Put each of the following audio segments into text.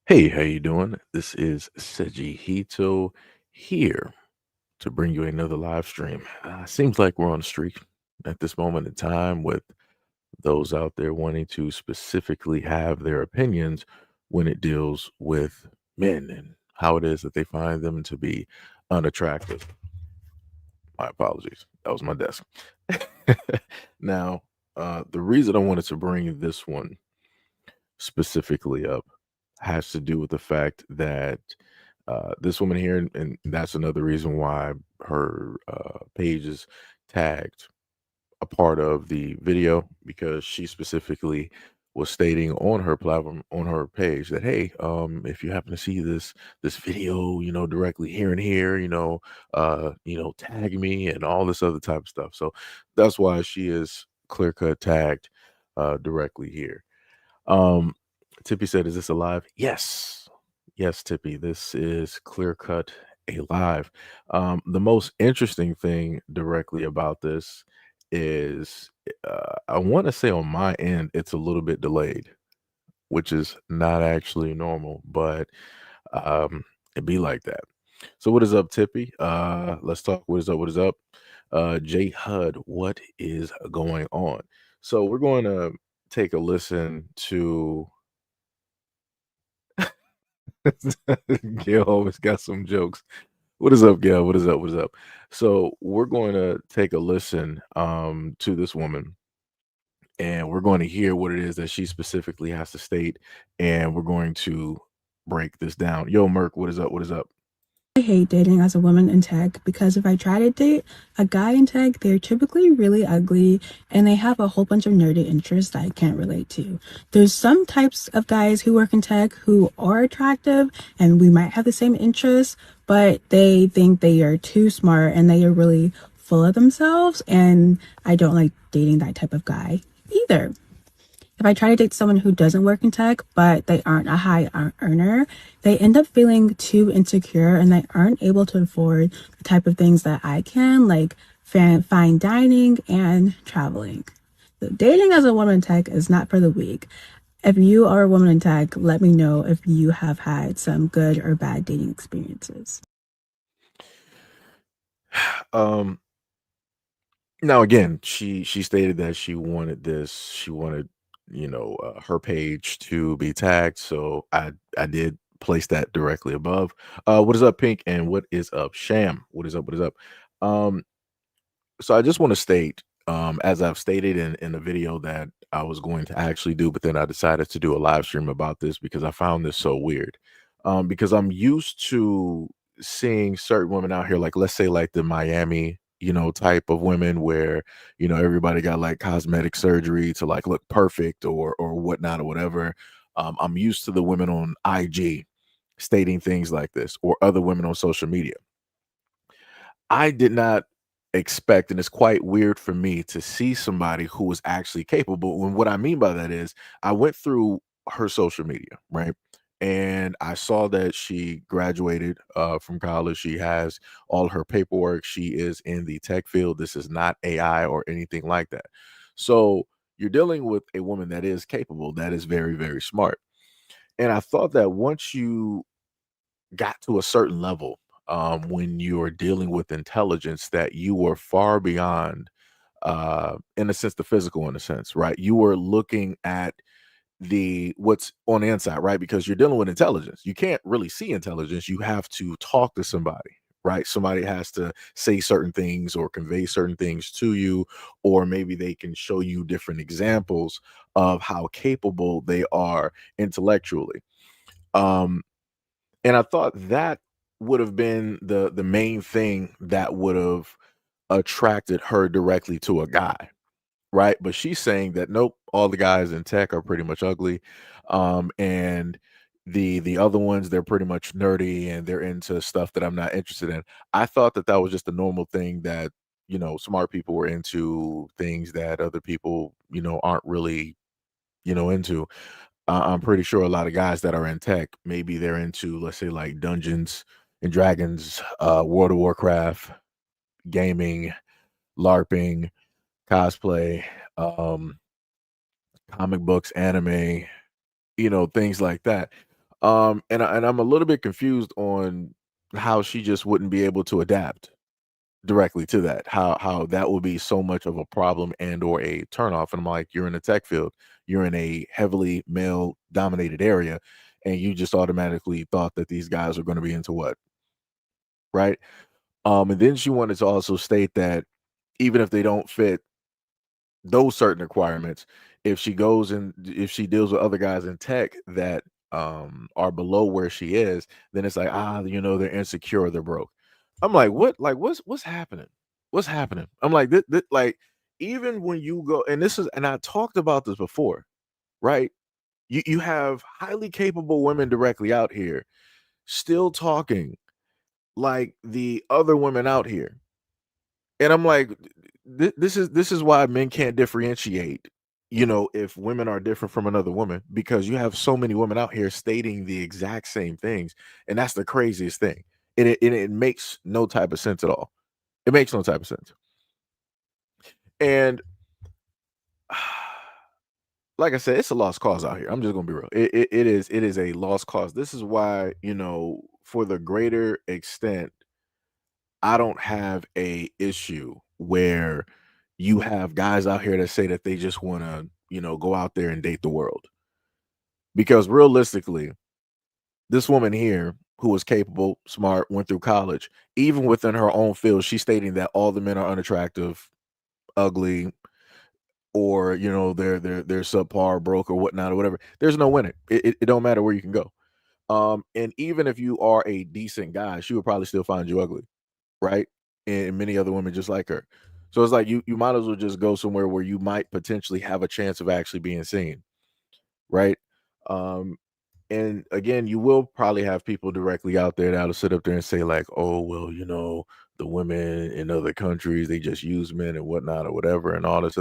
Hey, how you doing? This is SEIJIHITO here to bring you another live stream. Seems like we're on a streak at this moment in time with those out there wanting to specifically have their opinions when it deals with men and how it is that they find them to be unattractive. My apologies. That was my desk. Now, the reason I wanted to bring this one specifically up has to do with the fact that this woman here, and that's another reason why her page is tagged a part of the video because she specifically was stating on her platform on her page that hey, if you happen to see this video, directly here and here, tag me and all this other type of stuff. So that's why she is clear cut tagged directly here. um, Tippy said, "Is this a live?" Yes. Yes, Tippy, this is clear cut a live. The most interesting thing directly about this is I want to say on my end, it's a little bit delayed, which is not actually normal, but it be like that. So what is up, Tippy? Let's talk. What is up? What is up? J Hud, what is going on? So we're going to take a listen to Gail always got some jokes. What is up, Gail? What is up? What is up? So we're going to take a listen to this woman and we're going to hear what it is that she specifically has to state, and we're going to break this down. Yo, Merc, what is up? What is up? I hate dating as a woman in tech because if I try to date a guy in tech, they're typically really ugly and they have a whole bunch of nerdy interests that I can't relate to. There's some types of guys who work in tech who are attractive and we might have the same interests, but they think they are too smart and they are really full of themselves. And I don't like dating that type of guy either. If I try to date someone who doesn't work in tech, but they aren't a high earner, they end up feeling too insecure and they aren't able to afford the type of things that I can, like fine dining and traveling. So dating as a woman in tech is not for the weak. If you are a woman in tech, let me know if you have had some good or bad dating experiences. Um, Now again, she stated that she wanted this. She wanted, her page to be tagged. So I did place that directly above. What is up, Pink? And what is up, Sham? What is up? What is up? Um, so I just want to state, as I've stated in the video that I was going to actually do, but then I decided to do a live stream about this because I found this so weird. Because I'm used to seeing certain women out here, like let's say like the Miami, type of women where, everybody got like cosmetic surgery to like look perfect or whatnot or whatever. I'm used to the women on IG stating things like this or other women on social media. I did not expect, and it's quite weird for me to see somebody who was actually capable. And what I mean by that is, I went through her social media, right? And I saw that she graduated from college. She has all her paperwork. She is in the tech field. This is not AI or anything like that. So you're dealing with a woman that is capable, that is very, very smart. And I thought that once you got to a certain level, when you're dealing with intelligence, that you were far beyond, in a sense, the physical, in a sense, right? You were looking at the what's on the inside, right? Because you're dealing with intelligence. You can't really see intelligence. You have to talk to somebody, right? Somebody has to say certain things or convey certain things to you, or maybe they can show you different examples of how capable they are intellectually. Um, and I thought that would have been the main thing that would have attracted her directly to a guy, right? But she's saying that nope, all the guys in tech are pretty much ugly, and the other ones, they're pretty much nerdy and they're into stuff that I'm not interested in. I thought that that was just a normal thing that smart people were into things that other people aren't really into. I'm pretty sure a lot of guys that are in tech, maybe they're into, let's say, like Dungeons and Dragons, World of Warcraft, gaming, LARPing, cosplay, um, comic books, anime, things like that. And I'm a little bit confused on how she just wouldn't be able to adapt directly to that. How that would be so much of a problem and or a turnoff. And I'm like, you're in the tech field, you're in a heavily male dominated area, and you just automatically thought that these guys are going to be into what, right? And then she wanted to also state that even if they don't fit those certain requirements, if she goes and if she deals with other guys in tech that are below where she is, then it's like, they're insecure, they're broke. I'm like, what? Like, what's happening? What's happening? I'm like, like, even when you go, and this is, and I talked about this before, right? You have highly capable women directly out here still talking like the other women out here. And I'm like, this is why men can't differentiate, if women are different from another woman, because you have so many women out here stating the exact same things, and that's the craziest thing. It makes no type of sense at all. It makes no type of sense. And like I said, it's a lost cause out here. I'm just gonna be real. It is a lost cause. This is why, for the greater extent, I don't have a issue where you have guys out here that say that they just want to, go out there and date the world. Because realistically, this woman here who was capable, smart, went through college, even within her own field, she's stating that all the men are unattractive, ugly, or they're subpar, broke, or whatnot, or whatever. There's no winning. It don't matter where you can go. And even if you are a decent guy, she would probably still find you ugly, right? And many other women just like her. So it's like you might as well just go somewhere where you might potentially have a chance of actually being seen, right? Um, and again, you will probably have people directly out there that'll sit up there and say, like, oh, well, the women in other countries, they just use men and whatnot or whatever and all this.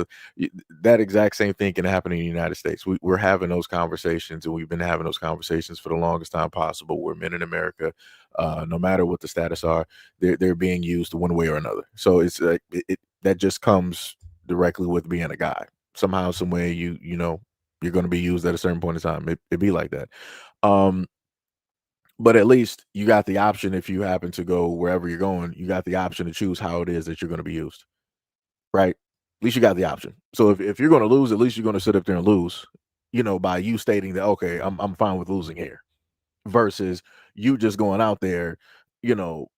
That exact same thing can happen in the United States. We're having those conversations, and we've been having those conversations for the longest time possible, where men in America, no matter what the status are, they're being used one way or another. So it's like that just comes directly with being a guy. Somehow, some way, you're going to be used at a certain point in time. It be like that. Um, but at least you got the option. If you happen to go wherever you're going, you got the option to choose how it is that you're going to be used, right? At least you got the option. So if you're going to lose, at least you're going to sit up there and lose, by you stating that, okay, I'm fine with losing here, versus you just going out there, you know,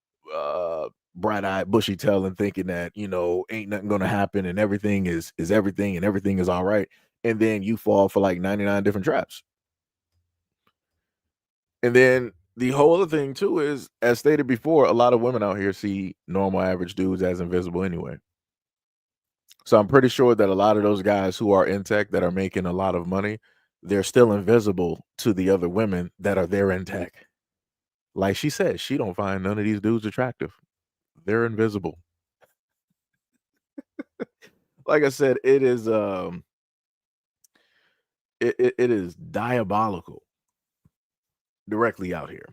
bright-eyed, bushy-tailed, and thinking that, ain't nothing going to happen, and everything is everything, and everything is all right, and then you fall for like 99 different traps. And then the whole other thing too is, as stated before, a lot of women out here see normal average dudes as invisible anyway. So I'm pretty sure that a lot of those guys who are in tech that are making a lot of money, they're still invisible to the other women that are there in tech. Like she said, she don't find none of these dudes attractive. They're invisible. Like I said, it is diabolical directly out here.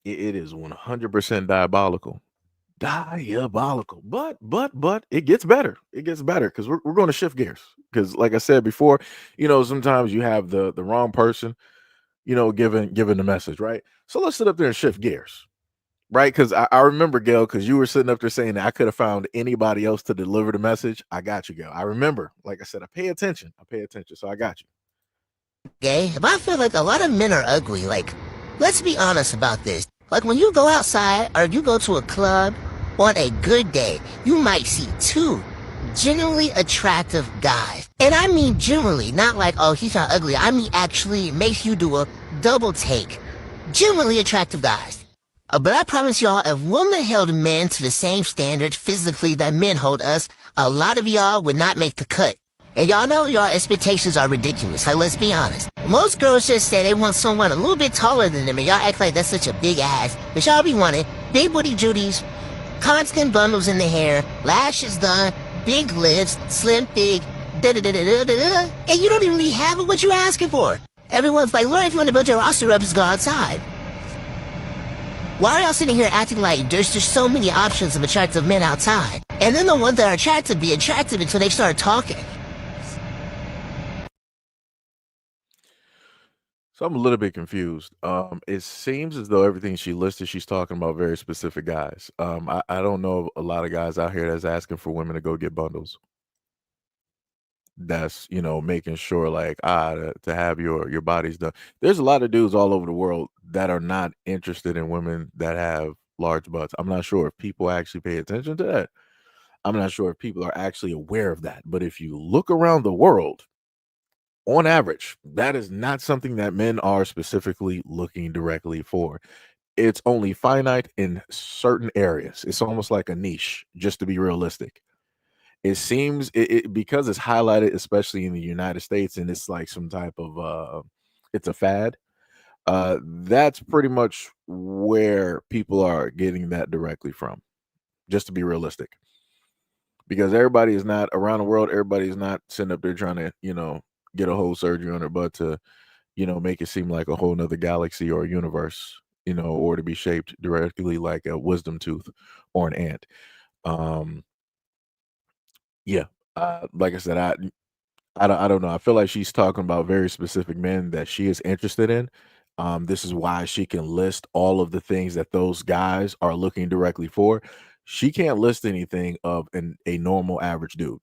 It is 100% diabolical. Diabolical. But it gets better. It gets better because we're going to shift gears. Because like I said before, sometimes you have the wrong person, giving the message, right? So let's sit up there and shift gears, right? Because I remember, Gail, because you were sitting up there saying that I could have found anybody else to deliver the message. I got you, Gail. I remember. Like I said, I pay attention. So I got you. Gay, but I feel like a lot of men are ugly. Like, let's be honest about this. Like, when you go outside or you go to a club on a good day, you might see two genuinely attractive guys. And I mean generally, not like, oh, he's not ugly. I mean actually makes you do a double take. Genuinely attractive guys. But I promise y'all, if women held men to the same standard physically that men hold us, a lot of y'all would not make the cut. And y'all know y'all expectations are ridiculous, like let's be honest. Most girls just say they want someone a little bit taller than them, and y'all act like that's such a big ass. But y'all be wanting big booty Judies, constant bundles in the hair, lashes done, big lips, slim thick, da-da-da-da-da-da-da, and you don't even really have what you're asking for. Everyone's like, Lord, if you want to build your roster up, just go outside. Why are y'all sitting here acting like there's just so many options of attractive men outside? And then the ones that are attractive be attractive until they start talking. So I'm a little bit confused. It seems as though everything she listed, she's talking about very specific guys. I don't know a lot of guys out here that's asking for women to go get bundles. That's, making sure like, to have your bodies done. There's a lot of dudes all over the world that are not interested in women that have large butts. I'm not sure if people actually pay attention to that. I'm not sure if people are actually aware of that. But if you look around the world, on average, that is not something that men are specifically looking directly for. It's only finite in certain areas. It's almost like a niche, just to be realistic. It seems because it's highlighted, especially in the United States, and it's like some type of it's a fad. That's pretty much where people are getting that directly from, just to be realistic. Because everybody is not around the world, everybody is not sitting up there trying to, get a whole surgery on their butt to, make it seem like a whole nother galaxy or universe, or to be shaped directly like a wisdom tooth or an ant. Um, yeah. Like I said, I don't know. I feel like she's talking about very specific men that she is interested in. This is why she can list all of the things that those guys are looking directly for. She can't list anything of a normal average dude.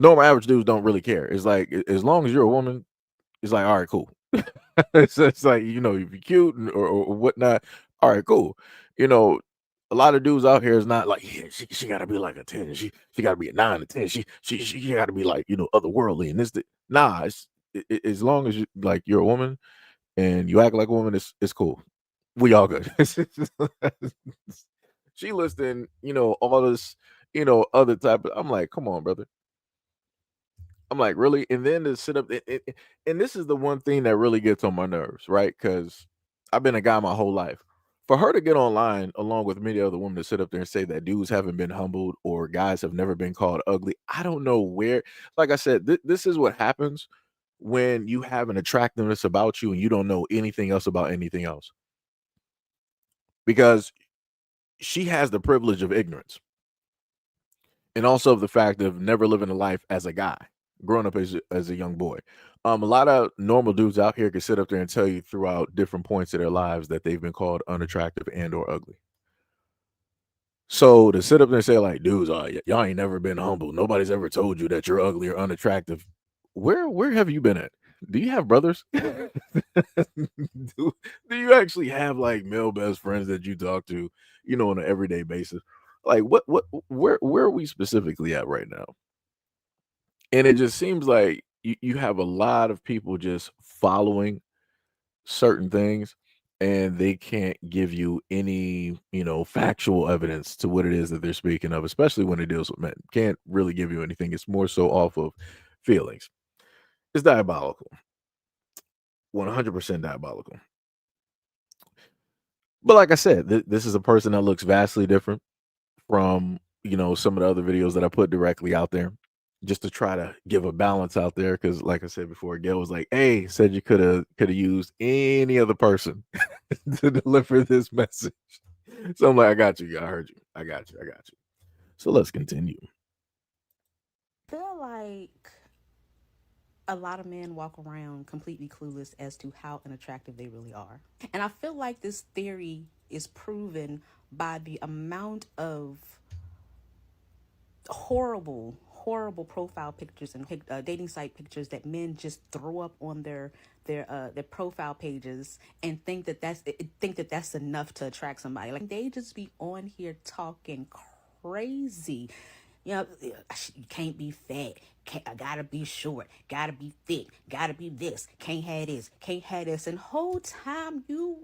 Normal average dudes don't really care. It's like as long as you're a woman, it's like all right, cool. It's like if you're cute or whatnot, all right, cool. You know, a lot of dudes out here is not like yeah, she got to be like a 10. She got to be a 9 or 10. She got to be like otherworldly and nah. As long as like you're a woman and you act like a woman, it's cool. We all good. She listing all this other type of. I'm like, come on, brother. I'm like, really? And then to sit up, and this is the one thing that really gets on my nerves, right? Because I've been a guy my whole life. For her to get online, along with many other women, to sit up there and say that dudes haven't been humbled or guys have never been called ugly, I don't know where. Like I said, this is what happens when you have an attractiveness about you and you don't know anything else about anything else. Because she has the privilege of ignorance and also of the fact of never living a life as a guy, growing up as a young boy. A lot of normal dudes out here can sit up there and tell you throughout different points of their lives that they've been called unattractive and or ugly. So to sit up there and say like, dudes, y'all ain't never been humble. Nobody's ever told you that you're ugly or unattractive. Where have you been at? Do you have brothers? do, do you actually have like male best friends that you talk to, on an everyday basis? Like what where are we specifically at right now? And it just seems like you have a lot of people just following certain things and they can't give you any, factual evidence to what it is that they're speaking of, especially when it deals with men. Can't really give you anything. It's more so off of feelings. It's diabolical. 100% diabolical. But like I said, this is a person that looks vastly different from, some of the other videos that I put directly out there just to try to give a balance out there. Cause like I said before, Gail was like, hey, said you could have used any other person to deliver this message. So I'm like, I got you. I heard you. I got you. I got you. So let's continue. Feel like a lot of men walk around completely clueless as to how unattractive they really are. And I feel like this theory is proven by the amount of horrible profile pictures and dating site pictures that men just throw up on their profile pages and think that that's enough to attract somebody. Like they just be on here talking crazy. You can't be fat. I gotta be short. Gotta be thick. Gotta be this. Can't have this. Can't have this. And whole time you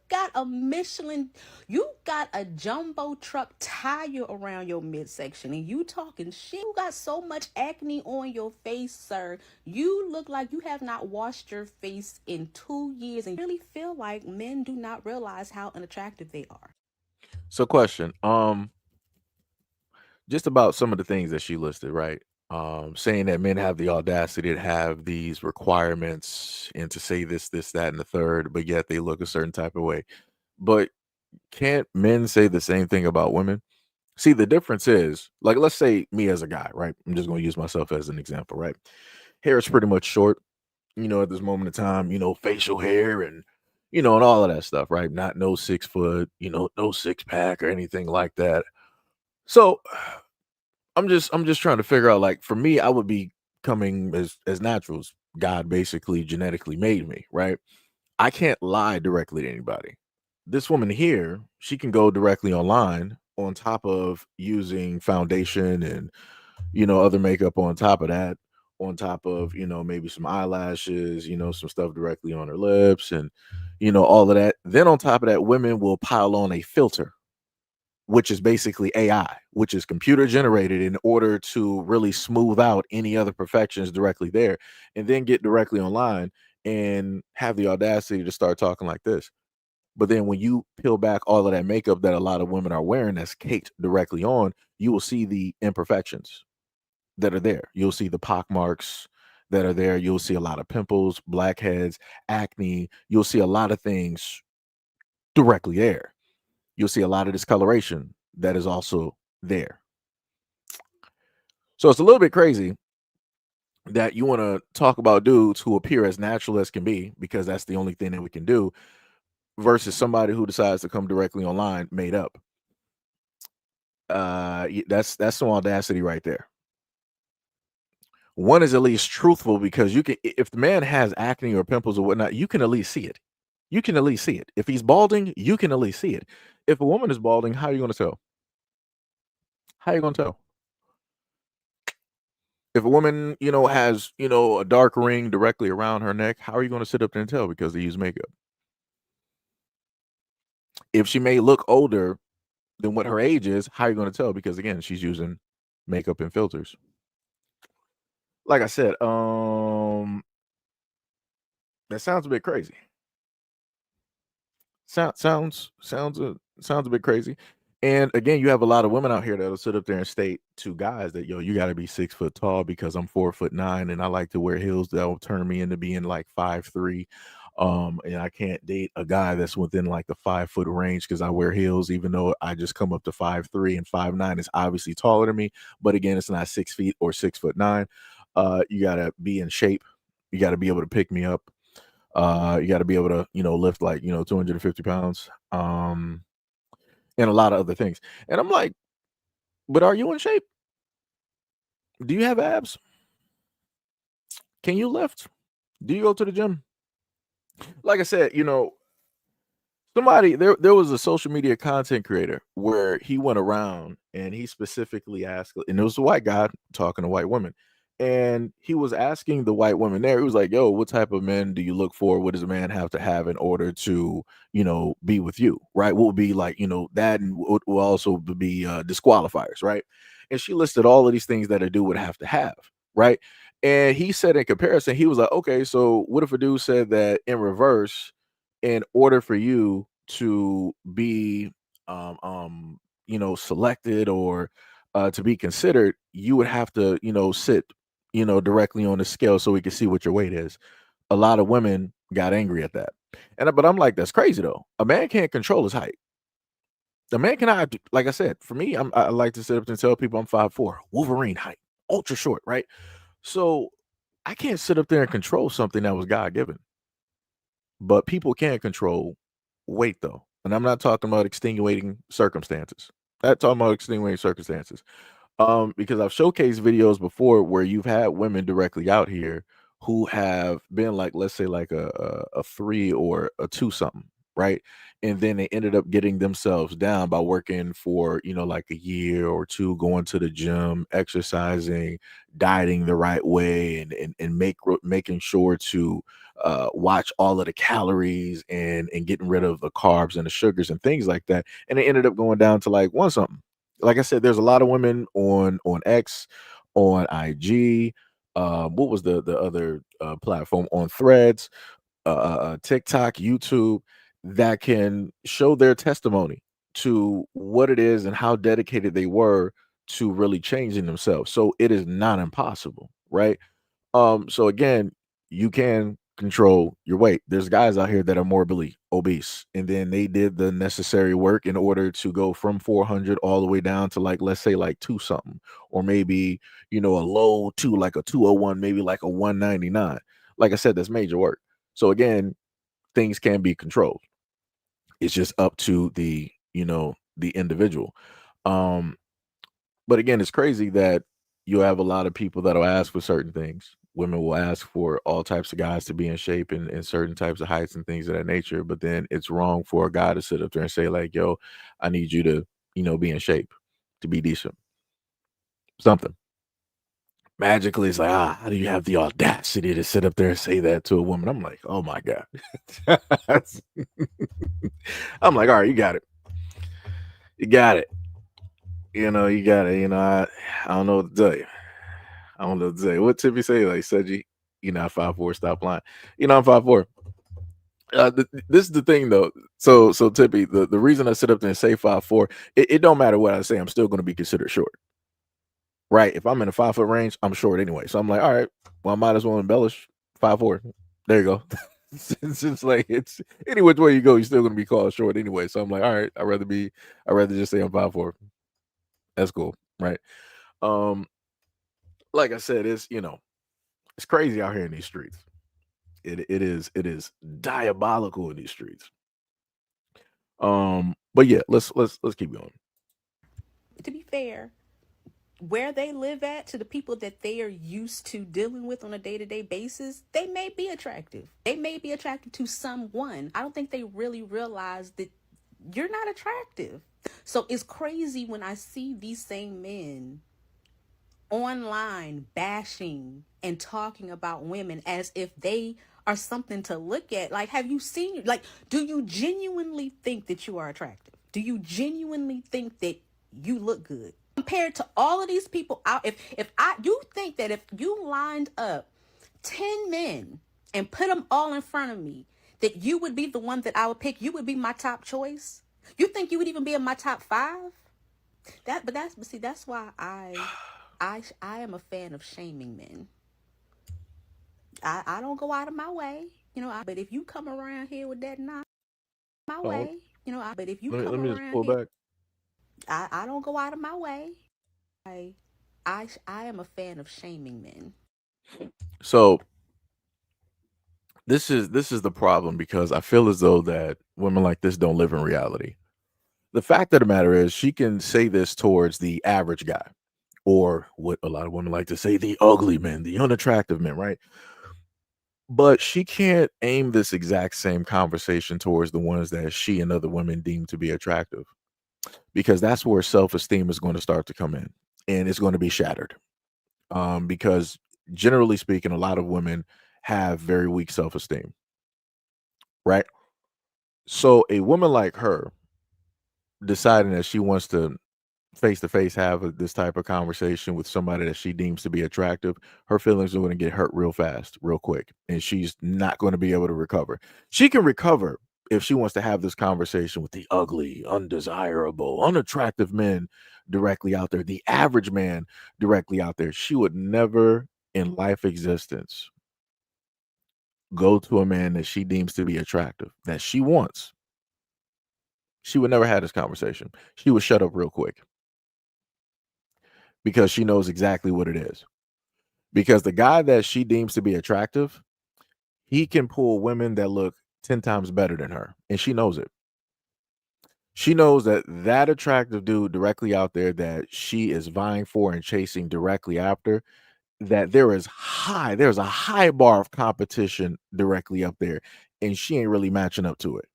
got a Michelin. You got a jumbo truck tire around your midsection, and you talking shit. You got so much acne on your face, sir. You look like you have not washed your face in 2 years, and you really feel like men do not realize how unattractive they are. So question, just about some of the things that she listed, right? Saying that men have the audacity to have these requirements and to say this, that, and the third, but yet they look a certain type of way. But can't men say the same thing about women? See, the difference is, like, let's say me as a guy, right? I'm just going to use myself as an example, right? Hair is pretty much short. at this moment in time, facial hair and all of that stuff, right? Not no 6 foot, no six pack or anything like that. So I'm just trying to figure out, like, for me, I would be coming as natural as God basically genetically made me, right? I can't lie directly to anybody. This woman here, she can go directly online on top of using foundation and other makeup on top of that, on top of, maybe some eyelashes, some stuff directly on her lips and all of that. Then on top of that, women will pile on a filter, which is basically AI, which is computer generated in order to really smooth out any other perfections directly there, and then get directly online and have the audacity to start talking like this. But then when you peel back all of that makeup that a lot of women are wearing that's caked directly on, you will see the imperfections that are there. You'll see the pock marks that are there. You'll see a lot of pimples, blackheads, acne. You'll see a lot of things directly there. You'll see a lot of discoloration that is also there. So it's a little bit crazy that you want to talk about dudes who appear as natural as can be, because that's the only thing that we can do, versus somebody who decides to come directly online made up. That's some audacity right there. One is at least truthful, because you can, if the man has acne or pimples or whatnot, you can at least see it. You can at least see it. If he's balding, you can at least see it. If a woman is balding, how are you going to tell? How are you going to tell? If a woman, has, a dark ring directly around her neck, how are you going to sit up there and tell because they use makeup? If she may look older than what her age is, how are you going to tell? Because again, she's using makeup and filters. Like I said, that sounds a bit crazy. Sounds a bit crazy. And again, you have a lot of women out here that'll sit up there and state to guys that, yo, you got to be 6 foot tall because I'm 4'9" and I like to wear heels that will turn me into being like 5'3". And I can't date a guy that's within like the 5 foot range because I wear heels, even though I just come up to 5'3", and 5'9" is obviously taller than me. But again, it's not 6 feet or 6'9". You gotta be in shape. You got to be able to pick me up. You got to be able to, lift like, 250 pounds, and a lot of other things. And I'm like, but are you in shape? Do you have abs? Can you lift? Do you go to the gym? Like I said, somebody, there was a social media content creator where he went around and he specifically asked, and it was a white guy talking to white women. And he was asking the white woman there, he was like, yo, what type of men do you look for? What does a man have to have in order to, be with you? Right? What would be like, that, and what will also be disqualifiers, right? And she listed all of these things that a dude would have to have, right? And he said in comparison, he was like, okay, so what if a dude said that in reverse, in order for you to be selected or to be considered, you would have to, sit, directly on the scale so we can see what your weight is. A lot of women got angry at that. But I'm like, that's crazy though. A man can't control his height. A man cannot, like I said, for me, I like to sit up and tell people I'm 5'4", Wolverine height, ultra short, right? So I can't sit up there and control something that was God given. But people can control weight though. And I'm not talking about extenuating circumstances. I'm talking about extenuating circumstances. Because I've showcased videos before where you've had women directly out here who have been like, let's say like a 3 or a 2 something, right? And then they ended up getting themselves down by working for, like a year or two, going to the gym, exercising, dieting the right way, and making sure to watch all of the calories and getting rid of the carbs and the sugars and things like that. And they ended up going down to like one something. Like I said, there's a lot of women on X, on IG. What was the other platform, on Threads, TikTok, YouTube, that can show their testimony to what it is and how dedicated they were to really changing themselves. So it is not impossible, right? So again, you can control your weight. There's guys out here that are morbidly obese, and then they did the necessary work in order to go from 400 all the way down to like, let's say like 2 something, or maybe, a low to like a 201, maybe like a 199. like I said, that's major work. So again, things can be controlled. It's just up to the individual. Um, but again, it's crazy that you'll have a lot of people that'll ask for certain things. Women will ask for all types of guys to be in shape and certain types of heights and things of that nature. But then it's wrong for a guy to sit up there and say, like, yo, I need you to, be in shape, to be decent. Something. Magically, it's like, how do you have the audacity to sit up there and say that to a woman? I'm like, oh my God. I'm like, all right, you got it. You got it. You got it. I don't know what to tell you. I don't know what to say. What Tippy say? Like, Seji, you're not 5'4", stop lying. I'm 5'4". This is the thing though. So Tippy, the reason I sit up there and say 5'4", it don't matter what I say, I'm still gonna be considered short. Right. If I'm in a 5 foot range, I'm short anyway. So I'm like, all right, well, I might as well embellish 5'4". There you go. It's just like it's any which way you go, you're still gonna be called short anyway. So I'm like, all right, I'd rather just say I'm 5'4". That's cool, right? Um, like I said, it's crazy out here in these streets. It is diabolical in these streets. But yeah, let's keep going. To be fair, where they live at to the people that they are used to dealing with on a day-to-day basis, they may be attractive. They may be attracted to someone. I don't think they really realize that you're not attractive. So it's crazy when I see these same men online bashing and talking about women as if they are something to look at. Like, have you seen, like, do you genuinely think that you are attractive? Do you genuinely think that you look good compared to all of these people out? You think that if you lined up 10 men and put them all in front of me, that you would be the one that I would pick? You would be my top choice? You think you would even be in my top 5? That's why I am a fan of shaming men. I don't go out of my way, but if you come around here with that not my Oh, way, but if you let come me just around pull here, back. I don't go out of my way. I am a fan of shaming men. So this is the problem because I feel as though that women like this don't live in reality. The fact of the matter is, she can say this towards the average guy, or what a lot of women like to say, the ugly men, the unattractive men, right? But she can't aim this exact same conversation towards the ones that she and other women deem to be attractive, because that's where self-esteem is going to start to come in, and it's going to be shattered. Because generally speaking, a lot of women have very weak self-esteem, right? So a woman like her deciding that she wants to face have this type of conversation with somebody that she deems to be attractive, her feelings are going to get hurt real fast, real quick, and she's not going to be able to recover. She can recover if she wants to have this conversation with the ugly, undesirable, unattractive men directly out there, the average man directly out there. She would never in life existence go to a man that she deems to be attractive, that she wants. She would never have this conversation. She would shut up real quick because she knows exactly what it is. Because the guy that she deems to be attractive, he can pull women that look 10 times better than her, and she knows it. She knows that that attractive dude directly out there that she is vying for and chasing directly after, that there's a high bar of competition directly up there, and she ain't really matching up to it.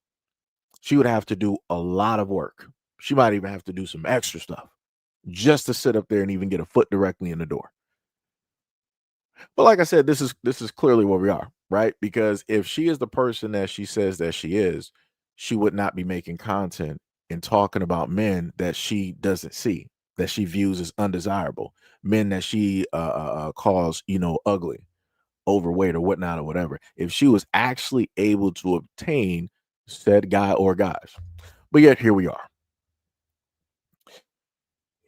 She would have to do a lot of work. She might even have to do some extra stuff just to sit up there and even get a foot directly in the door. But like I said, this is clearly where we are, right? Because if she is the person that she says that she is, she would not be making content and talking about men that she doesn't see, that she views as undesirable, men that she calls, ugly, overweight, or whatnot, or whatever. If she was actually able to obtain said guy or guys, but yet here we are.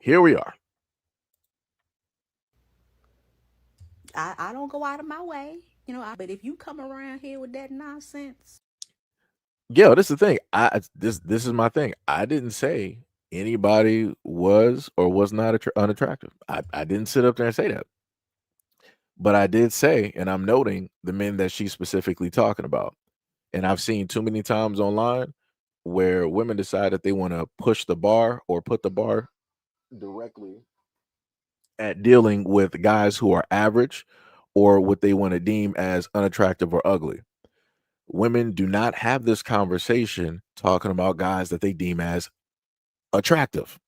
Here we are. I don't go out of my way, but if you come around here with that nonsense, Yeah, this is the thing. This is my thing. I didn't say anybody was or was not unattractive. I didn't sit up there and say that. But I did say, and I'm noting the men that she's specifically talking about. And I've seen too many times online where women decide that they want to push the bar or put the bar directly at dealing with guys who are average or what they want to deem as unattractive or ugly. Women do not have this conversation talking about guys that they deem as attractive.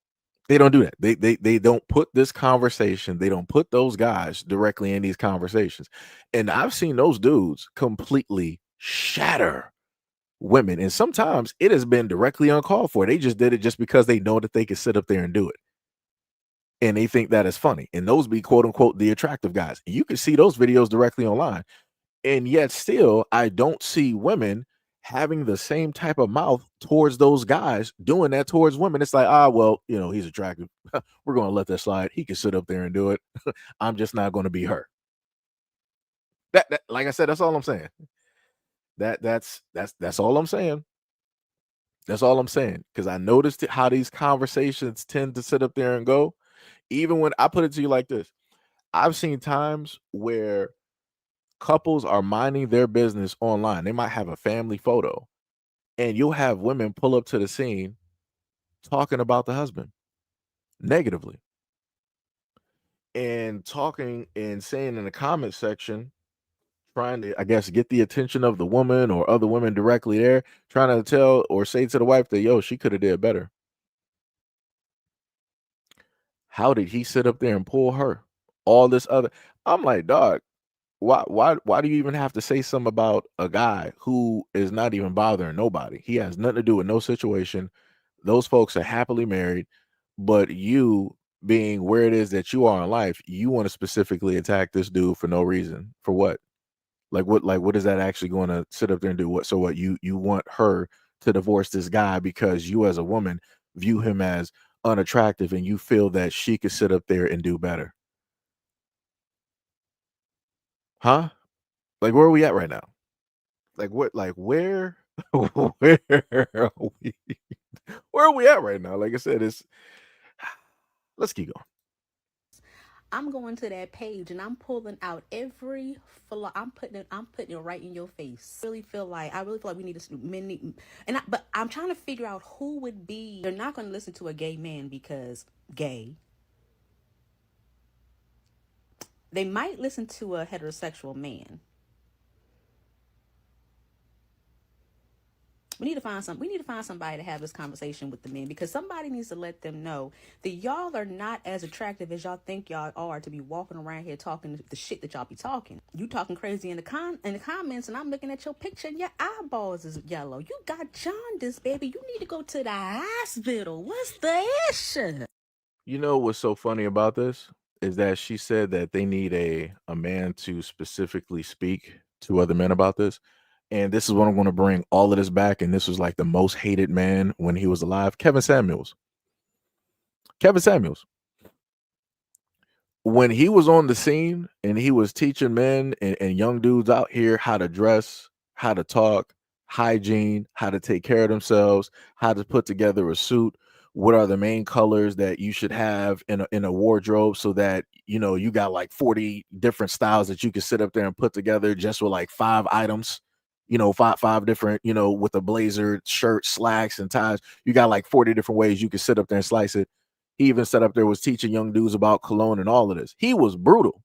They don't do that. They don't put this conversation, they don't put those guys directly in these conversations. And I've seen those dudes completely shatter women. And sometimes it has been directly uncalled for. They just did it just because they know that they can sit up there and do it. And they think that is funny. And those be quote unquote the attractive guys. You can see those videos directly online. And yet still, I don't see women having the same type of mouth towards those guys doing that towards women. It's like, well, he's attractive. We're going to let that slide. He can sit up there and do it. I'm just not going to be her. That, like I said, that's all I'm saying. That's all I'm saying. That's all I'm saying. Because I noticed how these conversations tend to sit up there and go. Even when I put it to you like this, I've seen times where couples are minding their business online. They might have a family photo, and you'll have women pull up to the scene talking about the husband negatively and talking and saying in the comment section, trying to, I guess, get the attention of the woman or other women directly there, trying to tell or say to the wife that, yo, she could have did better. How did he sit up there and pull her? All this other. I'm like, dog, why do you even have to say something about a guy who is not even bothering nobody? He has nothing to do with no situation. Those folks are happily married, but you being where it is that you are in life, you want to specifically attack this dude for no reason. For what? What is that actually going to sit up there and do? What you want her to divorce this guy because you as a woman view him as unattractive and you feel that she could sit up there and do better? Huh? Like, where are we at right now? Like what? Like where? Where are we? Where are we at right now? Like I said, it's let's keep going. I'm going to that page and I'm pulling out every flaw. I'm putting it right in your face. I really feel like we need to many, but I'm trying to figure out who would be. They're not going to listen to a gay man because gay. They might listen to a heterosexual man. We need to find somebody to have this conversation with the men, because somebody needs to let them know that y'all are not as attractive as y'all think y'all are to be walking around here talking the shit that y'all be talking. You talking crazy in the comments, and I'm looking at your picture and your eyeballs is yellow. You got jaundice, baby. You need to go to the hospital. What's the issue? You know what's so funny about this is that she said that they need a man to specifically speak to other men about this. And this is what I'm going to bring all of this back. And this was like the most hated man when he was alive, Kevin Samuels. Kevin Samuels. When he was on the scene and he was teaching men and young dudes out here how to dress, how to talk, hygiene, how to take care of themselves, how to put together a suit, what are the main colors that you should have in a wardrobe so that you got like 40 different styles that you can sit up there and put together just with like 5 items, five different, with a blazer, shirt, slacks, and ties. You got like 40 different ways you can sit up there and slice it. He even sat up there, was teaching young dudes about cologne and all of this. He was brutal.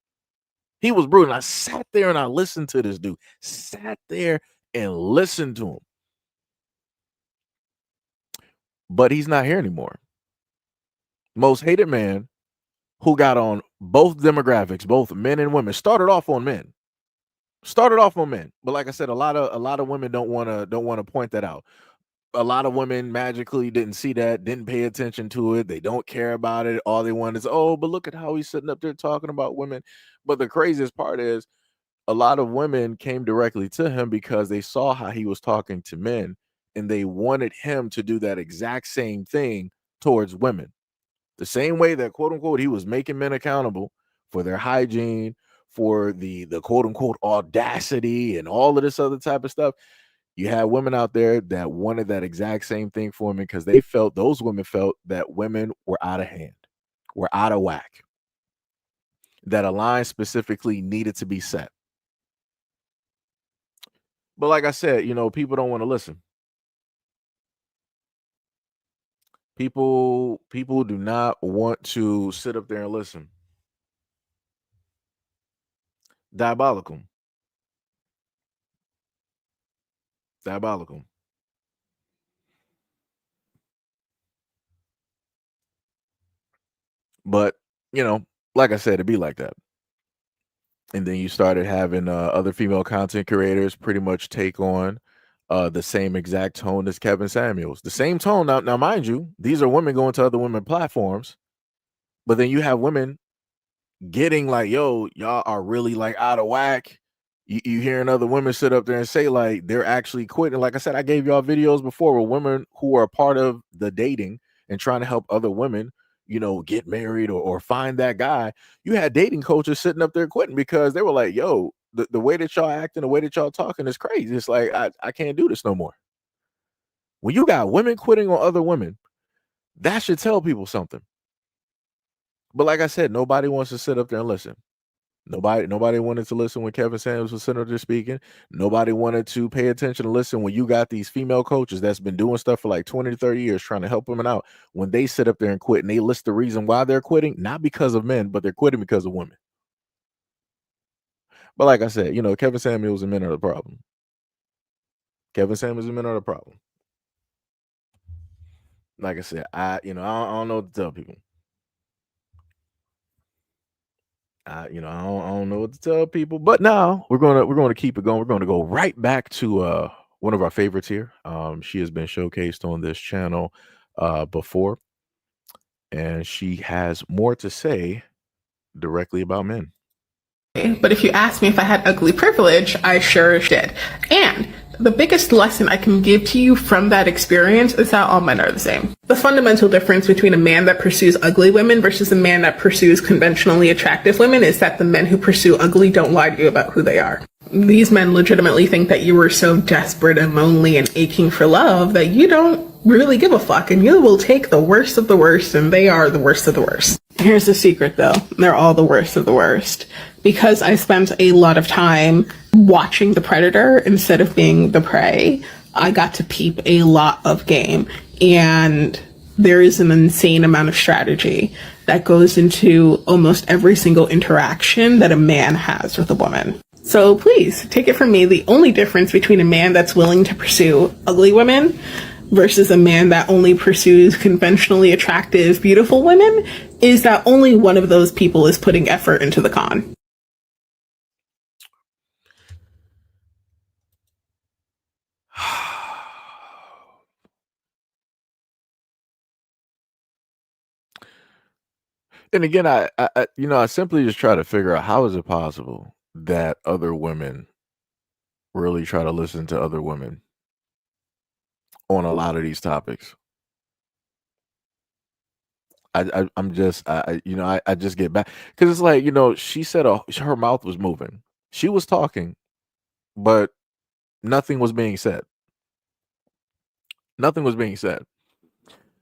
He was brutal. And I sat there and I listened to this dude. Sat there and listened to him. But he's not here anymore. Most hated man who got on both demographics, both men and women. Started off on men. But like I said, a lot of women don't want to point that out. A lot of women magically didn't see that, didn't pay attention to it. They don't care about it. All they want is, oh, but look at how he's sitting up there talking about women. But the craziest part is a lot of women came directly to him because they saw how he was talking to men and they wanted him to do that exact same thing towards women. The same way that quote unquote he was making men accountable for their hygiene, for the quote unquote audacity and all of this other type of stuff. You had women out there that wanted that exact same thing for men because those women felt that women were out of hand, were out of whack. that a line specifically needed to be set. But like I said, people don't want to listen. People do not want to sit up there and listen. Diabolical. Diabolical. But, like I said, it'd be like that. And then you started having other female content creators pretty much take on the same exact tone as Kevin Samuels. The same tone. Now, mind you, these are women going to other women platforms, but then you have women getting like, yo, y'all are really like out of whack. You hearing other women sit up there and say like they're actually quitting. Like I said, I gave y'all videos before where women who are part of the dating and trying to help other women, get married or find that guy. You had dating coaches sitting up there quitting because they were like, yo, the way that y'all acting, the way that y'all talking is crazy. It's like I can't do this no more. When you got women quitting on other women, that should tell people something. But like I said, nobody wants to sit up there and listen. Nobody wanted to listen when Kevin Samuels was sitting there speaking. Nobody wanted to pay attention to listen when you got these female coaches that's been doing stuff for like 20 to 30 years trying to help women out. When they sit up there and quit and they list the reason why they're quitting, not because of men, but they're quitting because of women. But like I said, Kevin Samuels and men are the problem. Kevin Samuels and men are the problem. Like I said, I don't know what to tell people. I don't know what to tell people, but now we're gonna keep it going. We're gonna go right back to one of our favorites here. She has been showcased on this channel before, and she has more to say directly about men. But if you ask me if I had ugly privilege, I sure did. And the biggest lesson I can give to you from that experience is that all men are the same. The fundamental difference between a man that pursues ugly women versus a man that pursues conventionally attractive women is that the men who pursue ugly don't lie to you about who they are. These men legitimately think that you were so desperate and lonely and aching for love that you don't really give a fuck and you will take the worst of the worst, and they are the worst of the worst. Here's the secret though, they're all the worst of the worst. Because I spent a lot of time watching the predator instead of being the prey, I got to peep a lot of game. And there is an insane amount of strategy that goes into almost every single interaction that a man has with a woman. So please, take it from me, the only difference between a man that's willing to pursue ugly women versus a man that only pursues conventionally attractive, beautiful women is that only one of those people is putting effort into the con. And again, I simply just try to figure out how is it possible that other women really try to listen to other women on a lot of these topics. I'm just I just get back because it's like she said her mouth was moving, she was talking, but nothing was being said. Nothing was being said.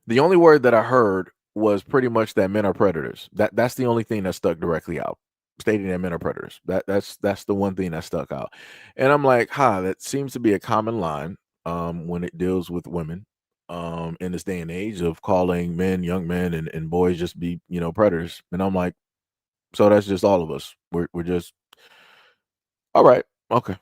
The only word that I heard was pretty much that men are predators. That's the only thing that stuck directly out, stating that men are predators. That's the one thing that stuck out, and I'm like, that seems to be a common line when it deals with women. In this day and age of calling men, young men, and boys just be predators, and I'm like, so that's just all of us. We're just all right, okay.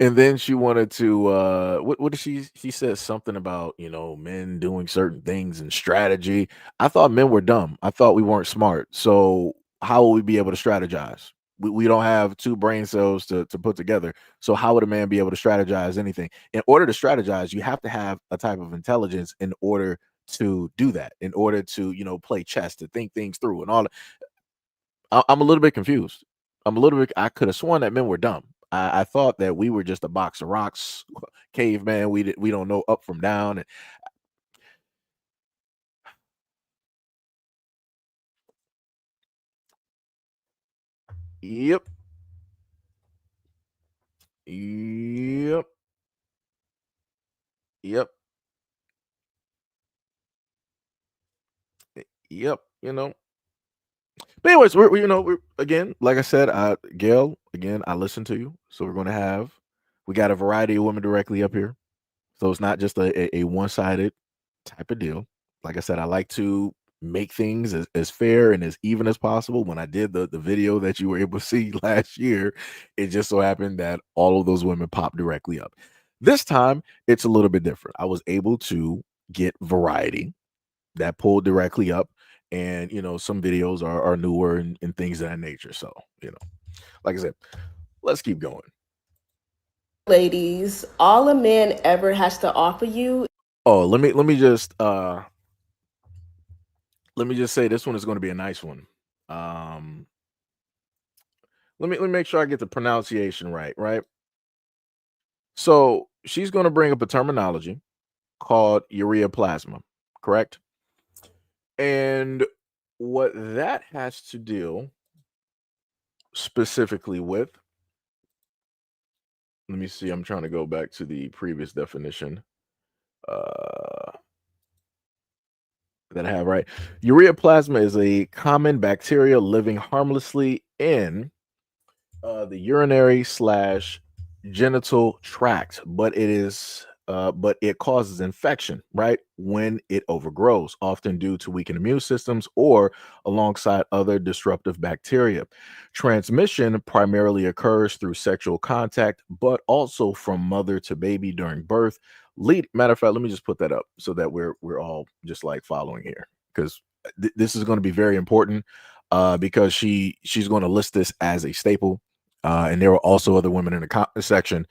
And then she wanted to what did she said something about, men doing certain things and strategy. I thought men were dumb. I thought we weren't smart. So how will we be able to strategize? We don't have two brain cells to put together. So how would a man be able to strategize anything? In order to strategize, you have to have a type of intelligence in order to do that, in order to, play chess, to think things through and all. I'm a little bit confused. I could have sworn that men were dumb. I thought that we were just a box of rocks, caveman. We don't know up from down. And yep, yep, yep. Yep, But anyways, we're again, like I said, Gail, again, I listen to you. So we got a variety of women directly up here. So it's not just a one-sided type of deal. Like I said, I like to make things as fair and as even as possible. When I did the video that you were able to see last year, it just so happened that all of those women popped directly up. This time, it's a little bit different. I was able to get variety that pulled directly up, and some videos are newer and things of that nature. So, like I said, let's keep going. Ladies, all a man ever has to offer you. Oh, let me just say this one is going to be a nice one. Let me make sure I get the pronunciation right, right? So she's going to bring up a terminology called ureaplasma, correct? And what that has to deal specifically with, let me see, I'm trying to go back to the previous definition that I have, right? Ureaplasma is a common bacteria living harmlessly in the urinary slash genital tract, but it causes infection, right? When it overgrows, often due to weakened immune systems or alongside other disruptive bacteria. Transmission primarily occurs through sexual contact, but also from mother to baby during birth. Matter of fact, let me just put that up so that we're all just like following here, because this is going to be very important, because she's going to list this as a staple. And there were also other women in the comment section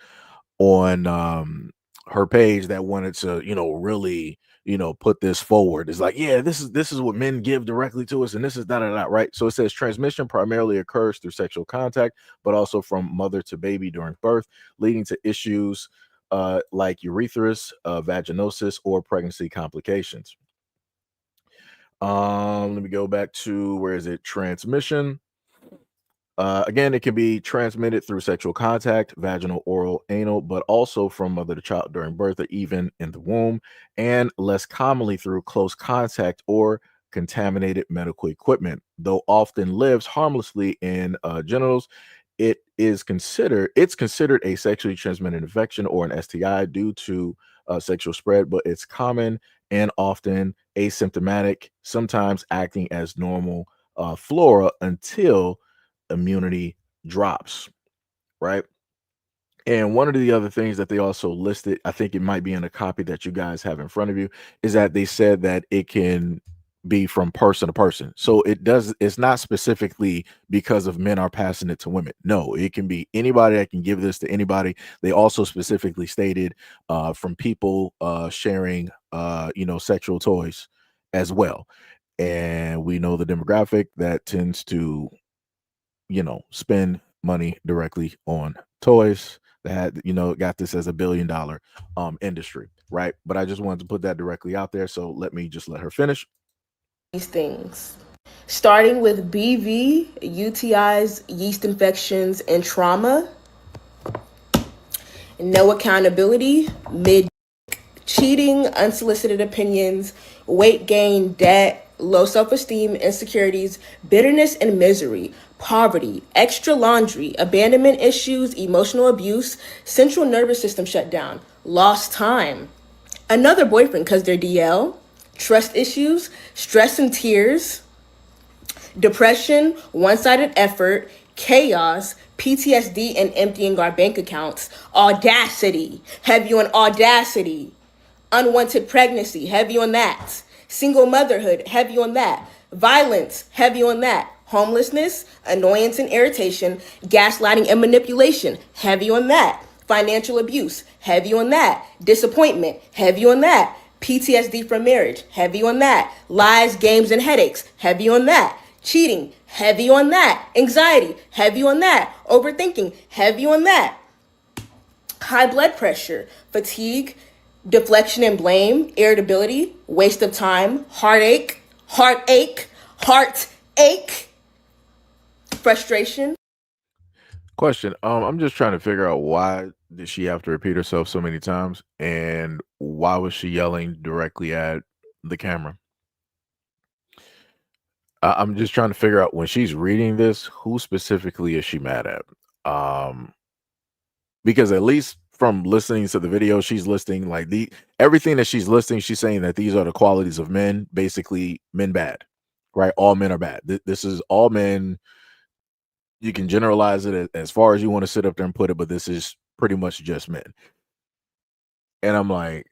on her page that wanted to, really, put this forward. It's like, yeah, this is what men give directly to us, and this is da da da, right? So it says transmission primarily occurs through sexual contact, but also from mother to baby during birth, leading to issues like urethritis, vaginosis, or pregnancy complications. Let me go back to, where is it? Transmission. Again, it can be transmitted through sexual contact, vaginal, oral, anal, but also from mother to child during birth or even in the womb, and less commonly through close contact or contaminated medical equipment. Though often lives harmlessly in genitals, it's considered a sexually transmitted infection or an STI due to sexual spread, but it's common and often asymptomatic, sometimes acting as normal flora until immunity drops, right? And one of the other things that they also listed, I think it might be in a copy that you guys have in front of you, is that they said that it can be from person to person. So it's not specifically because of men are passing it to women. No, it can be anybody that can give this to anybody. They also specifically stated from people sharing sexual toys as well. And we know the demographic that tends to spend money directly on toys, that got this as $1 billion industry, right? But I just wanted to put that directly out there, so let her finish. These things, starting with BV, UTIs, yeast infections, and trauma. No accountability, mid cheating, unsolicited opinions, weight gain, debt, low self-esteem, insecurities, bitterness and misery, poverty, extra laundry, abandonment issues, emotional abuse, central nervous system shutdown, lost time, another boyfriend because they're DL, trust issues, stress and tears, depression, one-sided effort, chaos, PTSD, and emptying our bank accounts, audacity, heavy on audacity, unwanted pregnancy, heavy on that, single motherhood, heavy on that, violence, heavy on that, homelessness, annoyance and irritation, gaslighting and manipulation, heavy on that, financial abuse, heavy on that, disappointment, heavy on that, PTSD from marriage, heavy on that, lies, games, and headaches, heavy on that, cheating, heavy on that, anxiety, heavy on that, overthinking, heavy on that, high blood pressure, fatigue, deflection and blame, irritability, waste of time, heartache, frustration. Question. I'm just trying to figure out, why did she have to repeat herself so many times, and why was she yelling directly at the camera? I'm just trying to figure out when she's reading this, who specifically is she mad at? Um, because at least from listening to the video, she's listing like the everything that she's listing, she's saying that these are the qualities of men, basically men bad, right? All men are bad. This is all men. You can generalize it as far as you want to sit up there and put it, but this is pretty much just men. And I'm like,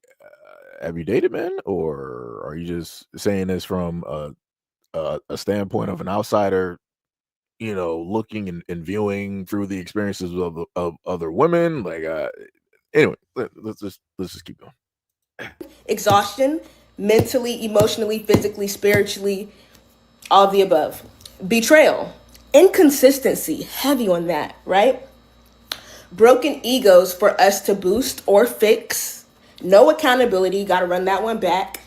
have you dated men, or are you just saying this from a standpoint of an outsider, looking and viewing through the experiences of other women? Like, anyway, let's just keep going. Exhaustion, mentally, emotionally, physically, spiritually, all of the above. Betrayal, inconsistency, heavy on that, right? Broken egos for us to boost or fix. No accountability, gotta run that one back.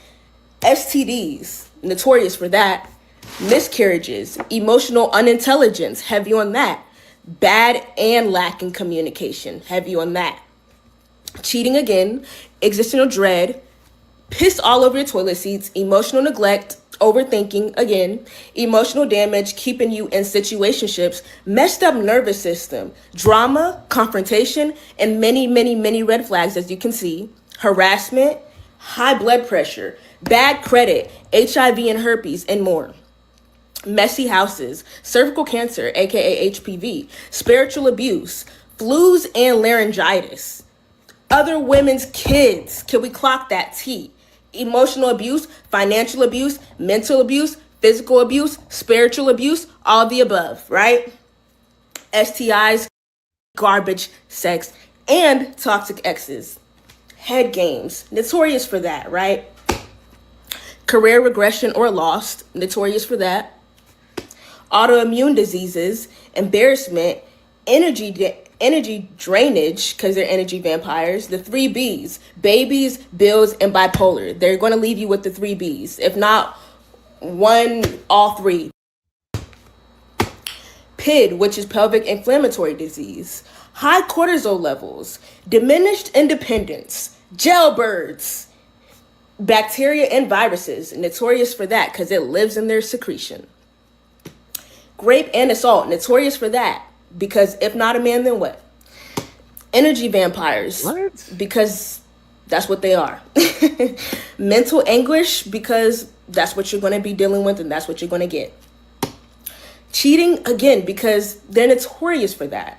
STDs, notorious for that. Miscarriages, emotional unintelligence, heavy on that. Bad and lacking communication, heavy on that. Cheating again, existential dread, piss all over your toilet seats, emotional neglect, overthinking again, emotional damage, keeping you in situationships, messed up nervous system, drama, confrontation, and many, many, many red flags, as you can see, harassment, high blood pressure, bad credit, HIV and herpes, and more. Messy houses, cervical cancer, aka HPV, spiritual abuse, flus and laryngitis, other women's kids. Can we clock that T? Emotional abuse, financial abuse, mental abuse, physical abuse, spiritual abuse, all of the above, right? STIs, garbage, sex, and toxic exes. Head games, notorious for that, right? Career regression or lost, notorious for that. Autoimmune diseases, embarrassment, energy drainage, because they're energy vampires. The 3 Bs: babies, bills, and bipolar. They're going to leave you with the 3 Bs. If not one, all three. PID, which is pelvic inflammatory disease. High cortisol levels, diminished independence, jailbirds, bacteria and viruses, notorious for that because it lives in their secretion. Rape and assault, notorious for that because if not a man, then what? Energy vampires, What? because that's what they are. Mental anguish, because that's what you're going to be dealing with and that's what you're going to get. Cheating, again, because they're notorious for that.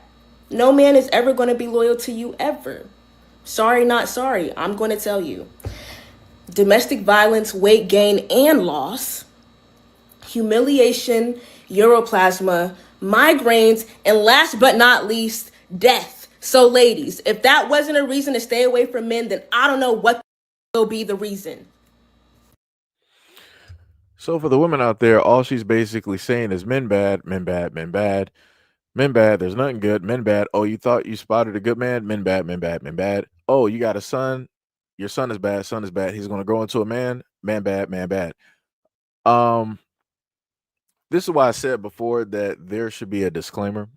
No man is ever going to be loyal to you, ever. Sorry, not sorry. I'm going to tell you. Domestic violence, weight gain and loss, humiliation, uroplasma, migraines, and last but not least, death. So ladies, if that wasn't a reason to stay away from men, then I don't know what will be the reason. So for the women out there, all she's basically saying is men bad, men bad, men bad, men bad. There's nothing good. Men bad. Oh, you thought you spotted a good man? Men bad, men bad, men bad. Oh, you got a son? Your son is bad. Son is bad. He's going to grow into a man. Man bad, man bad. Um, this is why I said before that there should be a disclaimer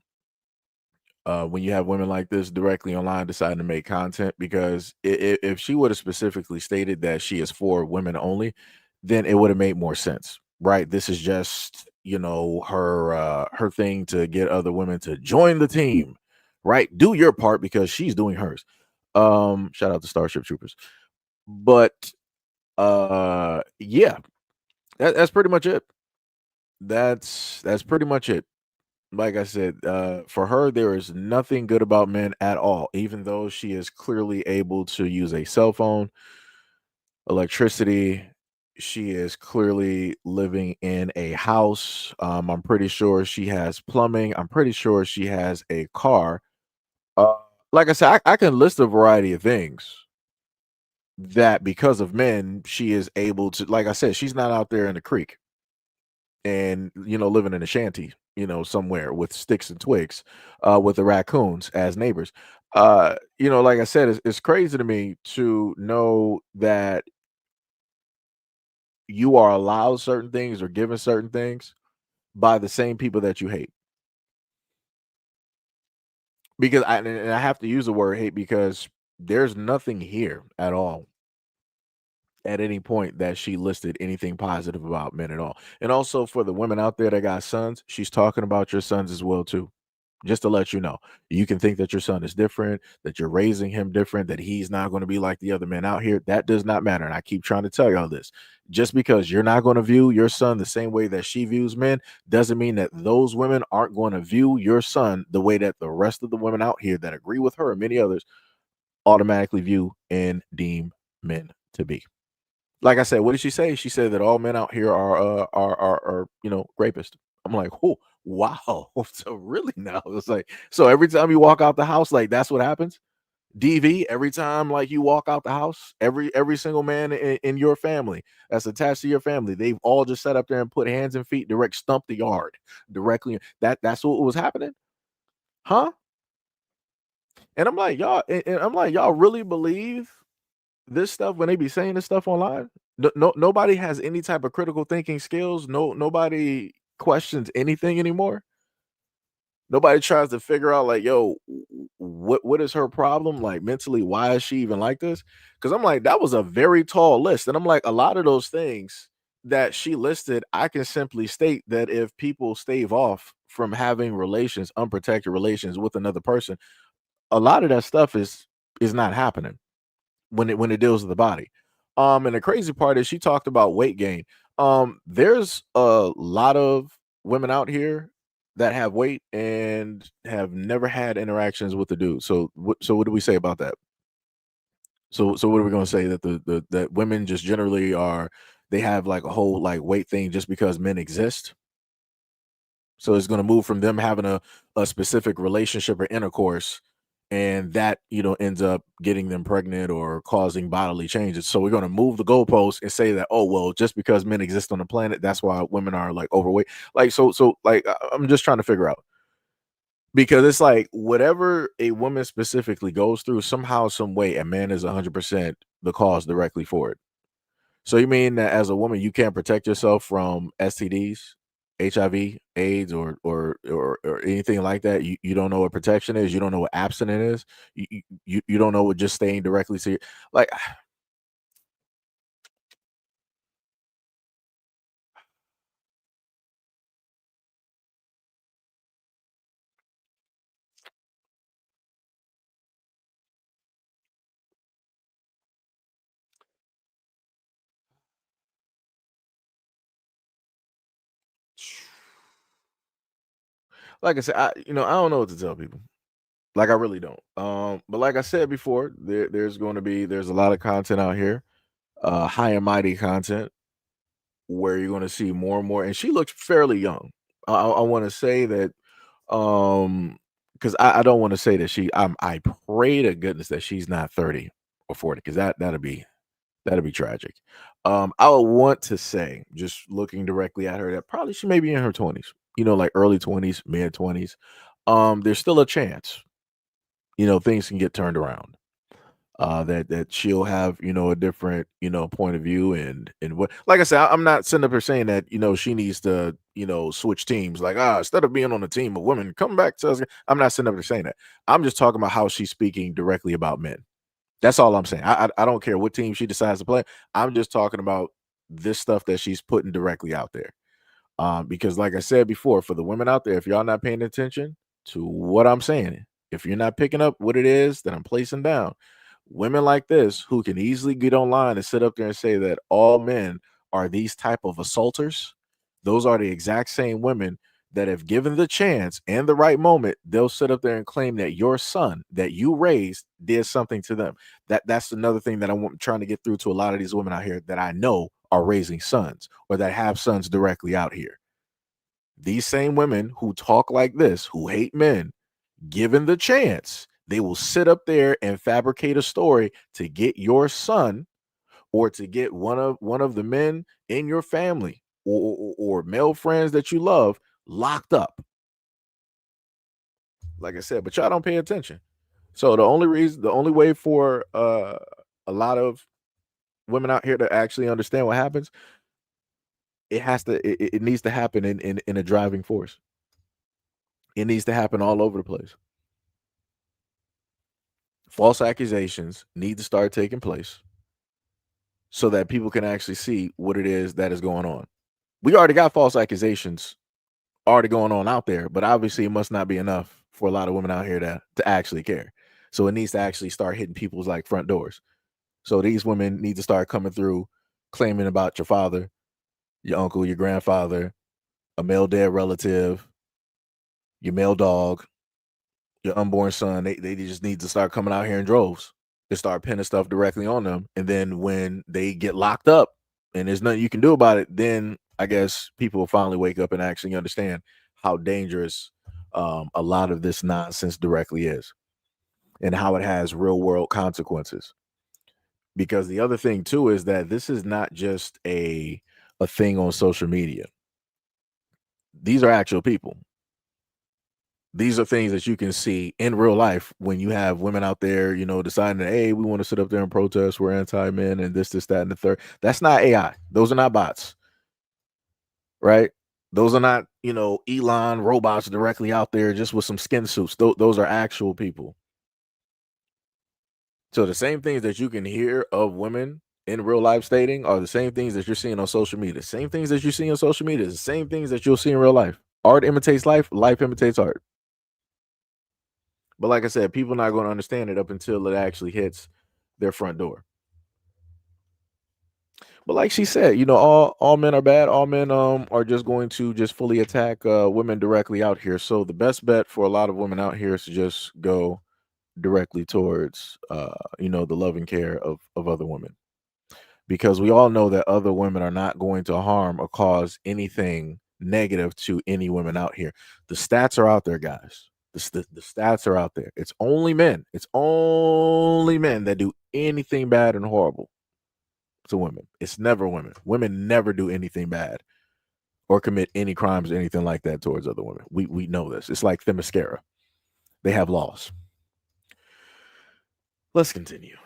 when you have women like this directly online deciding to make content, because if she would have specifically stated that she is for women only, then it would have made more sense, right? This is just her thing to get other women to join the team, right? Do your part because she's doing hers. Shout out to Starship Troopers. But yeah, that's pretty much it. That's pretty much it. Like I said, for her, there is nothing good about men at all, even though she is clearly able to use a cell phone, electricity. She is clearly living in a house. I'm pretty sure she has plumbing. I'm pretty sure she has a car. Uh, like I said, I can list a variety of things that because of men, she is able to, like I said, she's not out there in the creek and living in a shanty somewhere with sticks and twigs with the raccoons as neighbors. Like I said, it's crazy to me to know that you are allowed certain things or given certain things by the same people that you hate. Because I have to use the word hate because there's nothing here at all. at any point that she listed anything positive about men at all. And also for the women out there that got sons, she's talking about your sons as well too. Just to let you know, you can think that your son is different, that you're raising him different, that he's not going to be like the other men out here. That does not matter. And I keep trying to tell y'all this. Just because you're not going to view your son the same way that she views men doesn't mean that those women aren't going to view your son the way that the rest of the women out here that agree with her and many others automatically view and deem men to be. Like I said, what did she say? She said that all men out here are rapists. I'm like, oh wow. So really now it's like, so every time you walk out the house, like that's what happens. DV every time like you walk out the house, every single man in your family that's attached to your family, they've all just sat up there and put hands and feet direct stump the yard directly. That's what was happening, huh? And I'm like, and I'm like, y'all really believe this stuff when they be saying this stuff online? Nobody has any type of critical thinking skills. Nobody questions anything anymore. Nobody tries to figure out like, yo, what is her problem? Like mentally, why is she even like this? Because I'm like, that was a very tall list. And I'm like, a lot of those things that she listed, I can simply state that if people stave off from having relations, unprotected relations with another person, a lot of that stuff is not happening when it deals with the body. And the crazy part is she talked about weight gain. There's a lot of women out here that have weight and have never had interactions with the dude. So what do we say about that? So what are we going to say that the that women just generally are, they have like a whole like weight thing just because men exist? So it's going to move from them having a specific relationship or intercourse, and that ends up getting them pregnant or causing bodily changes. So we're going to move the goalposts and say that, oh well, just because men exist on the planet, that's why women are like overweight. Like I'm just trying to figure out, because it's like whatever a woman specifically goes through, somehow, some way, a man is 100% the cause directly for it. So you mean that as a woman, you can't protect yourself from STDs, HIV, AIDS, or anything like that? You don't know what protection is. You don't know what abstinent is. You don't know what just staying directly to your, like like I said, I don't know what to tell people. Like I really don't. But like I said before, there's a lot of content out here, high and mighty content, where you're going to see more and more. And she looks fairly young. I want to say that, because I don't want to say that I pray to goodness that she's not 30 or 40, because that'd be tragic. I would want to say, just looking directly at her, that probably she may be in her 20s, like early 20s, mid 20s. There's still a chance, things can get turned around. That she'll have, a different, point of view, and what, like I said, I'm not sitting up here saying that, she needs to, switch teams, like, instead of being on a team of women, come back to us. I'm not sitting up here saying that. I'm just talking about how she's speaking directly about men. That's all I'm saying. I don't care what team she decides to play. I'm just talking about this stuff that she's putting directly out there. Because like I said before, for the women out there, if y'all not paying attention to what I'm saying, if you're not picking up what it is that I'm placing down, women like this who can easily get online and sit up there and say that all men are these type of assaulters, those are the exact same women that, if given the chance and the right moment, they'll sit up there and claim that your son that you raised did something to them. That's another thing that I'm trying to get through to a lot of these women out here that I know are raising sons or that have sons directly out here. These same women who talk like this, who hate men, given the chance, they will sit up there and fabricate a story to get your son or to get one of the men in your family or male friends that you love locked up. Like I said, but y'all don't pay attention. So the only way for a lot of women out here to actually understand what happens, it needs to happen in a driving force. It needs to happen all over the place. False accusations need to start taking place. so that people can actually see what it is that is going on. We already got false accusations already going on out there, but obviously it must not be enough for a lot of women out here to actually care. So it needs to actually start hitting people's like front doors. So these women need to start coming through, claiming about your father, your uncle, your grandfather, a male dead relative, your male dog, your unborn son. They just need to start coming out here in droves and start pinning stuff directly on them. And then when they get locked up and there's nothing you can do about it, then I guess people will finally wake up and actually understand how dangerous a lot of this nonsense directly is and how it has real world consequences. Because the other thing too is that this is not just a thing on social media. These are actual people. These are things that you can see in real life when you have women out there, deciding that, hey, we want to sit up there and protest, we're anti-men and this, that, and the third. That's not AI. Those are not bots, right? Those are not, Elon robots directly out there just with some skin suits. Those are actual people. So the same things that you can hear of women in real life stating are the same things that you're seeing on social media. Same things that you see on social media, the same things that you'll see in real life. Art imitates life, life imitates art. But like I said, people not going to understand it up until it actually hits their front door. But like she said, all men are bad. All men are just going to just fully attack women directly out here. So the best bet for a lot of women out here is to just go directly towards the love and care of other women. Because we all know that other women are not going to harm or cause anything negative to any women out here. The stats are out there, guys. The stats are out there. It's only men. It's only men that do anything bad and horrible to women. It's never women. Women never do anything bad or commit any crimes or anything like that towards other women. We know this. It's like Themyscira. They have laws. Let's continue.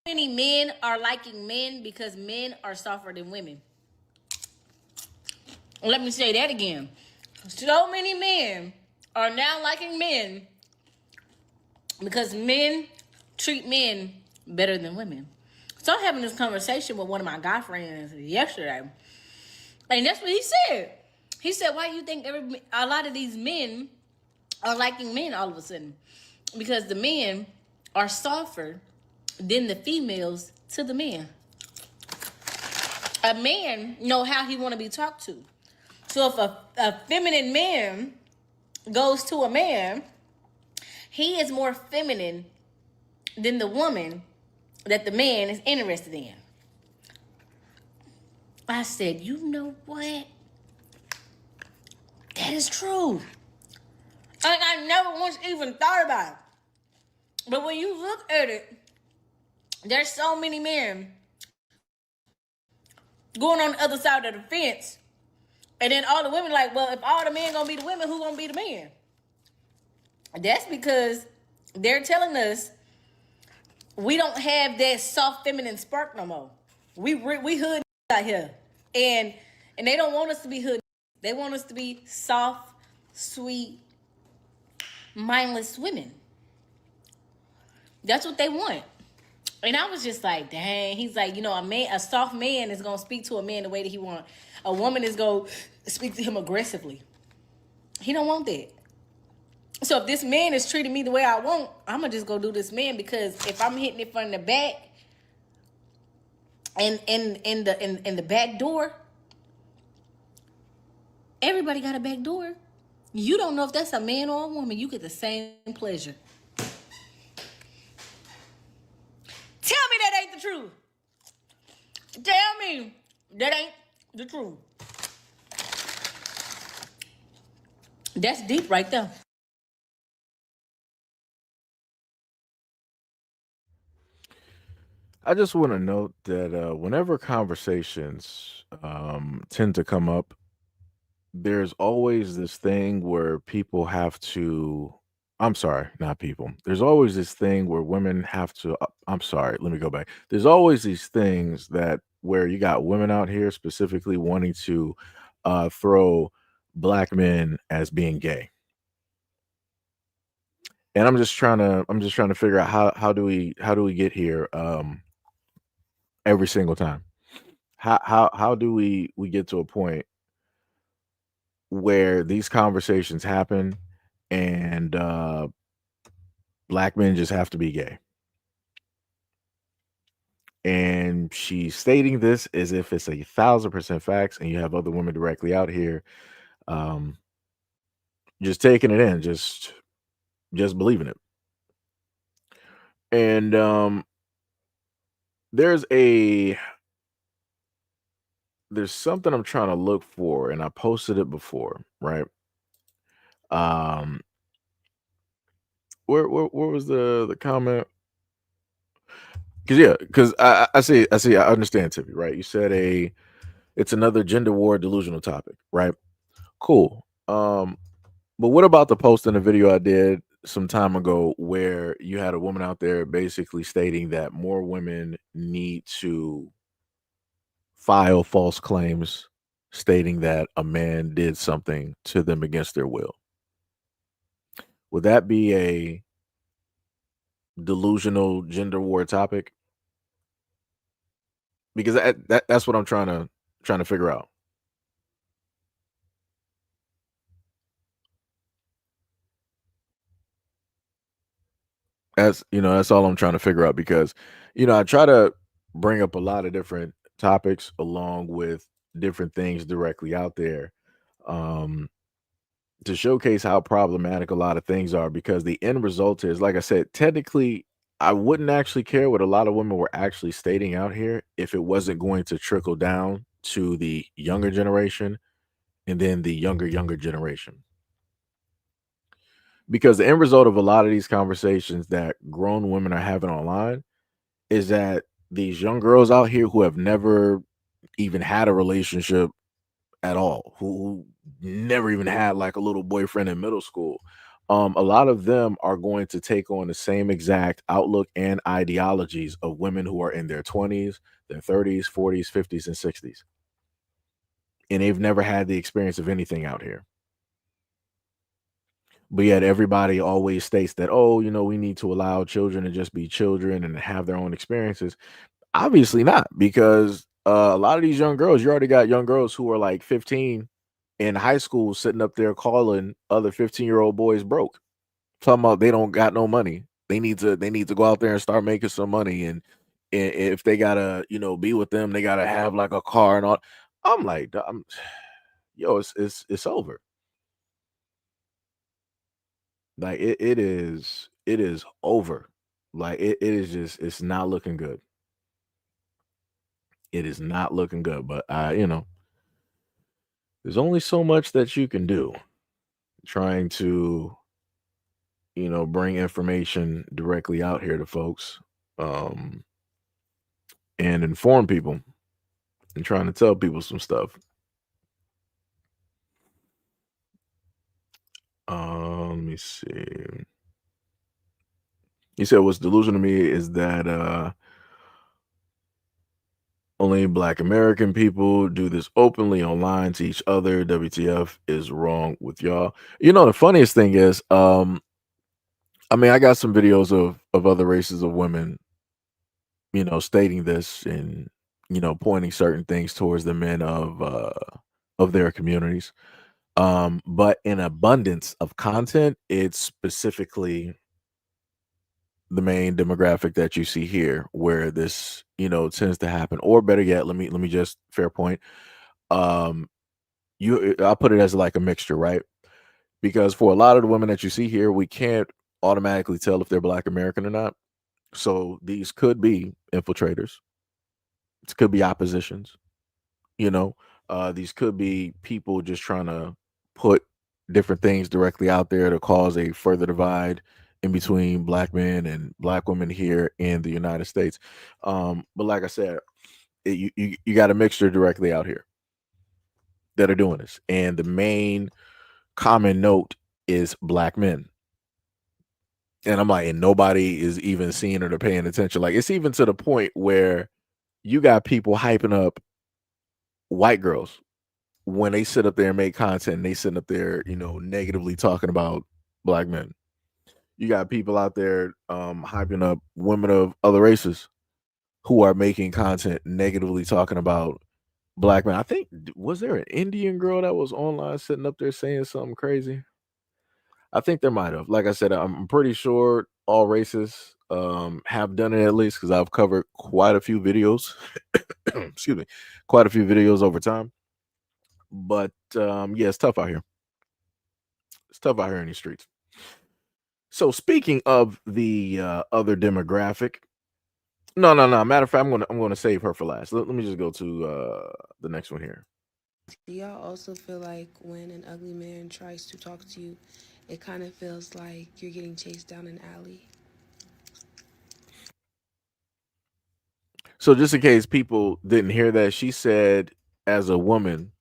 Many men are liking men because men are softer than women. Let me say that again. So many men are now liking men because men treat men better than women. So I'm having this conversation with one of my guy friends yesterday, and that's what he said. He said, "Why do you think a lot of these men are liking men all of a sudden? Because the men are softer than the females to the men. A man know how he want to be talked to. So if a feminine man goes to a man, he is more feminine than the woman that the man is interested in." I said, you know what? That is true. And I never once even thought about it. But when you look at it, there's so many men going on the other side of the fence. And then all the women like, well, if all the men gonna be the women, who gonna be the men? That's because they're telling us we don't have that soft feminine spark no more. We hood out here. And they don't want us to be hood. They want us to be soft, sweet, mindless women. That's what they want. And I was just like, dang. He's like, a soft man is gonna speak to a man the way that he wants. A woman is gonna speak to him aggressively. He don't want that. So if this man is treating me the way I want, I'm gonna just go do this man, because if I'm hitting it from the back and in the back door, everybody got a back door. You don't know if that's a man or a woman. You get the same pleasure. Tell me that ain't the truth. Tell me that ain't the truth. That's deep right there. I just want to note that whenever conversations tend to come up, there's always this thing where people have to. I'm sorry, not people. There's always this thing where women have to. I'm sorry, let me go back. There's always these things that where you got women out here specifically wanting to throw black men as being gay. And I'm just trying to figure out how do we get here. every single time. How do we get to a point where these conversations happen and black men just have to be gay? And she's stating this as if it's 1,000% facts, and you have other women directly out here, um, just taking it in, just believing it. And there's a there's something I'm trying to look for, and I posted it before, right? Um, where was the comment? Because yeah, because I see, I understand, Tiffy, right? You said it's another gender war delusional topic, right? Cool. But what about the post in the video I did some time ago where you had a woman out there basically stating that more women need to file false claims stating that a man did something to them against their will? Would that be a delusional gender war topic? Because that's what I'm trying to figure out. That's all I'm trying to figure out because, I try to bring up a lot of different topics along with different things directly out there, um, to showcase how problematic a lot of things are. Because the end result is, like I said, technically, I wouldn't actually care what a lot of women were actually stating out here if it wasn't going to trickle down to the younger generation and then the younger generation. Because the end result of a lot of these conversations that grown women are having online is that these young girls out here who have never even had a relationship at all, who never even had like a little boyfriend in middle school, a lot of them are going to take on the same exact outlook and ideologies of women who are in their 20s, their 30s, 40s, 50s, and 60s. And they've never had the experience of anything out here. But yet everybody always states that, oh, we need to allow children to just be children and have their own experiences. Obviously not, because a lot of these young girls, you already got young girls who are like 15 in high school sitting up there calling other 15-year-old boys broke, talking about they don't got no money. They need to go out there and start making some money, and if they gotta be with them, they gotta have like a car and all. I'm like, yo, it's over. Like it is over. Like it is just, it's not looking good. It is not looking good. But there's only so much that you can do trying to, bring information directly out here to folks, um, and inform people and trying to tell people some stuff. Let me see. He said what's delusional to me is that only Black American people do this openly online to each other. WTF is wrong with y'all. The funniest thing is, I mean, I got some videos of other races of women, stating this and pointing certain things towards the men of their communities. But in abundance of content, it's specifically the main demographic that you see here where this tends to happen. Or better yet, let me just fair point, um I'll put it as like a mixture, right? Because for a lot of the women that you see here, we can't automatically tell if they're Black American or not. So these could be infiltrators, it could be oppositions, you know these could be people just trying to put different things directly out there to cause a further divide in between Black men and Black women here in the United States. But like I said, you got a mixture directly out here that are doing this, and the main common note is Black men. And I'm like, and nobody is even seeing it or paying attention. Like, it's even to the point where you got people hyping up white girls when they sit up there and make content and they sit up there, negatively talking about Black men. You got people out there hyping up women of other races who are making content negatively talking about black men. I think was there an Indian girl that was online sitting up there saying something crazy? I think there might have. Like I said, I'm pretty sure all races have done it at least because I've covered quite a few videos. Excuse me, quite a few videos over time. But yeah, it's tough out here. It's tough out here in these streets. So speaking of the other demographic, no. Matter of fact, I'm gonna save her for last. Let me just go to the next one here. Do y'all also feel like when an ugly man tries to talk to you, it kind of feels like you're getting chased down an alley? So just in case people didn't hear that, she said, as a woman,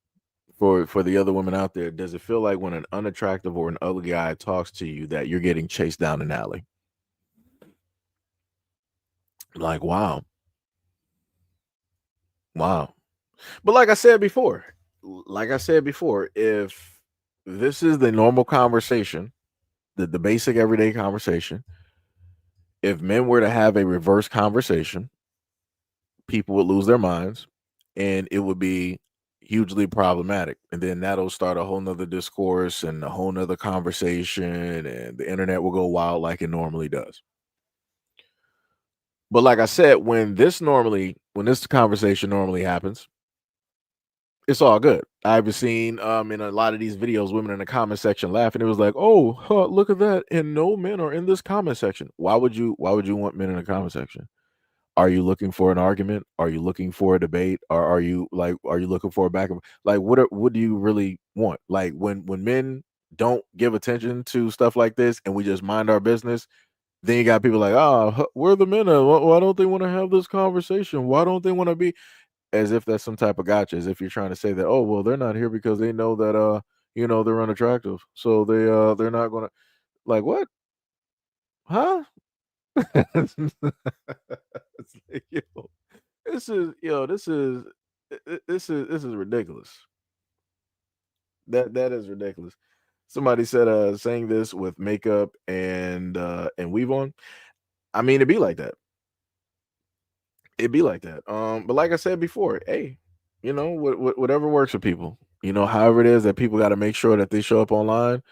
for the other women out there, does it feel like when an unattractive or an ugly guy talks to you that you're getting chased down an alley? Like, wow, wow. But like I said before, if this is the normal conversation, the basic everyday conversation, if men were to have a reverse conversation, people would lose their minds and it would be hugely problematic. And then that'll start a whole nother discourse and a whole nother conversation, and the internet will go wild like it normally does. But like I said, when this conversation normally happens, it's all good. I've seen in a lot of these videos, women in the comment section laughing. It was like, oh, huh, look at that. And no men are in this comment section. Why would you want men in the comment section? Are you looking for an argument? Are you looking for a debate? Or are you looking for a back? Like what do you really want? Like when men don't give attention to stuff like this and we just mind our business, then you got people like, oh, where are the men at? Why don't they want to have this conversation? Why don't they want to be, as if that's some type of gotcha, as if you're trying to say that, oh, well, they're not here because they know that they're unattractive. So they're not gonna, like, what? Huh? It's like, this is ridiculous. That is ridiculous. Somebody said saying this with makeup and weave on. I mean, it'd be like that. It'd be like that. But like I said before, hey, whatever works for people. However it is that people got to make sure that they show up online,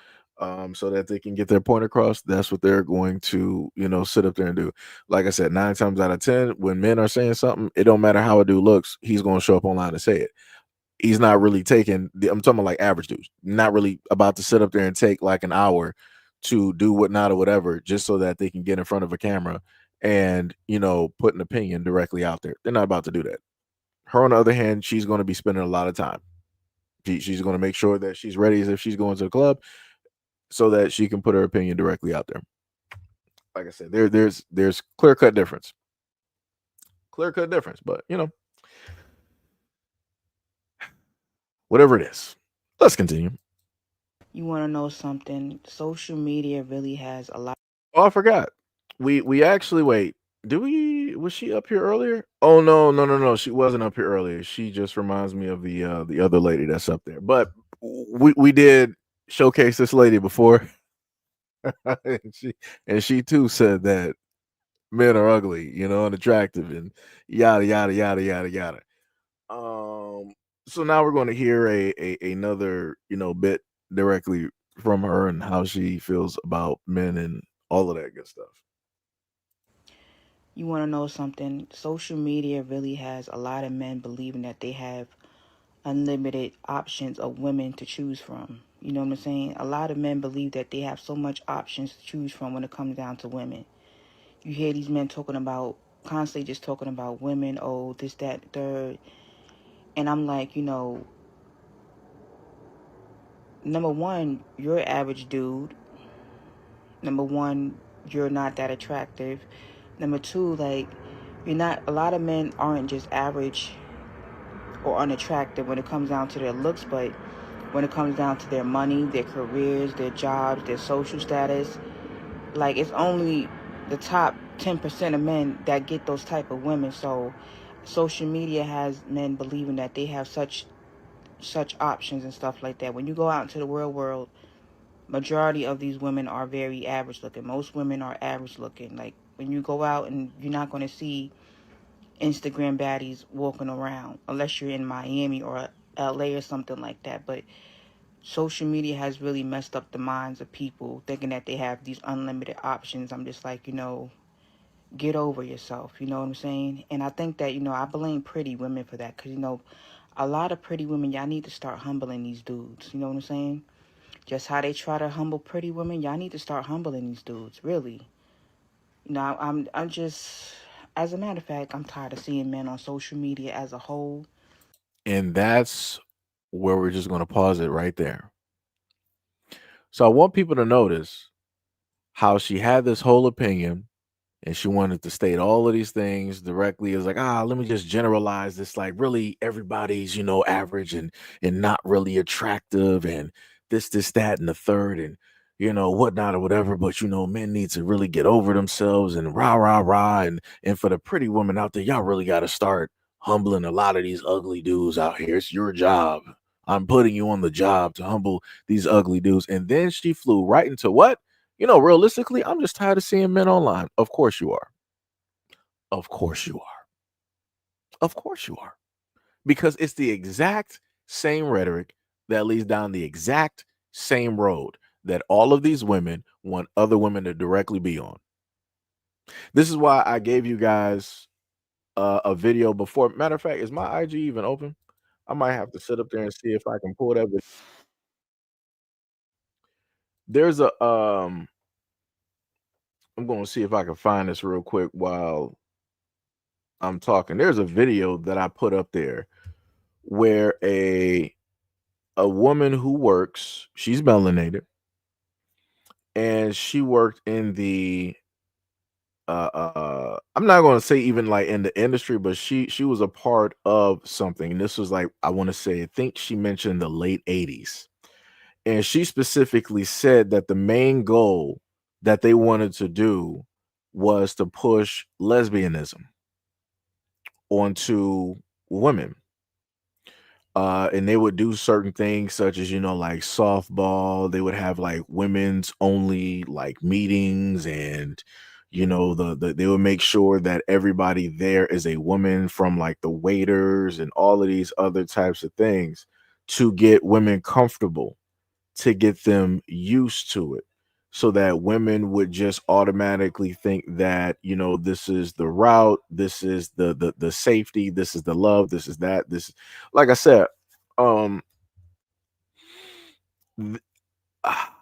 so that they can get their point across. That's what they're going to, sit up there and do. Like I said, 9 times out of 10, when men are saying something, it don't matter how a dude looks, he's going to show up online and say it. He's not really taking. I'm talking about like average dudes, not really about to sit up there and take like an hour to do whatnot or whatever, just so that they can get in front of a camera and put an opinion directly out there. They're not about to do that. Her, on the other hand, she's going to be spending a lot of time. She's going to make sure that she's ready as if she's going to the club, so that she can put her opinion directly out there. Like I said, there's clear cut difference. Clear cut difference, but whatever it is. Let's continue. You want to know something? Social media really has a lot. Oh, I forgot. We actually wait. Was she up here earlier? Oh no. She wasn't up here earlier. She just reminds me of the other lady that's up there. But we did showcase this lady before. and she too said that men are ugly, unattractive, and yada yada yada yada yada. So now we're going to hear another bit directly from her and how she feels about men and all of that good stuff. You want to know something? Social media really has a lot of men believing that they have unlimited options of women to choose from. You know what I'm saying? A lot of men believe that they have so much options to choose from when it comes down to women. You hear these men constantly just talking about women, oh, this, that, third. And I'm like, number one, you're an average dude. Number one, you're not that attractive. Number two, like, a lot of men aren't just average or unattractive when it comes down to their looks, but when it comes down to their money, their careers, their jobs, their social status, like, it's only the top 10% of men that get those type of women. So social media has men believing that they have such options and stuff like that. When you go out into the real world, majority of these women are very average looking. Most women are average looking. Like, when you go out, and you're not going to see Instagram baddies walking around, unless you're in Miami or LA or something like that. But social media has really messed up the minds of people thinking that they have these unlimited options. I'm just like, get over yourself. You know what I'm saying? And I think that, I blame pretty women for that because, a lot of pretty women, y'all need to start humbling these dudes. You know what I'm saying? Just how they try to humble pretty women, y'all need to start humbling these dudes, really. I'm just, as a matter of fact, I'm tired of seeing men on social media as a whole. And that's where we're just going to pause it right there. So I want people to notice how she had this whole opinion and she wanted to state all of these things directly. Is like, let me just generalize this, like really everybody's, average and not really attractive and this that and the third and whatnot or whatever. But men need to really get over themselves and rah rah rah. And for the pretty women out there, y'all really got to start humbling a lot of these ugly dudes out here. It's your job. I'm putting you on the job to humble these ugly dudes. And then she flew right into what? Realistically, I'm just tired of seeing men online. Of course you are. Of course you are. Of course you are. Because it's the exact same rhetoric that leads down the exact same road that all of these women want other women to directly be on. This is why I gave you guys a video before. Matter of fact, is my IG even open? I might have to sit up there and see if I can pull that video. There's I'm going to see if I can find this real quick while I'm talking. There's a video that I put up there where a woman who works, she's melanated, and she worked in the I'm not going to say even like in the industry, but she was a part of something. And this was like, I want to say, I think she mentioned the late 80s. And she specifically said that the main goal that they wanted to do was to push lesbianism onto women. And they would do certain things such as, like softball. They would have like women's only like meetings, and they would make sure that everybody there is a woman, from like the waiters and all of these other types of things, to get women comfortable, to get them used to it, so that women would just automatically think that this is the route, this is the safety, this is the love, this is that, this, like I said, um th- ah,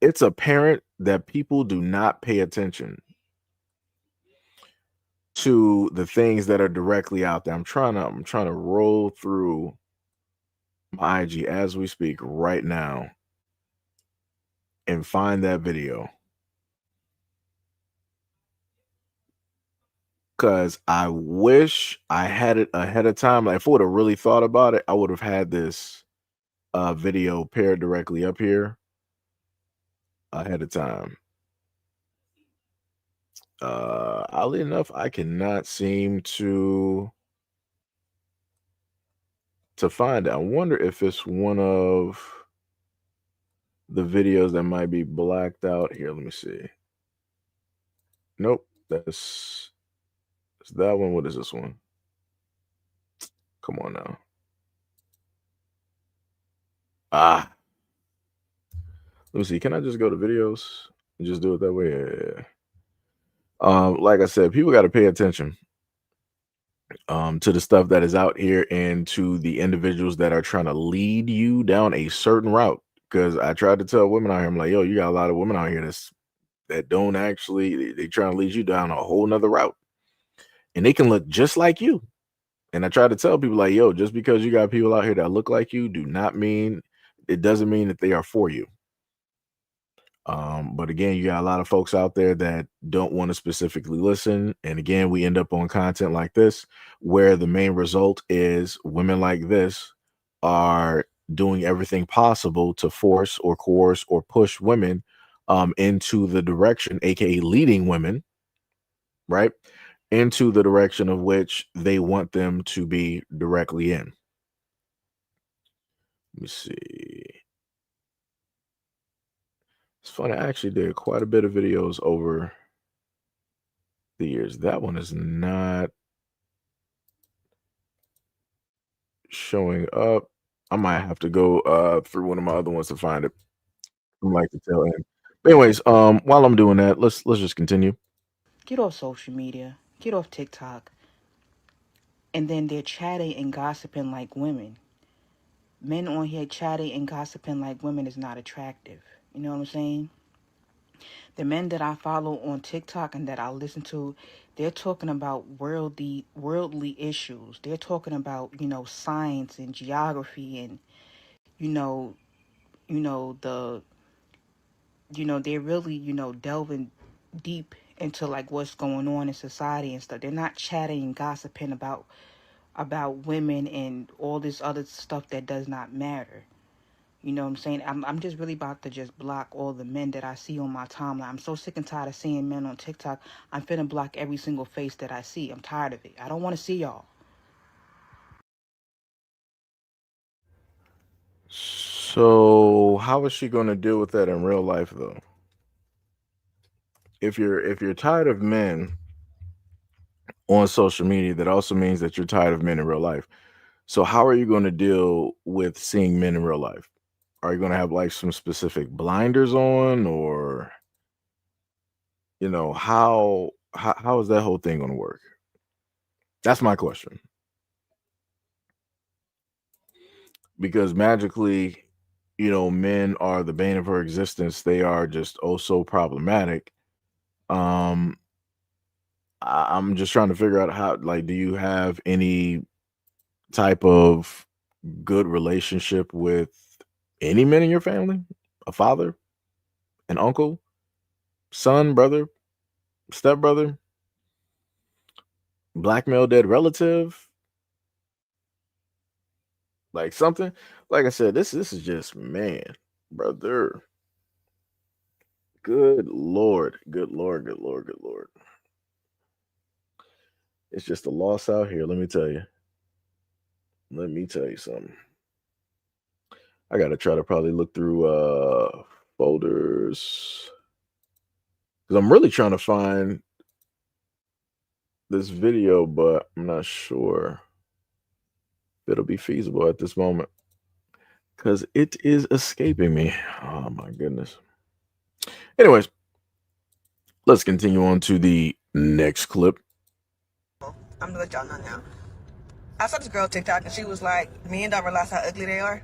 it's apparent that people do not pay attention to the things that are directly out there. I'm trying to roll through my IG as we speak right now and find that video, because I wish I had it ahead of time. Like, if I would have really thought about it, I would have had this video paired directly up here ahead of time. Oddly enough, I cannot seem to find it. I wonder if it's one of the videos that might be blacked out here. Let me see. Nope, it's that one. What is this one? Come on now. Ah, let me see. Can I just go to videos and just do it that way? Yeah. Like I said, people got to pay attention to the stuff that is out here and to the individuals that are trying to lead you down a certain route. Because I tried to tell women out here, I'm like, yo, you got a lot of women out here that don't actually, they trying to lead you down a whole nother route, and they can look just like you. And I try to tell people, like, yo, just because you got people out here that look like you, it doesn't mean that they are for you. But again, you got a lot of folks out there that don't want to specifically listen. And again, we end up on content like this, where the main result is women like this are doing everything possible to force or coerce or push women into the direction, aka leading women, right, into the direction of which they want them to be directly in. Let me see. It's funny, I actually did quite a bit of videos over the years. That one is not. showing up. I might have to go through one of my other ones to find it. From like the tail end. But anyways, while I'm doing that, let's just continue. Get off social media. Get off TikTok. And then they're chatting and gossiping like women. Men on here chatting and gossiping like women is not attractive. You know what I'm saying? The men that I follow on TikTok and that I listen to, they're talking about worldly issues. They're talking about, science and geography and, you know, the they're really, delving deep into like what's going on in society and stuff. They're not chatting and gossiping about women and all this other stuff that does not matter. You know what I'm saying? I'm just really about to just block all the men that I see on my timeline. I'm so sick and tired of seeing men on TikTok. I'm finna block every single face that I see. I'm tired of it. I don't want to see y'all. So how is she going to deal with that in real life, though? If you're tired of men on social media, that also means that you're tired of men in real life. So how are you going to deal with seeing men in real life? Are you going to have like some specific blinders on, or how is that whole thing going to work? That's my question. Because magically, men are the bane of her existence. They are just oh so problematic. Um, I'm just trying to figure out how, like, do you have any type of good relationship with any men in your family? A father, an uncle, son, brother, stepbrother, black male dead relative, like something. Like I said, this is just, man, brother. Good lord, good lord, good lord, good lord. It's just a loss out here. Let me tell you. Let me tell you something. I gotta try to probably look through folders, because I'm really trying to find this video, but I'm not sure if it'll be feasible at this moment because it is escaping me. Oh my goodness. Anyways, let's continue on to the next clip. I'm gonna let y'all know now. I saw this girl TikTok and she was like, men don't realize how ugly they are.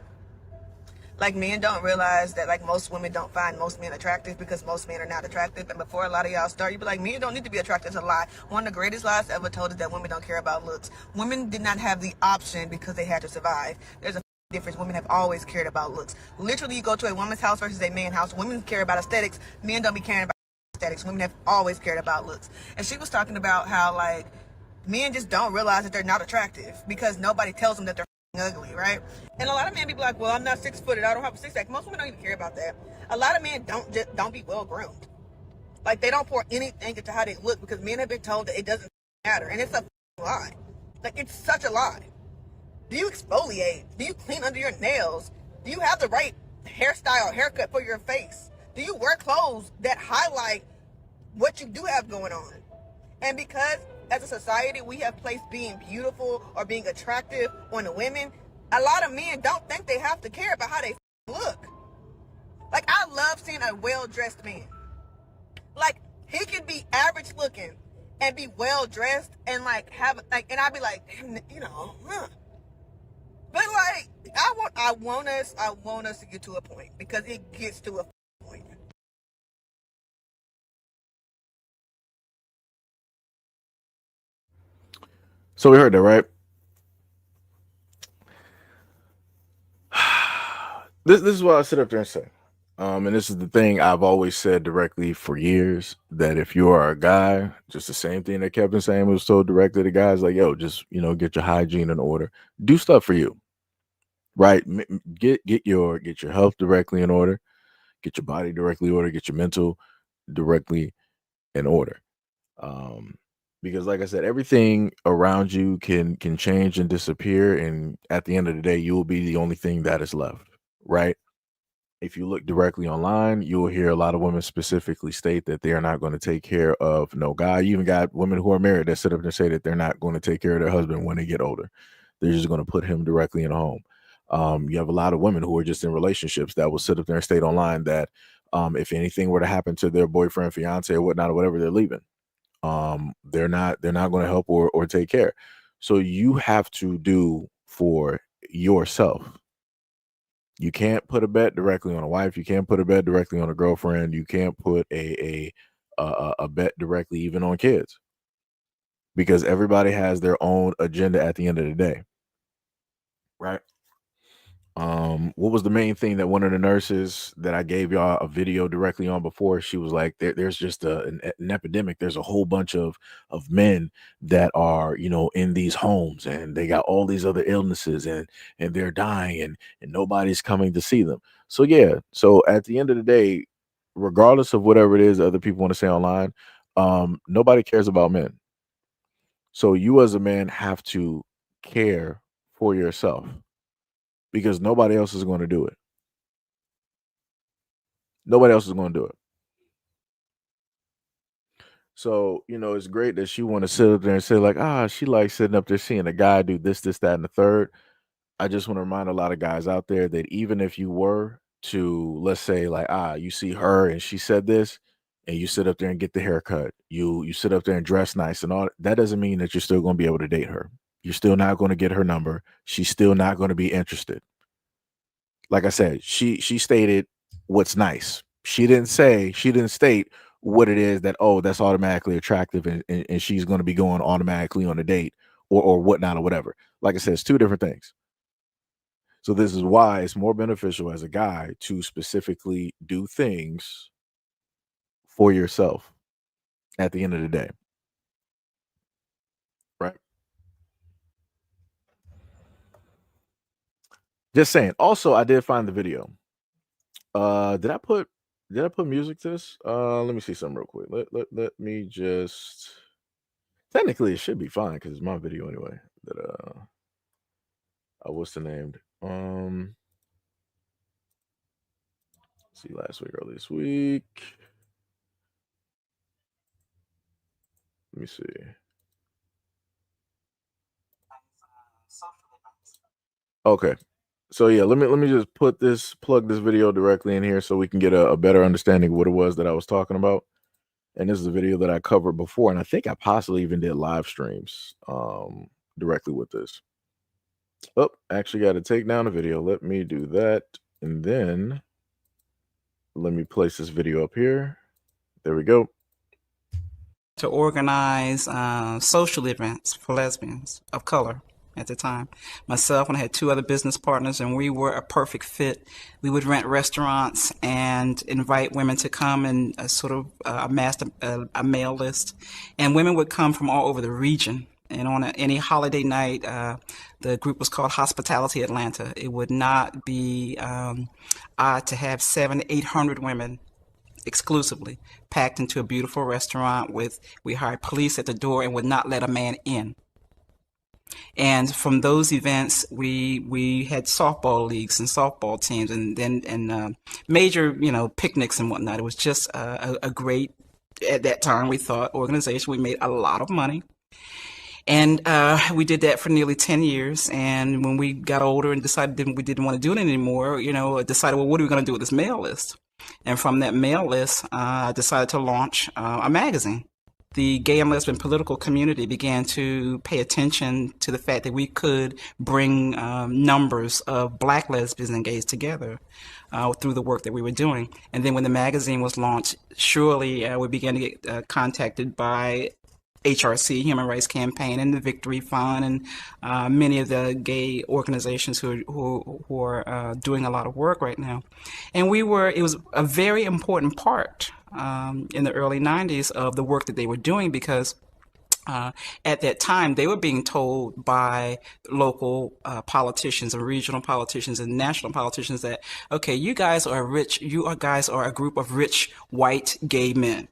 Like, men don't realize that, like, most women don't find most men attractive because most men are not attractive. And before a lot of y'all start, you be like, men don't need to be attracted. It's a lie. One of the greatest lies ever told is that women don't care about looks. Women did not have the option because they had to survive. There's a difference. Women have always cared about looks. Literally, you go to a woman's house versus a man's house. Women care about aesthetics. Men don't be caring about aesthetics. Women have always cared about looks. And she was talking about how, like, men just don't realize that they're not attractive because nobody tells them that they're ugly, right? And a lot of men be like, well, I'm not 6 foot, I don't have a six pack. Most women don't even care about that. A lot of men don't be well groomed. Like, they don't pour anything into how they look because men have been told that it doesn't matter, and it's a lie. Like, it's such a lie. Do you exfoliate? Do you clean under your nails? Do you have the right hairstyle, haircut for your face? Do you wear clothes that highlight what you do have going on? And because as a society we have placed being beautiful or being attractive on the women, a lot of men don't think they have to care about how they look. Like, I love seeing a well-dressed man. Like, he can be average looking and be well-dressed and like have like, and I'd be like, But like, I want us to get to a point, because it gets to a point. So we heard that, right? This is what I sit up there and say. And this is the thing I've always said directly for years, that if you are a guy, just the same thing that Kevin saying was told directly to guys, like, yo, just, get your hygiene in order, do stuff for you, right? Get your health directly in order, get your body directly in order, get your mental directly in order. Because like I said, everything around you can change and disappear, and at the end of the day, you will be the only thing that is left, right? If you look directly online, you will hear a lot of women specifically state that they are not going to take care of no guy. You even got women who are married that sit up and say that they're not going to take care of their husband when they get older. they're just going to put him directly in a home. You have a lot of women who are just in relationships that will sit up there and state online that if anything were to happen to their boyfriend, fiance, or whatnot, or whatever, they're leaving. They're not going to help or take care. So you have to do for yourself. You can't put a bet directly on a wife. You can't put a bet directly on a girlfriend. You can't put a bet directly even on kids, because everybody has their own agenda at the end of the day, right? What was the main thing that one of the nurses that I gave y'all a video directly on before? She was like, there's just an epidemic. There's a whole bunch of men that are, in these homes, and they got all these other illnesses, and they're dying, and nobody's coming to see them. So yeah, so at the end of the day, regardless of whatever it is that other people want to say online, nobody cares about men. So you as a man have to care for yourself, because nobody else is going to do it. Nobody else is going to do it. So, it's great that she want to sit up there and say like, she likes sitting up there seeing a guy do this, that, and the third. I just want to remind a lot of guys out there that even if you were to, let's say like, you see her and she said this, and you sit up there and get the haircut, you sit up there and dress nice and all, that doesn't mean that you're still going to be able to date her. You're still not going to get her number. She's still not going to be interested. Like I said, she stated what's nice. She didn't state what it is that, that's automatically attractive, and she's going to be going automatically on a date or whatnot or whatever. Like I said, it's two different things. So this is why it's more beneficial as a guy to specifically do things for yourself at the end of the day. Right? Just saying. Also, I did find the video. Did I put music to this? Let me see something real quick. Let me just, technically it should be fine because it's my video anyway. That what's the name? See, last week or this week. Let me see. Okay. So yeah, let me just plug this video directly in here so we can get a better understanding of what it was that I was talking about. And this is a video that I covered before, and I think I possibly even did live streams directly with this. Oh, actually got to take down the video. Let me do that, and then let me place this video up here. There we go. To organize social events for lesbians of color at the time. Myself and I had two other business partners, and we were a perfect fit. We would rent restaurants and invite women to come and amass a mail list. And women would come from all over the region. And on any holiday night, the group was called Hospitality Atlanta. It would not be odd to have 700 to 800 women exclusively packed into a beautiful restaurant we hired police at the door and would not let a man in. And from those events, we had softball leagues and softball teams, and major, picnics and whatnot. It was just a great, at that time, we thought, organization. We made a lot of money. And we did that for nearly 10 years. And when we got older and decided we didn't want to do it anymore, decided, well, what are we going to do with this mail list? And from that mail list, I decided to launch a magazine. The gay and lesbian political community began to pay attention to the fact that we could bring numbers of Black lesbians and gays together through the work that we were doing. And then when the magazine was launched, surely we began to get contacted by HRC, Human Rights Campaign, and the Victory Fund, and many of the gay organizations who are doing a lot of work right now. And it was a very important part in the early 90s of the work that they were doing, because at that time they were being told by local politicians and regional politicians and national politicians that, okay, you guys are a group of rich white gay men,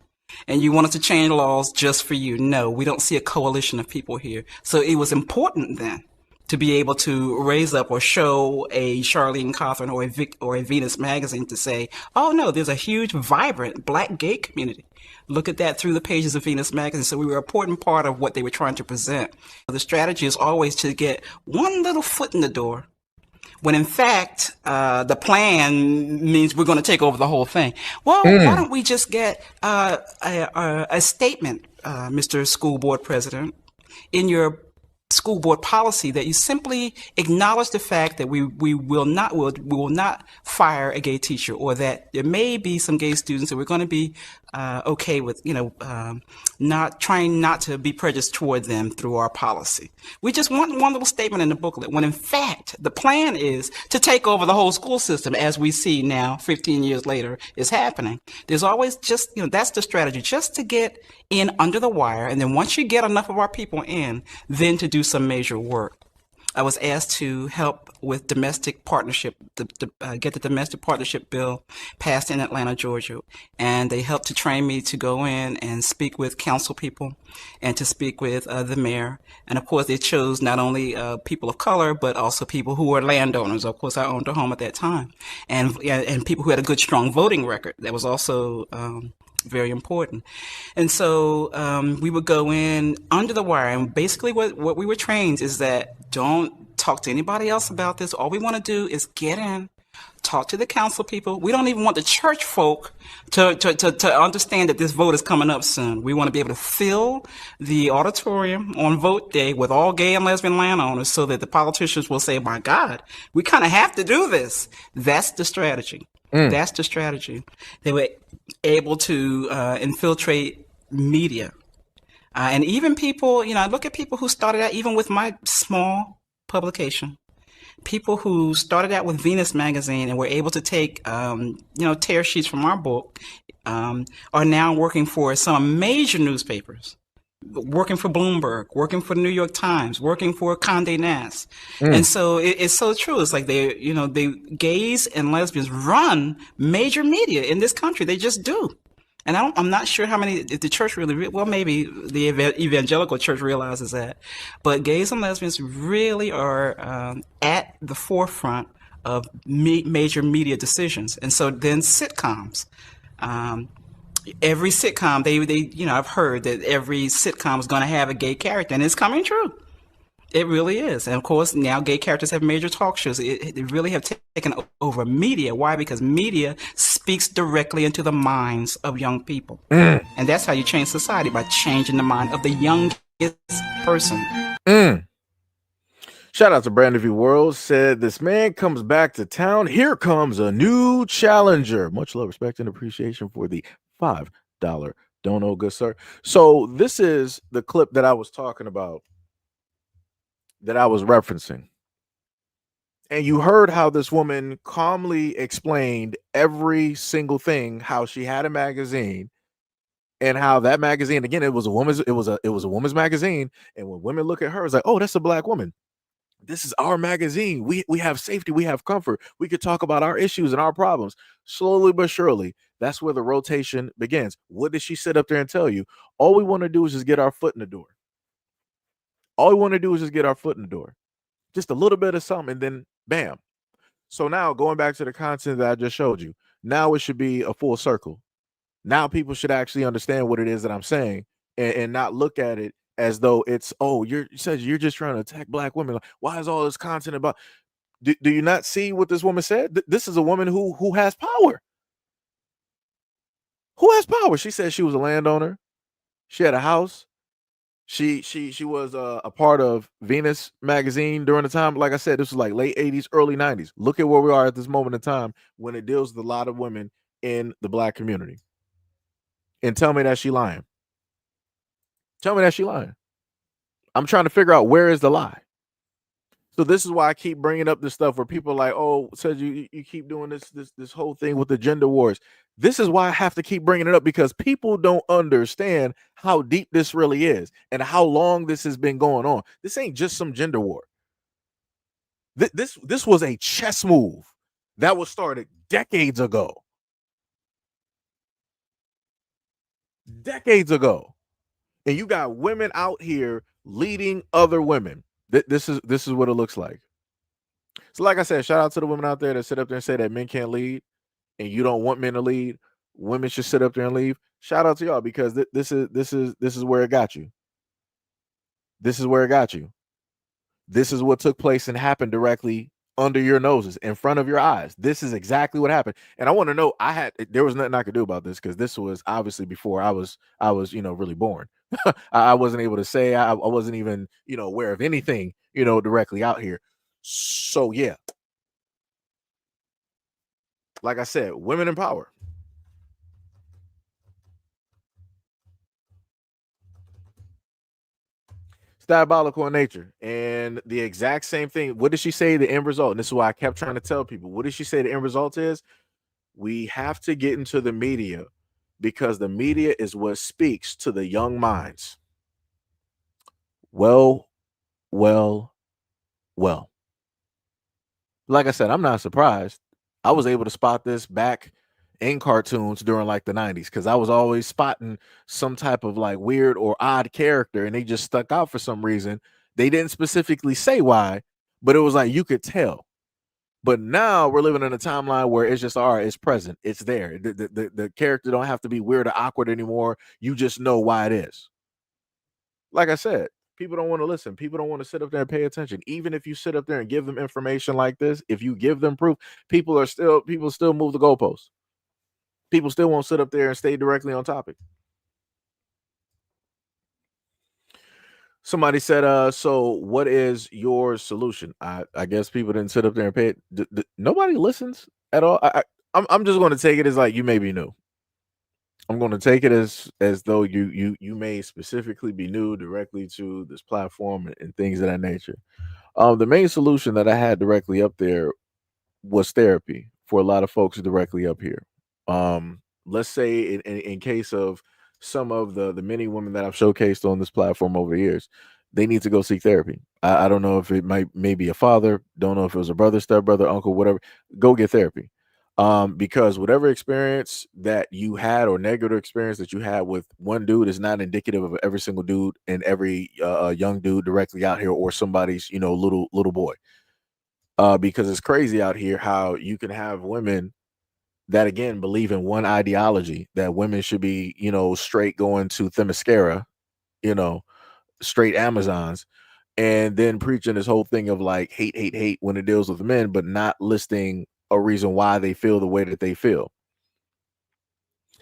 and you want us to change laws just for you. No, we don't see a coalition of people here. So it was important then to be able to raise up or show a Charlene Cawthorn or a Venus magazine to say, oh no, there's a huge, vibrant black gay community. Look at that through the pages of Venus magazine. So we were an important part of what they were trying to present. The strategy is always to get one little foot in the door, when in fact, the plan means we're going to take over the whole thing. Well, why don't we just get a statement, Mr. School Board President, in your school board policy that you simply acknowledge the fact that we will not fire a gay teacher, or that there may be some gay students that we're going to be okay with, not trying not to be prejudiced toward them through our policy. We just want one little statement in the booklet, when in fact the plan is to take over the whole school system, as we see now 15 years later is happening. There's always just, that's the strategy, just to get in under the wire, and then once you get enough of our people in, then to do some major work. I was asked to help with domestic partnership, get the domestic partnership bill passed in Atlanta, Georgia. And they helped to train me to go in and speak with council people and to speak with the mayor. And of course, they chose not only people of color, but also people who were landowners. Of course, I owned a home at that time. And people who had a good, strong voting record. That was also very important. And so we would go in under the wire, and basically what we were trained is that don't talk to anybody else about this. All we want to do is get in, talk to the council people. We don't even want the church folk to understand that this vote is coming up soon. We want to be able to fill the auditorium on vote day with all gay and lesbian landowners, so that the politicians will say, my God, we kind of have to do this. That's the strategy. That's the strategy. They were able to infiltrate media. And even people, I look at people who started out even with my small publication. People who started out with Venus magazine and were able to take, tear sheets from our book, are now working for some major newspapers, working for Bloomberg, working for the New York Times, working for Condé Nast. And so it's so true. It's like they gays and lesbians run major media in this country. They just do. And I'm not sure how many, if the church really, well, maybe the evangelical church realizes that, but gays and lesbians really are at the forefront of major media decisions. And so then sitcoms, every sitcom, they I've heard that every sitcom is going to have a gay character, and it's coming true. It really is. And of course, now gay characters have major talk shows. They really have taken over media. Why? Because media speaks directly into the minds of young people. And that's how you change society, by changing the mind of the youngest person. Shout out to Brandon V. World, said, this man comes back to town. Here comes a new challenger. Much love, respect, and appreciation for the $5 dono, good sir. So this is the clip that I was talking about, that I was referencing. And you heard how this woman calmly explained every single thing, how she had a magazine, and how that magazine, again, it was a woman's magazine. And when women look at her, it's like, oh, that's a black woman. This is our magazine. We have safety. We have comfort. We could talk about our issues and our problems. Slowly but surely, that's where the rotation begins. What did she sit up there and tell you? All we want to do is just get our foot in the door. All we want to do is just get our foot in the door. Just a little bit of something, and then bam. So now, going back to the content that I just showed you, now it should be a full circle. Now people should actually understand what it is that I'm saying, and not look at it as though it's, oh, you said you're just trying to attack black women. Why is all this content about? Do you not see what this woman said? This is a woman who has power. Who has power? She said she was a landowner. She had a house. She was a part of Venus magazine during the time. Like I said, this was like late 80s, early 90s. Look at where we are at this moment in time when it deals with a lot of women in the black community. And tell me that she lying. Tell me that she lying. I'm trying to figure out, where is the lie. So this is why I keep bringing up this stuff where people are like, oh, says you keep doing this whole thing with the gender wars. This is why I have to keep bringing it up, because people don't understand how deep this really is and how long this has been going on. This ain't just some gender war. This was a chess move that was started decades ago. Decades ago. And you got women out here leading other women. This is what it looks like. So, like I said, shout out to the women out there that sit up there and say that men can't lead, and you don't want men to lead. Women should sit up there and leave. Shout out to y'all because this is where it got you. This is where it got you. This is what took place and happened directly under your noses, in front of your eyes. This is exactly what happened. And I want to know, there was nothing I could do about this because this was obviously before I was really born. I wasn't able to say, I wasn't even, aware of anything, directly out here. So yeah, like I said, women in power. It's diabolical in nature. And the exact same thing. What did she say? The end result. And this is why I kept trying to tell people. What did she say the end result is? We have to get into the media because the media is what speaks to the young minds. Well, well, well. Like I said, I'm not surprised. I was able to spot this back in cartoons during like the 90s because I was always spotting some type of like weird or odd character and they just stuck out for some reason. They didn't specifically say why, but it was like you could tell. But now we're living in a timeline where it's just all right, it's present, it's there. The character don't have to be weird or awkward anymore. You just know why it is. Like I said, people don't want to listen. People don't want to sit up there and pay attention. Even if you sit up there and give them information like this, if you give them proof, people still move the goalposts. People still won't sit up there and stay directly on topic. Somebody said, so what is your solution? I guess people didn't sit up there and pay it. Nobody listens at all. I'm just going to take it as like you may be new. I'm going to take it as though you may specifically be new directly to this platform and things of that nature. The main solution that I had directly up there was therapy for a lot of folks directly up here. Let's say in case of some of the many women that I've showcased on this platform over the years, they need to go seek therapy. I don't know if it may be a father, don't know if it was a brother, stepbrother, uncle, whatever. Go get therapy. Because whatever experience that you had or negative experience that you had with one dude is not indicative of every single dude and every young dude directly out here or somebody's little boy. Because it's crazy out here how you can have women that again believe in one ideology that women should be, straight going to Themyscira, you know, straight Amazons, and then preaching this whole thing of like hate, hate, hate when it deals with men, but not listing a reason why they feel the way that they feel.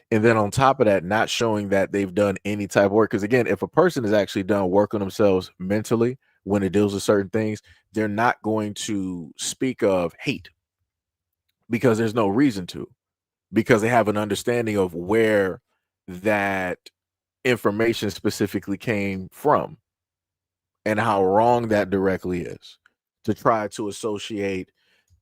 And then on top of that, not showing that they've done any type of work. Because again, if a person has actually done work on themselves mentally when it deals with certain things, they're not going to speak of hate because there's no reason to, because they have an understanding of where that information specifically came from and how wrong that directly is to try to associate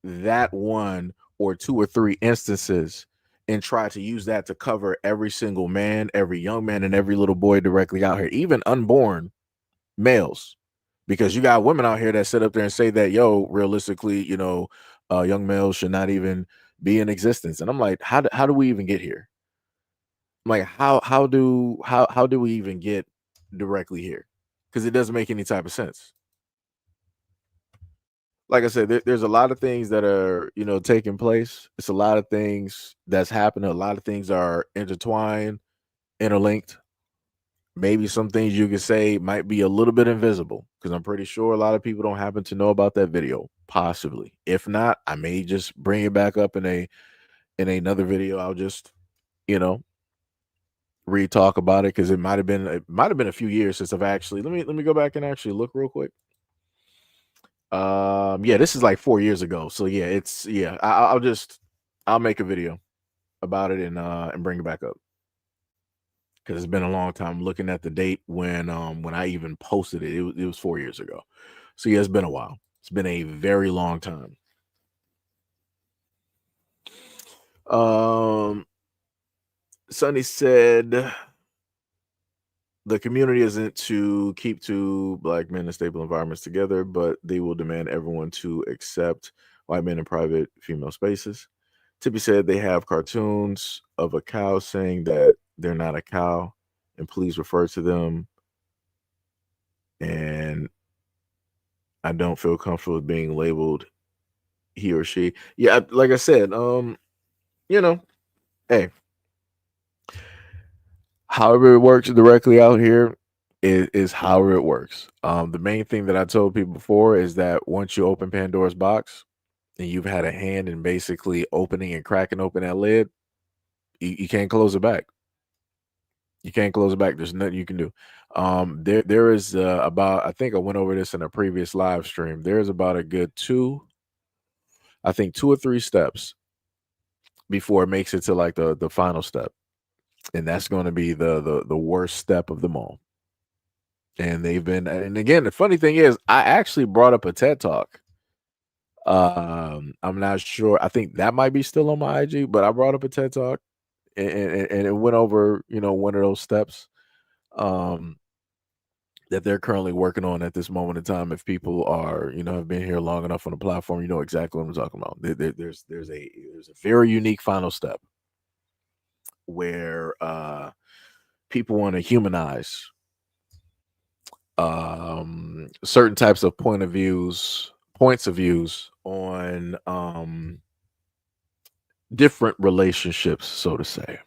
that one or two or three instances and try to use that to cover every single man, every young man, and every little boy directly out here, even unborn males. Because you got women out here that sit up there and say that, yo, realistically, young males should not even be in existence. And I'm like, how do we even get here? I'm like, how do we even get directly here? Because it doesn't make any type of sense. Like I said, there's a lot of things that are, taking place. It's a lot of things that's happening. A lot of things are intertwined, interlinked. Maybe some things you could say might be a little bit invisible because I'm pretty sure a lot of people don't happen to know about that video. Possibly. If not, I may just bring it back up in another video. I'll just, re-talk about it because it might have been a few years since I've actually let me go back and actually look real quick. Yeah, this is like 4 years ago. So yeah, I'll make a video about it and bring it back up. Because it's been a long time looking at the date when I even posted it. It was 4 years ago. So yeah, it's been a while. It's been a very long time. Sonny said the community isn't to keep two black men in stable environments together, but they will demand everyone to accept white men in private female spaces. Tippy said they have cartoons of a cow saying that they're not a cow, and please refer to them. And I don't feel comfortable with being labeled he or she. Yeah, like I said, you know, hey, however it works directly out here is however it works. The main thing that I told people before is that once you open Pandora's box and you've had a hand in basically opening and cracking open that lid, you can't close it back. You can't close it back. There's nothing you can do. There is about, I think I went over this in a previous live stream. There's about a good I think 2 or 3 steps before it makes it to like the final step, and that's going to be the worst step of them all. And they've been, and again, the funny thing is, I actually brought up a TED talk. I'm not sure. I think that might be still on my IG, but I brought up a TED talk, and it went over, one of those steps. Um, that they're currently working on at this moment in time. If people are, have been here long enough on the platform, you know exactly what I'm talking about. There's a very unique final step where people want to humanize certain types of points of views on different relationships, so to say.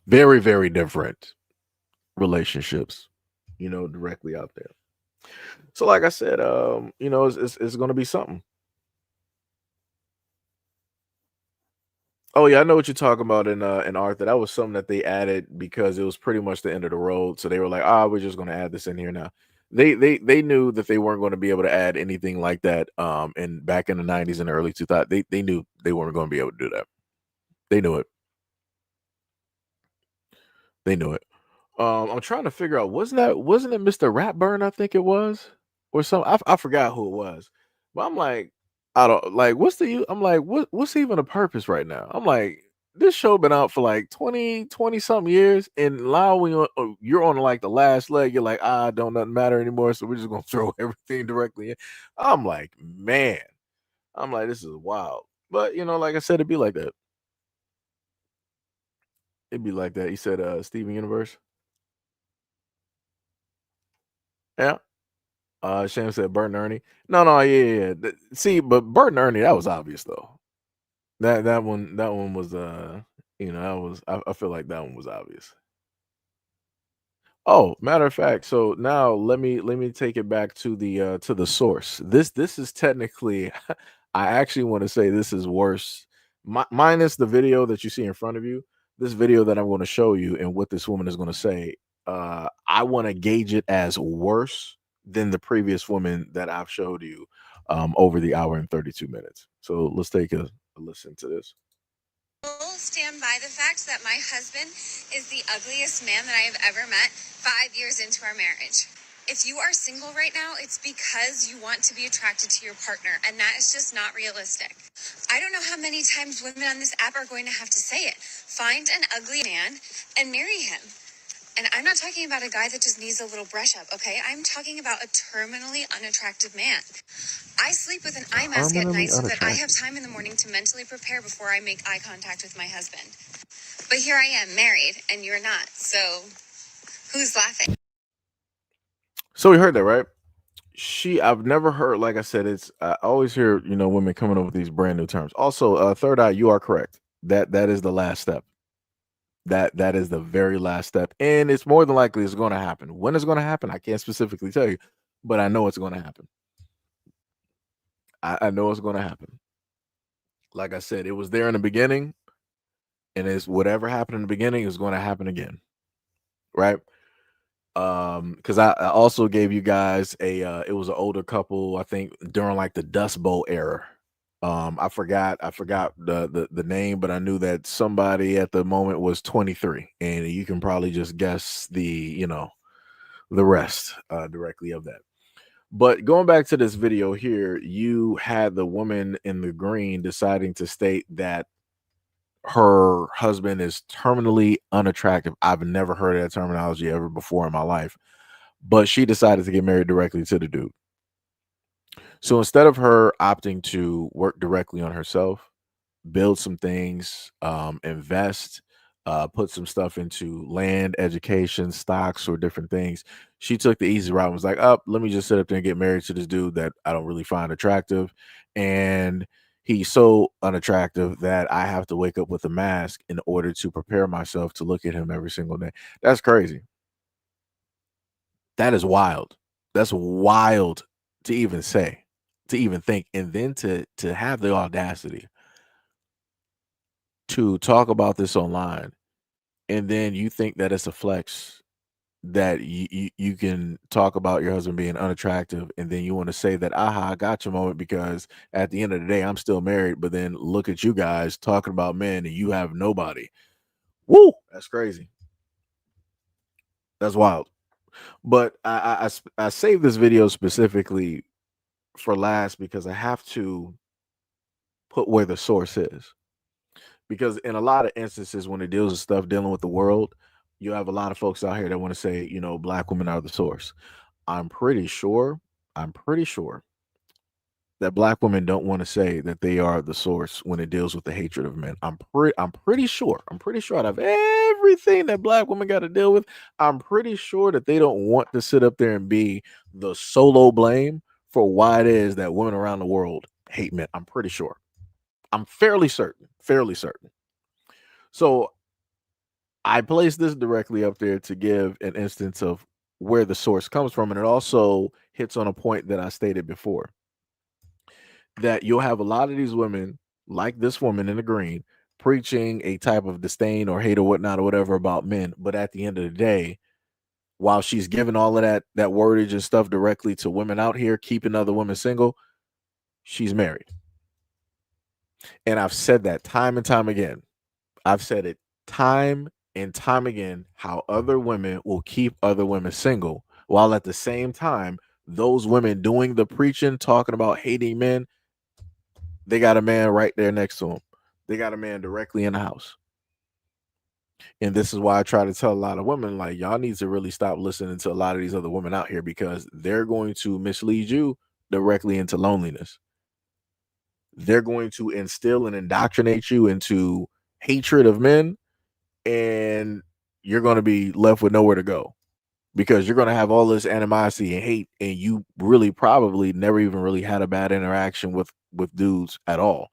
Very, very different relationships, directly out there. So, like I said, it's going to be something. Oh yeah, I know what you're talking about in Arthur. That was something that they added because it was pretty much the end of the road. So they were like, we're just going to add this in here now. They knew that they weren't going to be able to add anything like that. And back in the '90s and early 2000s, they knew they weren't going to be able to do that. They knew it. They knew it. I'm trying to figure out, wasn't it Mr. Ratburn? I think it was, or something. I forgot who it was, but I'm like, I don't like I'm like, what's even the purpose right now? I'm like, this show been out for like 20 something years, and now you're on like the last leg, you're like, don't nothing matter anymore, so we're just gonna throw everything directly in. I'm like, man, I'm like, this is wild, but like I said, it'd be like that. It'd be like that. You said, Steven Universe. Yeah. Sham said Bert and Ernie. No, no, yeah. See, but Bert and Ernie, that was obvious though. That one was that was I feel like that one was obvious. Oh, matter of fact, so now let me take it back to the source. This is technically I actually want to say this is worse. Minus the video that you see in front of you, this video that I'm going to show you and what this woman is going to say, I want to gauge it as worse than the previous woman that I've showed you over the hour and 32 minutes. So let's take a listen to this. Stand by the fact that my husband is the ugliest man that I have ever met 5 years into our marriage. If you are single right now, it's because you want to be attracted to your partner, and that is just not realistic. I don't know how many times women on this app are going to have to say it. Find an ugly man and marry him. And I'm not talking about a guy that just needs a little brush up, okay? I'm talking about a terminally unattractive man. I sleep with an eye mask at night so that I have time in the morning to mentally prepare before I make eye contact with my husband. But here I am, married, and you're not. So who's laughing? So we heard that, right? I've never heard, like I said, I always hear, women coming up with these brand new terms. Also, third eye, you are correct. That is the last step. That is the very last step. And it's more than likely it's going to happen. When it's going to happen, I can't specifically tell you, but I know it's going to happen. I know it's going to happen. Like I said, it was there in the beginning, and it's whatever happened in the beginning is going to happen again. Right? Because I also gave you guys it was an older couple, I think during like the Dust Bowl era. I forgot the name, but I knew that somebody at the moment was 23, and you can probably just guess the rest directly of that. But going back to this video here, you had the woman in the green deciding to state that her husband is terminally unattractive. I've never heard of that terminology ever before in my life, but she decided to get married directly to the dude. So instead of her opting to work directly on herself, build some things, invest, put some stuff into land, education, stocks, or different things. She took the easy route and was like, "Up, let me just sit up there and get married to this dude that I don't really find attractive." And he's so unattractive that I have to wake up with a mask in order to prepare myself to look at him every single day. That's crazy. That is wild. That's wild to even say, to even think, and then to have the audacity to talk about this online, and then you think that it's a flex that you can talk about your husband being unattractive, and then you want to say that, aha, I got your moment, because at the end of the day, I'm still married. But then look at you guys talking about men and you have nobody. Woo, that's crazy. That's wild. But I saved this video specifically for last because I have to put where the source is. Because in a lot of instances, when it deals with stuff dealing with the world, you have a lot of folks out here that want to say, black women are the source. I'm pretty sure, I'm pretty sure that black women don't want to say that they are the source when it deals with the hatred of men. I'm pretty sure out of everything that black women got to deal with, I'm pretty sure that they don't want to sit up there and be the solo blame for why it is that women around the world hate men. I'm pretty sure. I'm fairly certain. Fairly certain. So I place this directly up there to give an instance of where the source comes from. And it also hits on a point that I stated before, that you'll have a lot of these women, like this woman in the green, preaching a type of disdain or hate or whatnot or whatever about men. But at the end of the day, while she's giving all of that wordage and stuff directly to women out here, keeping other women single, she's married. And I've said that time and time again. I've said it time and time again, how other women will keep other women single, while at the same time, those women doing the preaching, talking about hating men, they got a man right there next to them. They got a man directly in the house. And this is why I try to tell a lot of women, like, y'all need to really stop listening to a lot of these other women out here, because they're going to mislead you directly into loneliness. They're going to instill and indoctrinate you into hatred of men, and you're going to be left with nowhere to go, because you're going to have all this animosity and hate, and you really probably never even really had a bad interaction with dudes at all.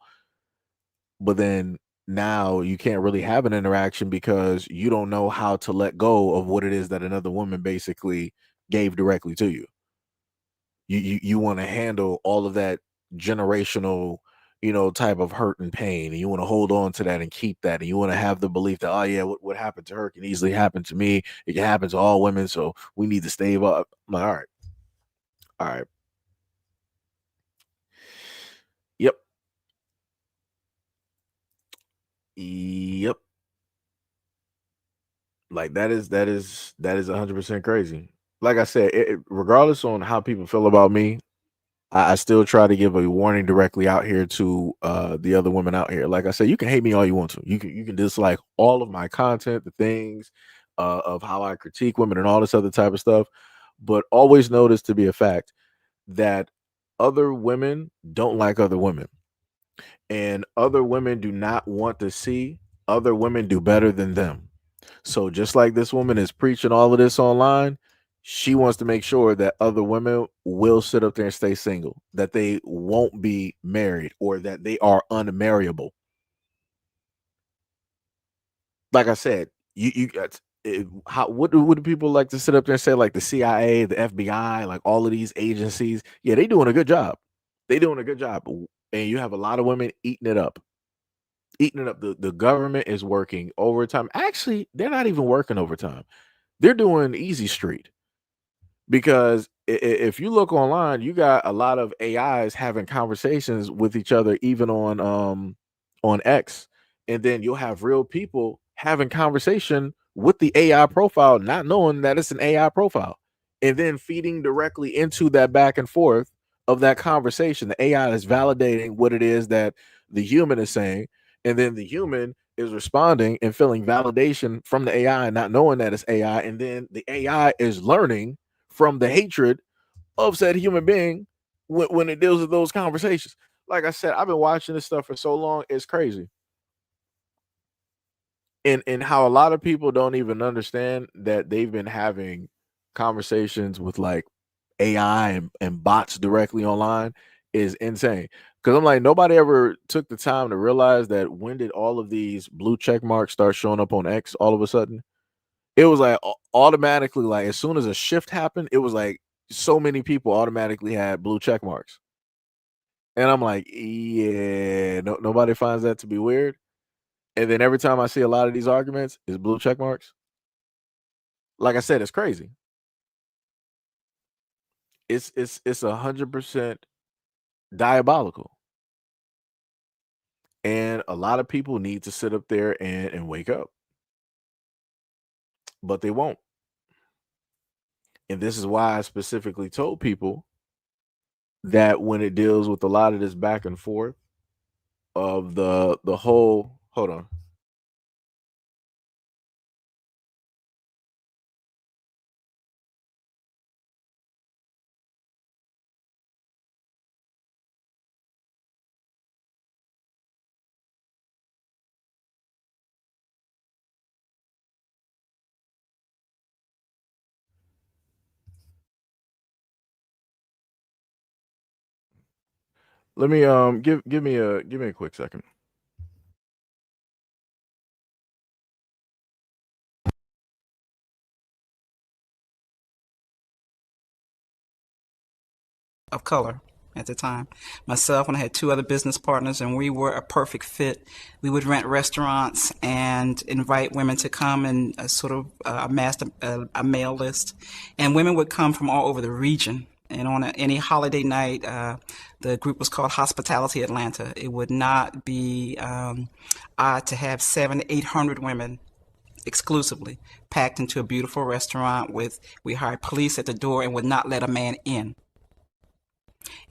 But then now you can't really have an interaction because you don't know how to let go of what it is that another woman basically gave directly to you. You want to handle all of that generational, type of hurt and pain, and you want to hold on to that and keep that, and you want to have the belief that, oh yeah, what happened to her can easily happen to me. It can happen to all women, so we need to stave up. I'm like, all right, yep, yep. Like that is 100% crazy. Like I said, regardless on how people feel about me, I still try to give a warning directly out here to the other women out here. Like I said, you can hate me all you want to. You can dislike all of my content, the things of how I critique women and all this other type of stuff. But always know this to be a fact, that other women don't like other women, and other women do not want to see other women do better than them. So just like this woman is preaching all of this online, she wants to make sure that other women will sit up there and stay single, that they won't be married, or that they are unmarriable. Like I said, you got how what do people like to sit up there and say, like the CIA, the FBI, like all of these agencies? Yeah, they doing a good job. They doing a good job, and you have a lot of women eating it up. Eating it up. The government is working overtime. Actually, they're not even working overtime. They're doing easy street, because if you look online, you got a lot of AIs having conversations with each other, even on X, and then you'll have real people having conversation with the AI profile, not knowing that it's an AI profile, and then feeding directly into that back and forth of that conversation. The AI is validating what it is that the human is saying, and then the human is responding and feeling validation from the AI, not knowing that it's AI, and then the AI is learning from the hatred of said human being when it deals with those conversations. Like I said, I've been watching this stuff for so long, it's crazy. and how a lot of people don't even understand that they've been having conversations with like AI and bots directly online is insane. Because I'm like, nobody ever took the time to realize that when did all of these blue check marks start showing up on X all of a sudden? It was like automatically, like as soon as a shift happened, it was like so many people automatically had blue check marks. And I'm like, yeah, nobody finds that to be weird. And then every time I see a lot of these arguments, is blue check marks. Like I said, it's crazy. It's 100% diabolical. And a lot of people need to sit up there and wake up, but they won't. And this is why I specifically told people that when it deals with a lot of this back and forth of the whole, hold on. Let me give me a quick second. Of color at the time. Myself and I had two other business partners, and we were a perfect fit. We would rent restaurants and invite women to come and sort of amass a mail list. And women would come from all over the region. And on any holiday night, the group was called Hospitality Atlanta. It would not be odd to have 700 to 800 women exclusively packed into a beautiful restaurant with, we hired police at the door and would not let a man in.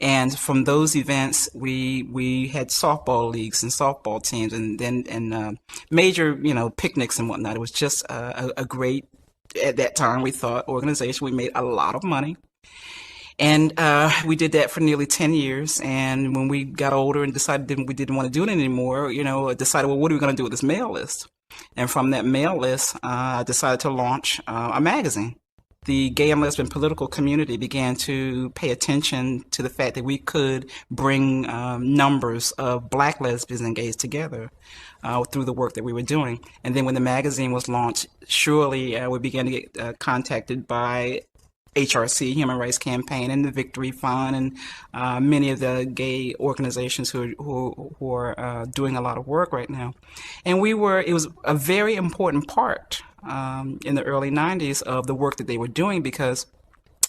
And from those events, we had softball leagues and softball teams, and then major picnics and whatnot. It was just a great, at that time we thought, organization. We made a lot of money, and we did that for nearly 10 years. And when we got older and decided we didn't want to do it anymore, decided, well, what are we going to do with this mail list? And from that mail list, I decided to launch a magazine. The gay and lesbian political community began to pay attention to the fact that we could bring numbers of black lesbians and gays together through the work that we were doing. And then when the magazine was launched, surely we began to get contacted by HRC, Human Rights Campaign, and the Victory Fund, and many of the gay organizations who are doing a lot of work right now. And it was a very important part in the early 90s of the work that they were doing, because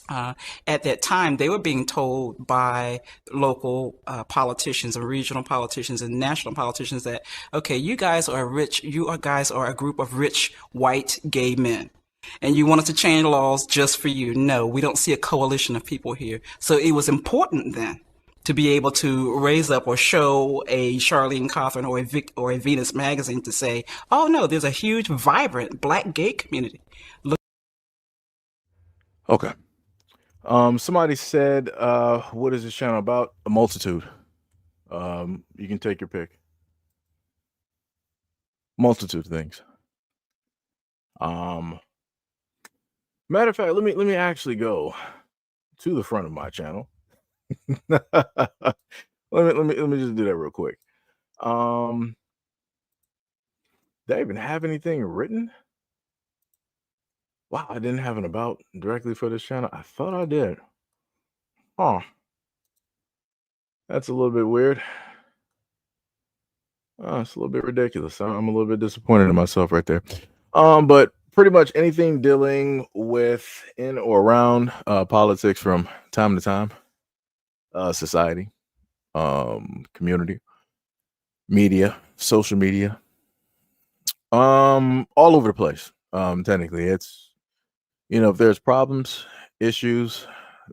at that time they were being told by local politicians and regional politicians and national politicians that, okay, you guys are a group of rich white gay men, and you want us to change laws just for you. No, we don't see a coalition of people here. So it was important then to be able to raise up or show a Charlene Cawthorn or a Venus magazine to say, oh no, there's a huge, vibrant black gay community. Okay. Somebody said, what is this channel about? A multitude. You can take your pick. Multitude of things. Matter of fact, let me actually go to the front of my channel. let me just do that real quick. Did I even have anything written? Wow, I didn't have an about directly for this channel. I thought I did. Huh. That's a little bit weird. It's a little bit ridiculous. I'm a little bit disappointed in myself right there. But pretty much anything dealing with in or around politics from time to time, society, community, media, social media, all over the place. Technically, it's if there's problems, issues,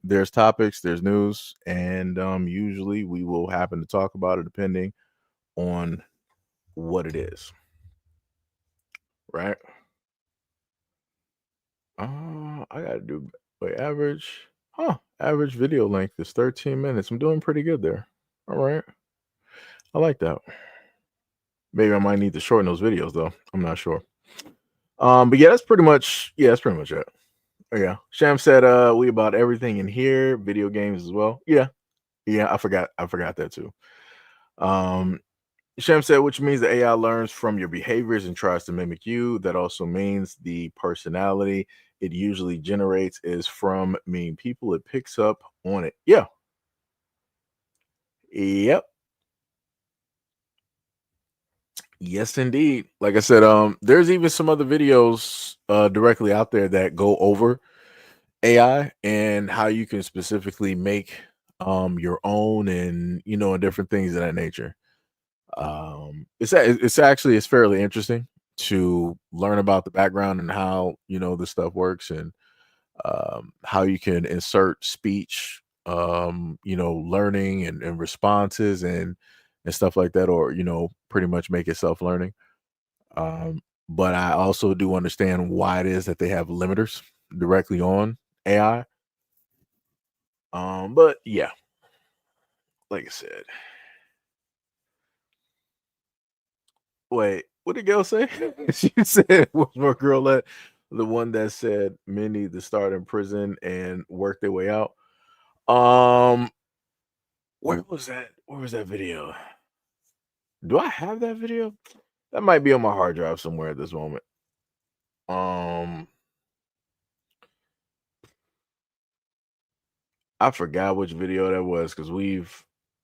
there's topics, there's news, and usually we will happen to talk about it depending on what it is, right? I gotta do average. Average video length is 13 minutes. I'm doing pretty good there. All right, I like that. Maybe I might need to shorten those videos though. I'm not sure. But yeah, that's pretty much it. Oh, yeah. Sham said we about everything in here, video games as well. Yeah. Yeah, I forgot that too. Um Sham said, which means the AI learns from your behaviors and tries to mimic you. That also means the personality it usually generates is from mean people. It picks up on it. Yeah. Yep. Yes, indeed. Like I said, there's even some other videos directly out there that go over AI and how you can specifically make your own and and different things of that nature. It's fairly interesting to learn about the background and how this stuff works and how you can insert speech, learning and responses and stuff like that, or pretty much make it self learning. Um, but I also do understand why it is that they have limiters directly on AI. But yeah, like I said, wait, what did girl say? She said, "Was my girl at the one that said men need to start in prison and work their way out?" Um, where was that? Where was that video? Do I have that video? That might be on my hard drive somewhere at this moment. Um, I forgot which video that was because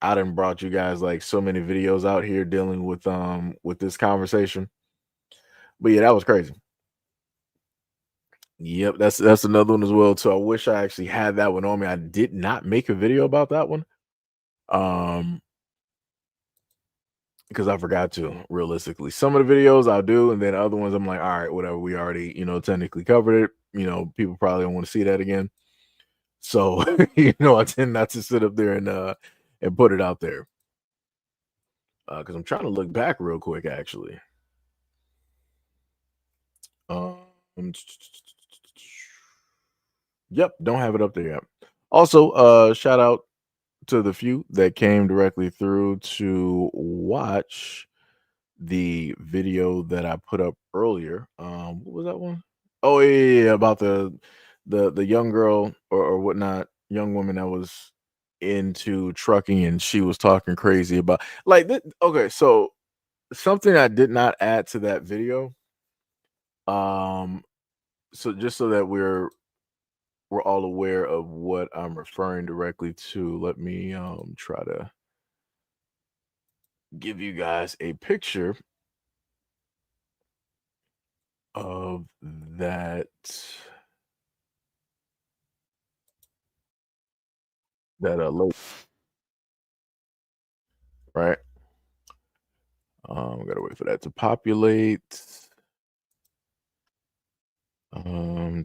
I done brought you guys like so many videos out here dealing with this conversation. But yeah, that was crazy. Yep, that's another one as well too. I wish I actually had that one on me. I did not make a video about that one. Um, because I forgot to realistically. Some of the videos I'll do, and then other ones I'm like, all right, whatever. We already, technically covered it. People probably don't want to see that again. So, I tend not to sit up there and put it out there. Because I'm trying to look back real quick, actually. Um, yep, don't have it up there yet. Also, shout out to the few that came directly through to watch the video that I put up earlier. What was that one? Oh yeah, about the young girl or whatnot, young woman that was into trucking and she was talking crazy about okay, so something I did not add to that video. Um, so just so that we're all aware of what I'm referring directly to, let me try to give you guys a picture of that lady, right? Gotta wait for that to populate. Do.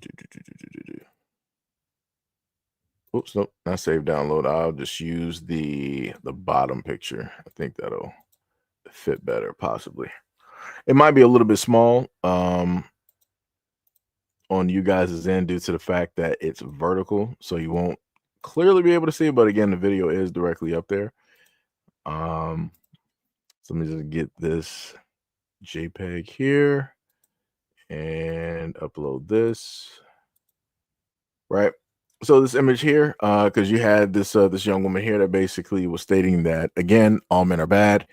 Oops, nope, not save download. I'll just use the bottom picture. I think that'll fit better, possibly. It might be a little bit small on you guys' end due to the fact that it's vertical, so you won't clearly be able to see it. But again, the video is directly up there. So let me just get this JPEG here and upload this. Right. So this image here, because you had this young woman here that basically was stating that again, all men are bad.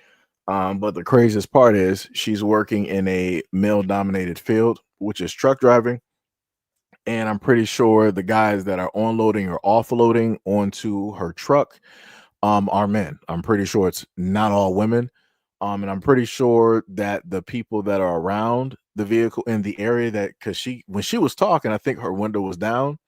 But the craziest part is she's working in a male-dominated field, which is truck driving. And I'm pretty sure the guys that are onloading or offloading onto her truck are men. I'm pretty sure it's not all women. And I'm pretty sure that the people that are around the vehicle in the area that because when she was talking, I think her window was down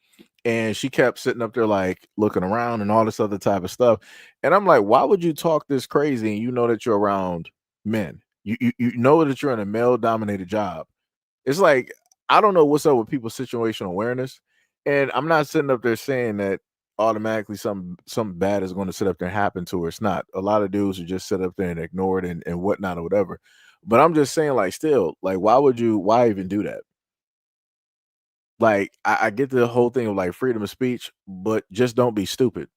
and she kept sitting up there like looking around and all this other type of stuff. And I'm like, why would you talk this crazy and you know that you're around men? You know that you're in a male dominated job. It's like I don't know what's up with people's situational awareness. And I'm not sitting up there saying that automatically something bad is going to sit up there and happen to her. It's not. A lot of dudes who just sit up there and ignore it and whatnot or whatever. But I'm just saying, like, still, like, why even do that? Like, I get the whole thing of like freedom of speech, but just don't be stupid.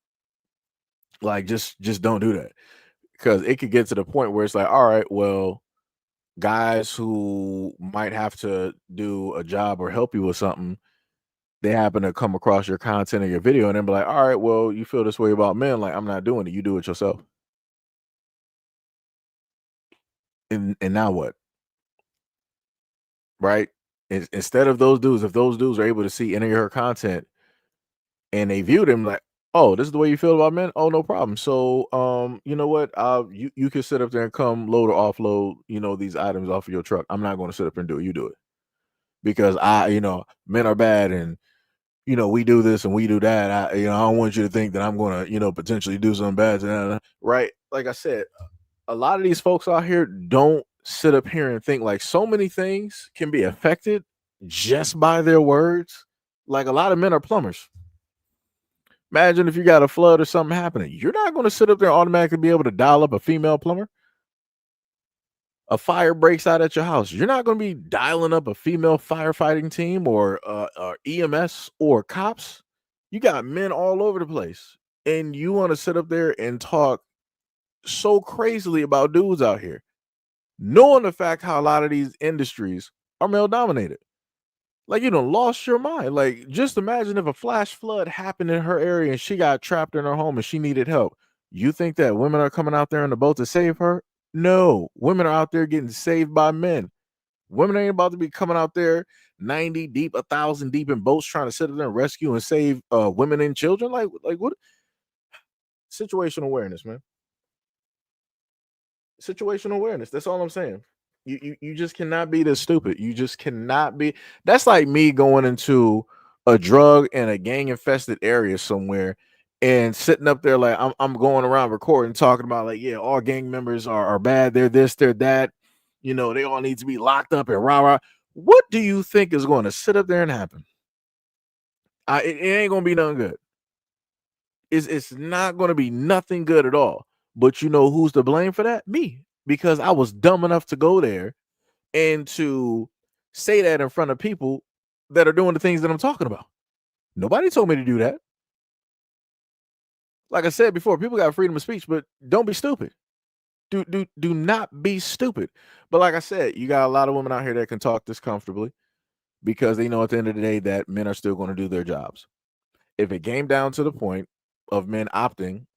Like, just don't do that. Because it could get to the point where it's like, all right, well, guys who might have to do a job or help you with something, they happen to come across your content or your video and then be like, all right, well, you feel this way about men. Like, I'm not doing it. You do it yourself. And now what? Right? Instead of those dudes, if those dudes are able to see any of her content and they view them like, oh, this is the way you feel about men. Oh, no problem. So, you know what? You can sit up there and come load or offload, these items off of your truck. I'm not going to sit up and do it. You do it because men are bad and we do this and we do that. I don't want you to think that I'm going to, potentially do something bad to them, right? Like I said, a lot of these folks out here don't sit up here and think like so many things can be affected just by their words. Like a lot of men are plumbers. Imagine if you got a flood or something happening. You're not going to sit up there and automatically be able to dial up a female plumber. A fire breaks out at your house. You're not going to be dialing up a female firefighting team or EMS or cops. You got men all over the place. And you want to sit up there and talk so crazily about dudes out here, knowing the fact how a lot of these industries are male dominated. Like, you done lost your mind. Like, just imagine if a flash flood happened in her area and she got trapped in her home and she needed help. You think that women are coming out there in the boat to save her? No. Women are out there getting saved by men. Women ain't about to be coming out there 90 deep, 1,000 deep in boats trying to sit there and rescue and save women and children. Like what? Situational awareness, man. Situational awareness. That's all I'm saying. You just cannot be this stupid. You just cannot be. That's like me going into a drug and a gang infested area somewhere and sitting up there like I'm going around recording talking about like, yeah, all gang members are bad. They're this, they're that. They all need to be locked up and rah rah. What do you think is going to sit up there and happen? It ain't gonna be nothing good. It's not gonna be nothing good at all. But you know who's to blame for that? Me. Because I was dumb enough to go there and to say that in front of people that are doing the things that I'm talking about. Nobody told me to do that. Like I said before, people got freedom of speech, but don't be stupid. Do not be stupid. But like I said, you got a lot of women out here that can talk this comfortably because they know at the end of the day that men are still going to do their jobs. If it came down to the point of men opting,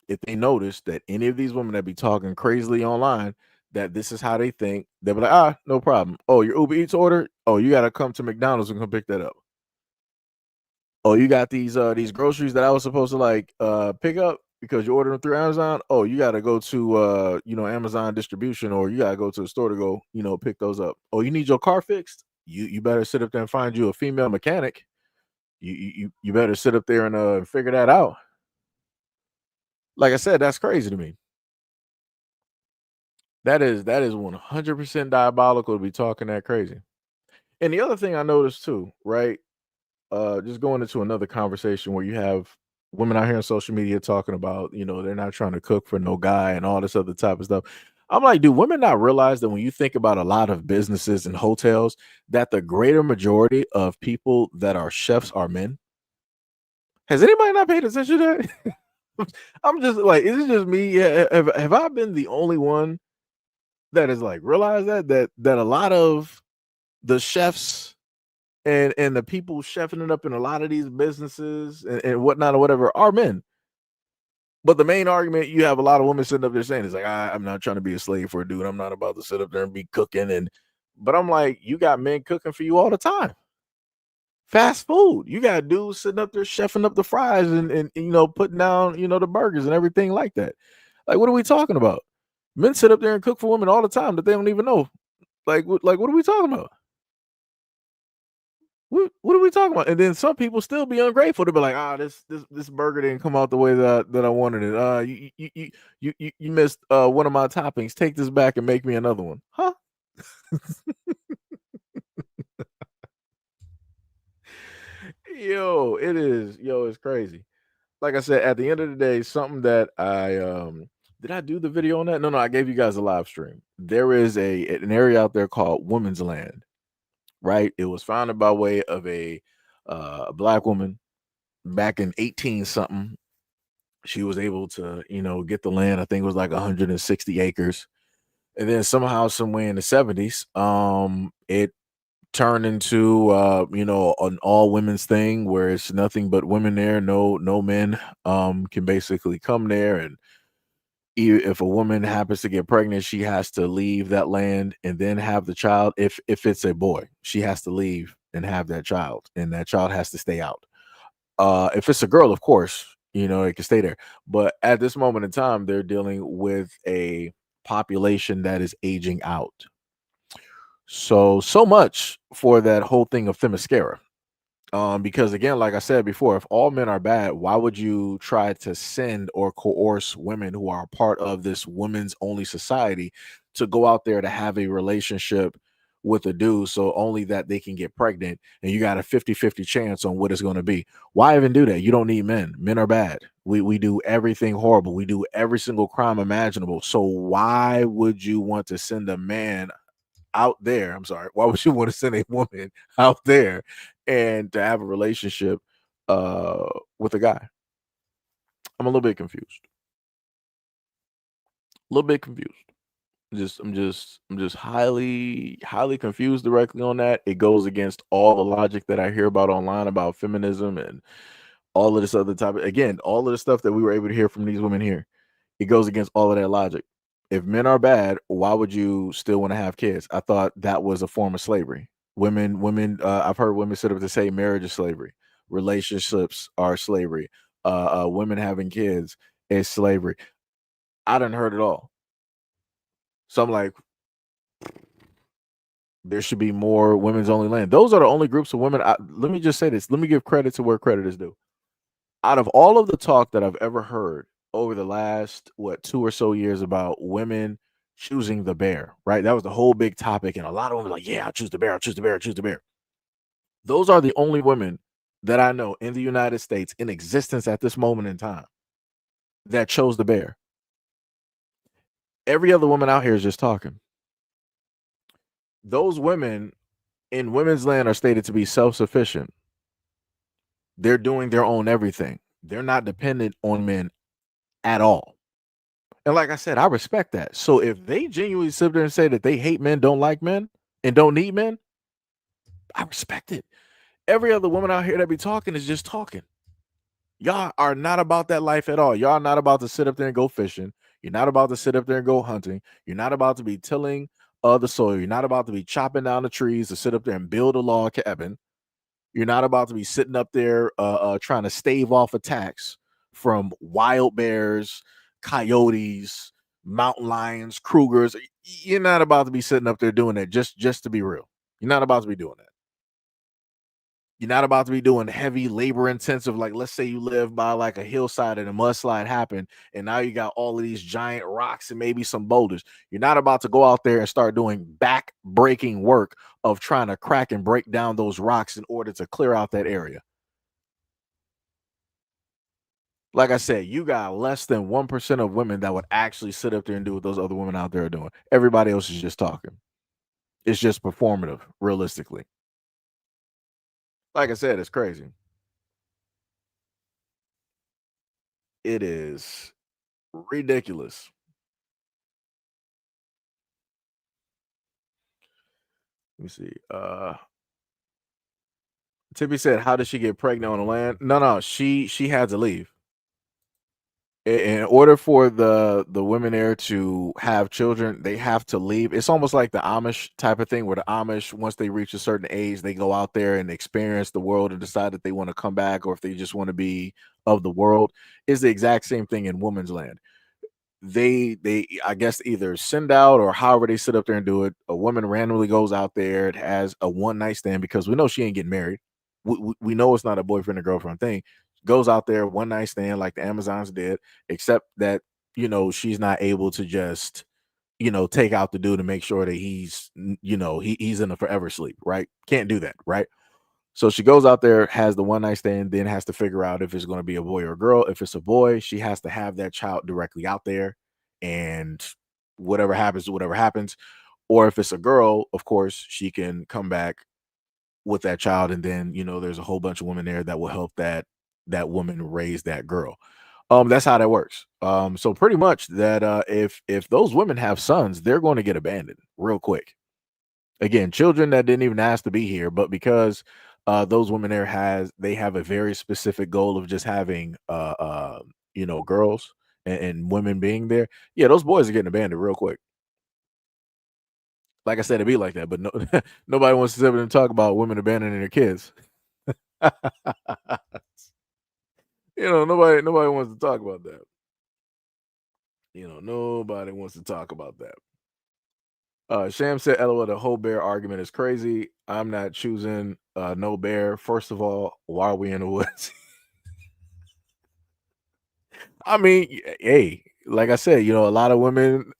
if they notice that any of these women that be talking crazily online, that this is how they think, they'll be like, no problem. Oh, your Uber Eats order? Oh, you got to come to McDonald's and come pick that up. Oh, you got these groceries that I was supposed to pick up because you ordered them through Amazon. Oh, you got to go to Amazon distribution, or you got to go to the store to go pick those up. Oh, you need your car fixed? You better sit up there and find you a female mechanic. You better sit up there and figure that out. Like I said, that's crazy to me. That is 100% diabolical to be talking that crazy. And the other thing I noticed too, right? Just going into another conversation where you have women out here on social media talking about, they're not trying to cook for no guy and all this other type of stuff. I'm like, do women not realize that when you think about a lot of businesses and hotels, that the greater majority of people that are chefs are men? Has anybody not paid attention to that? I'm just like, is it just me? Yeah, have I been the only one that is like realize that a lot of the chefs and the people chefing it up in a lot of these businesses and whatnot or whatever are men? But the main argument you have a lot of women sitting up there saying is like, I'm not trying to be a slave for a dude. I'm not about to sit up there and be cooking. But I'm like, you got men cooking for you all the time. Fast food. You got dudes sitting up there chefing up the fries and putting down, the burgers and everything like that. Like, what are we talking about? Men sit up there and cook for women all the time that they don't even know. Like what are we talking about? What are we talking about? And then some people still be ungrateful to be like, this burger didn't come out the way that I wanted it. You missed one of my toppings. Take this back and make me another one. Huh? It's crazy. Like I said, at the end of the day, something that I did I do the video on that? No, I gave you guys a live stream. There is an area out there called Women's Land, right? It was founded by way of a black woman back in 18 something. She was able to, get the land. I think it was like 160 acres. And then somehow, some way in the 70s, it turned into an all women's thing where it's nothing but women there, no men can basically come there. And if a woman happens to get pregnant, she has to leave that land and then have the child. If it's a boy, she has to leave and have that child, and that child has to stay out. If it's a girl, of course, it can stay there. But at this moment in time, they're dealing with a population that is aging out. So much for that whole thing of Themyscira. Because again, like I said before, if all men are bad, why would you try to send or coerce women who are a part of this women's only society to go out there to have a relationship with a dude so only that they can get pregnant, and you got a 50-50 chance on what it's going to be? Why even do that? You don't need men. Men are bad. We do everything horrible. We do every single crime imaginable. So why would you want to send a man out there? I'm sorry. Why would you want to send a woman out there and to have a relationship with a guy? I'm a little bit confused. A little bit confused. I'm just highly confused directly on that. It goes against all the logic that I hear about online about feminism and all of this other topic. Again, all of the stuff that we were able to hear from these women here, it goes against all of that logic. If men are bad, why would you still want to have kids? I thought that was a form of slavery. Women. I've heard women sit up to say marriage is slavery, relationships are slavery, women having kids is slavery. I done heard it all. So I'm like, there should be more women's only land. Those are the only groups of women. Let me just say this. Let me give credit to where credit is due. Out of all of the talk that I've ever heard over the last 2 or so years about women choosing the bear, right? That was the whole big topic, and a lot of women were like, "Yeah, I'll choose the bear. I'll choose the bear. I'll choose the bear." Those are the only women that I know in the United States in existence at this moment in time that chose the bear. Every other woman out here is just talking. Those women in women's land are stated to be self-sufficient. They're doing their own everything. They're not dependent on men at all. And like I said, I respect that. So if they genuinely sit there and say that they hate men, don't like men, and don't need men, I respect it. Every other woman out here that be talking is just talking. Y'all are not about that life at all. Y'all are not about to sit up there and go fishing. You're not about to sit up there and go hunting. You're not about to be tilling the soil. You're not about to be chopping down the trees to sit up there and build a log cabin. You're not about to be sitting up there trying to stave off attacks from wild bears, coyotes, mountain lions, Krugers. You're not about to be sitting up there doing that, just to be real. You're not about to be doing that. You're not about to be doing heavy labor intensive, like let's say you live by like a hillside and a mudslide happened, and now you got all of these giant rocks and maybe some boulders. You're not about to go out there and start doing back breaking work of trying to crack and break down those rocks in order to clear out that area. Like I said, you got less than 1% of women that would actually sit up there and do what those other women out there are doing. Everybody else is just talking. It's just performative, realistically. Like I said, it's crazy. It is ridiculous. Let me see. Tippy said, "How did she get pregnant on the land?" No, she had to leave. In order for the women there to have children, they have to leave. It's almost like the Amish type of thing, where the Amish, once they reach a certain age, they go out there and experience the world and decide that they want to come back, or if they just want to be of the world. Is the exact same thing in women's land. They I guess either send out or however they sit up there and do it. A woman randomly goes out there and has a one night stand, because we know she ain't getting married. We know it's not a boyfriend or girlfriend thing. Goes out there, one night stand like the Amazons did, except that she's not able to just take out the dude to make sure that he's in a forever sleep, right? Can't do that, right? So she goes out there, has the one night stand, then has to figure out if it's going to be a boy or a girl. If it's a boy, she has to have that child directly out there, and whatever happens, whatever happens. Or if it's a girl, of course, she can come back with that child, and then there's a whole bunch of women there that will help that woman raise that girl. That's how that works. So pretty much that if those women have sons, they're going to get abandoned real quick. Again, children that didn't even ask to be here, but because those women there they have a very specific goal of just having girls and women being there. Yeah, those boys are getting abandoned real quick. Like I said, it'd be like that, but no, nobody wants to sit there and talk about women abandoning their kids. Nobody wants to talk about that. Nobody wants to talk about that. Sham said, "LOL, the whole bear argument is crazy. I'm not choosing no bear. First of all, why are we in the woods?" I mean, hey, like I said, a lot of women,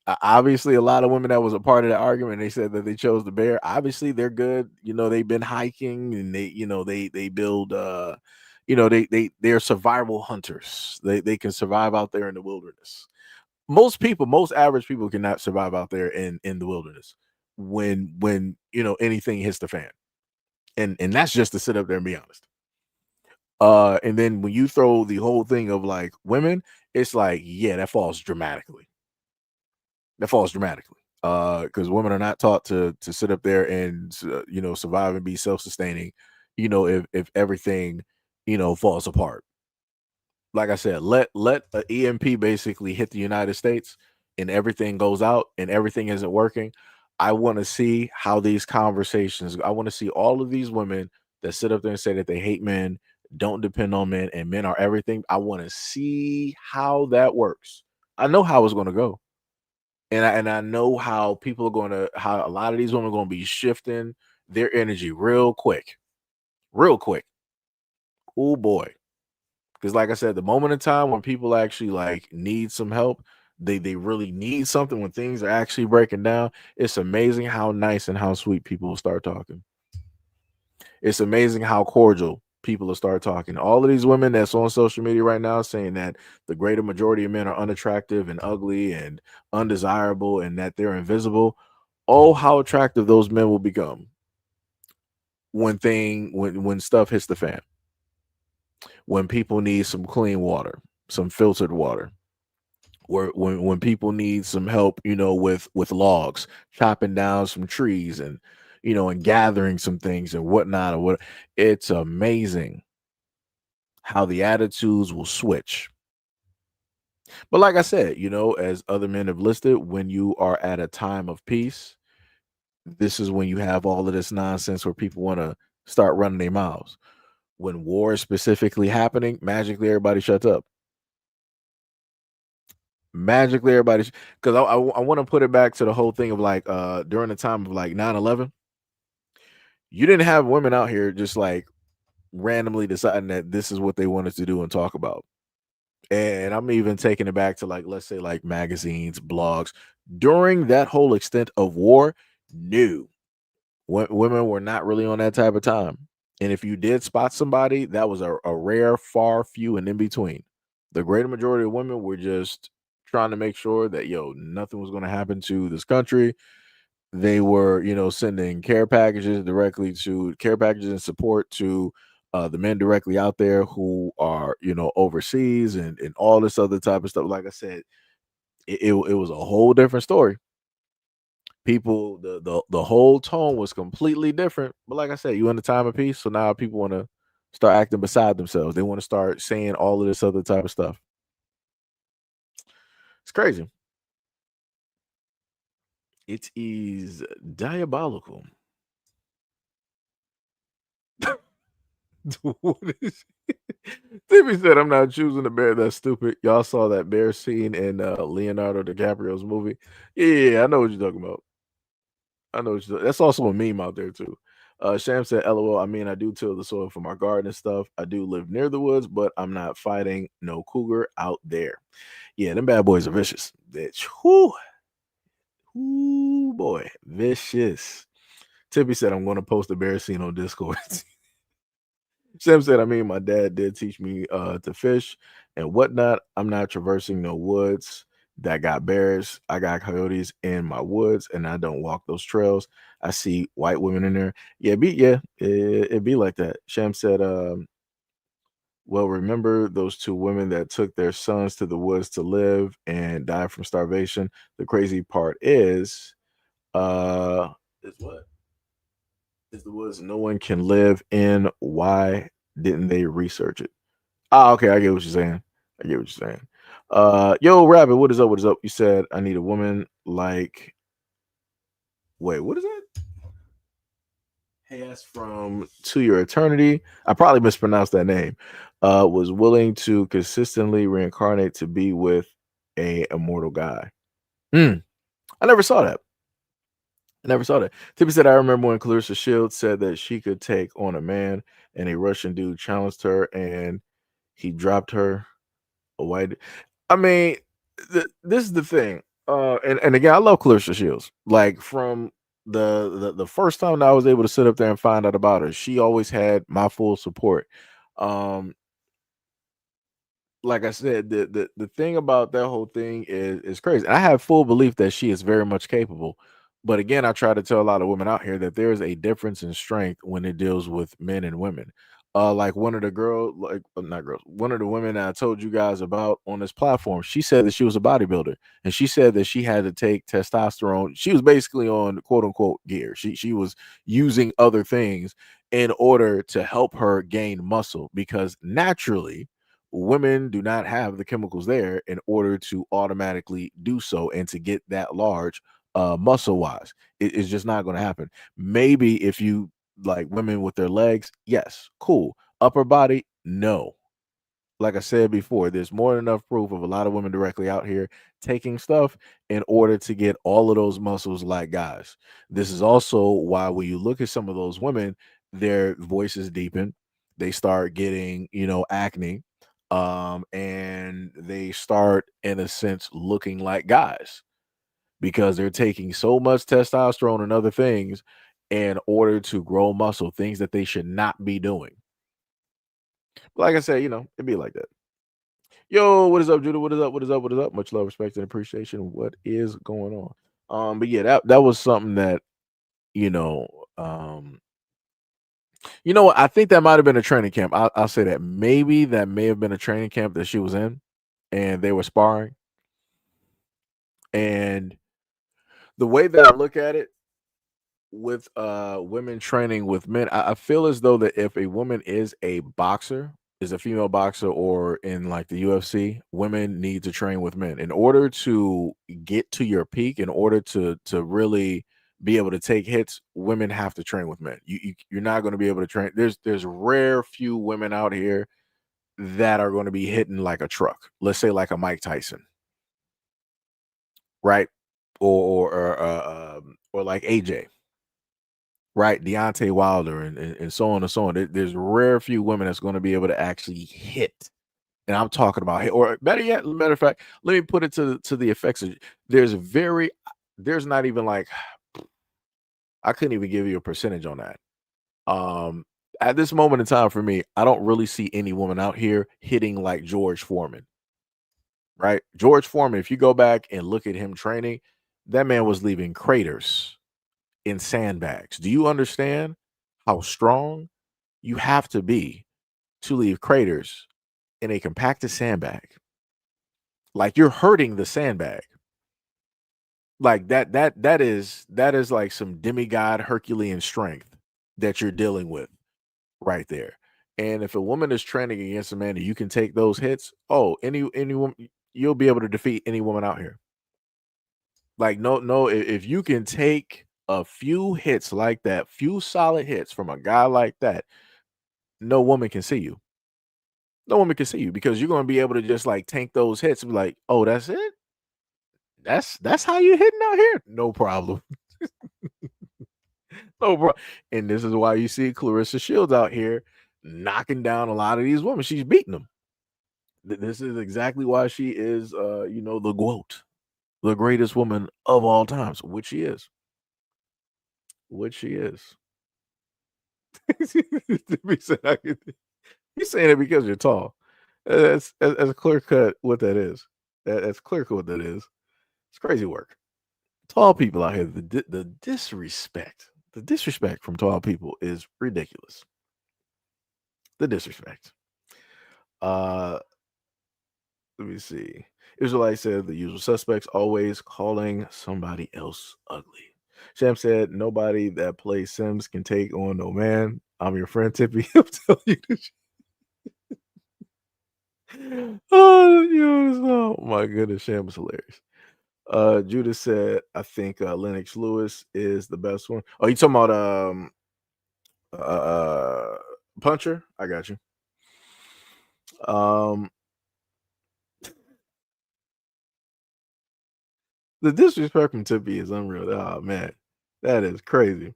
obviously, a lot of women that was a part of that argument, they said that they chose the bear. Obviously, they're good. They've been hiking and they build, they're survival hunters. They can survive out there in the wilderness. Most average people cannot survive out there in the wilderness when anything hits the fan. And that's just to sit up there and be honest. And then when you throw the whole thing of like women, it's like, yeah, that falls dramatically. That falls dramatically. Because women are not taught to sit up there and survive and be self-sustaining, if everything, falls apart. Like I said, let a EMP basically hit the United States and everything goes out and everything isn't working. I want to see how these conversations. I want to see all of these women that sit up there and say that they hate men, don't depend on men, and men are everything. I want to see how that works. I know how it's going to go, and I know how how a lot of these women are going to be shifting their energy real quick, real quick. Oh boy. Because like I said, the moment in time when people actually like need some help, they really need something when things are actually breaking down. It's amazing how nice and how sweet people will start talking. It's amazing how cordial people will start talking. All of these women that's on social media right now saying that the greater majority of men are unattractive and ugly and undesirable and that they're invisible. Oh, how attractive those men will become when stuff hits the fan. When people need some clean water, some filtered water, when people need some help, with logs, chopping down some trees and and gathering some things and whatnot or what. It's amazing how the attitudes will switch. But like I said, as other men have listed, when you are at a time of peace, this is when you have all of this nonsense where people want to start running their mouths. When war is specifically happening, magically everybody shuts up. Magically everybody, because I want to put it back to the whole thing of like during the time of like 9/11, you didn't have women out here just like randomly deciding that this is what they wanted to do and talk about. And I'm even taking it back to like, let's say like magazines, blogs. During that whole extent of war, new women were not really on that type of time. And if you did spot somebody, that was a rare, far few and in between. The greater majority of women were just trying to make sure that nothing was going to happen to this country. They were, sending care packages and support to the men directly out there who are, overseas and all this other type of stuff. Like I said, it was a whole different story. People, the whole tone was completely different. But like I said, you in the time of peace, so now people want to start acting beside themselves. They want to start saying all of this other type of stuff. It's crazy. It is diabolical. What is Timmy said, "I'm not choosing the bear. That's stupid." Y'all saw that bear scene in Leonardo DiCaprio's movie. Yeah, I know what you're talking about. I know what you're That's also a meme out there too. Sham said, "LOL. I mean, I do till the soil for my garden and stuff. I do live near the woods, but I'm not fighting no cougar out there. Yeah, them bad boys are vicious. Bitch. Whoo, boy, vicious." Tippy said, "I'm going to post a bear scene on Discord." Sam said, "I mean, my dad did teach me to fish and whatnot. I'm not traversing no woods that got bears. I got coyotes in my woods, and I don't walk those trails. I see white women in there. Yeah, it be like that." Sham said, Well, remember those two women that took their sons to the woods to live and died from starvation? The crazy part uh, is what? Is the woods no one can live in. Why didn't they research it? Ah, okay, I get what you're saying. I get what you're saying. Yo, Rabbit, what is up? What is up? You said I need a woman like. Wait, what is that? Hey, that's from To Your Eternity. I probably mispronounced that name. Was willing to consistently reincarnate to be with a immortal guy. Hmm. I never saw that. I never saw that. Tippy said, I remember when Clarissa Shields said that she could take on a man, and a Russian dude challenged her, and he dropped her. A white. I mean, this is the thing. And again, I love Clarissa Shields. Like from the first time that I was able to sit up there and find out about her, she always had my full support. Um, like I said, the thing about that whole thing is crazy. And I have full belief that she is very much capable. But again, I try to tell a lot of women out here that there is a difference in strength when it deals with men and women. Like one of the girl, like not girls, one of the women that I told you guys about on this platform, she said that she was a bodybuilder, and she said that she had to take testosterone. She was basically on quote unquote gear. She was using other things in order to help her gain muscle because naturally women do not have the chemicals there in order to automatically do so and to get that large muscle wise. It's just not going to happen. Maybe if you like women with their legs, yes, cool. Upper body, no. Like I said before, there's more than enough proof of a lot of women directly out here taking stuff in order to get all of those muscles like guys. This is also why when you look at some of those women, their voices deepen, they start getting, acne, and they start in a sense looking like guys because they're taking so much testosterone and other things in order to grow muscle, things that they should not be doing. Like I said, it'd be like that. Yo, what is up, Judah? What is up? What is up? What is up? Much love, respect, and appreciation. What is going on? But yeah, that was something that you know, um, you know what? I think that might have been a training camp. I'll say that maybe that may have been a training camp that she was in, and they were sparring. And the way that I look at it, with women training with men, I feel as though that if a woman is a boxer, is a female boxer, or in like the UFC, women need to train with men in order to get to your peak. In order to really be able to take hits, women have to train with men. You're not going to be able to train. There's rare few women out here that are going to be hitting like a truck. Let's say like a Mike Tyson, right? Or like AJ, right? Deontay Wilder and so on and so on. There's rare few women that's going to be able to actually hit. And I'm talking about hit, or better yet, matter of fact, let me put it to the effects of there's not even like I couldn't even give you a percentage on that. Um at this moment in time for me, I don't really see any woman out here hitting like George Foreman, right? George Foreman, if you go back and look at him training, that man was leaving craters in sandbags. Do you understand how strong you have to be to leave craters in a compacted sandbag? Like you're hurting the sandbag. Like that is like some demigod Herculean strength that you're dealing with right there. And if a woman is training against a man and you can take those hits, oh, any woman, you'll be able to defeat any woman out here. Like no, if you can take a few hits like that, few solid hits from a guy like that, no woman can see you. No woman can see you because you're going to be able to just like tank those hits and be like, oh, that's it. That's how you hitting out here. No problem. No problem. And this is why you see Clarissa Shields out here knocking down a lot of these women. She's beating them. This is exactly why she is, the GOAT, the greatest woman of all times, which she is. Which she is. He's saying it because you're tall. That's clear cut what that is. That's clear cut what that is. It's crazy work. Tall people out here, the disrespect from tall people is ridiculous. The disrespect. Uh, let me see. Israelite said the usual suspects always calling somebody else ugly. Sham said nobody that plays Sims can take on no man. I'm your friend Tippy. He'll tell you the oh my goodness, Sham was hilarious. Judah said, I think Lennox Lewis is the best one. Oh, you talking about uh Puncher? I got you. Um the disrespect from Tippy is unreal. Oh man, that is crazy.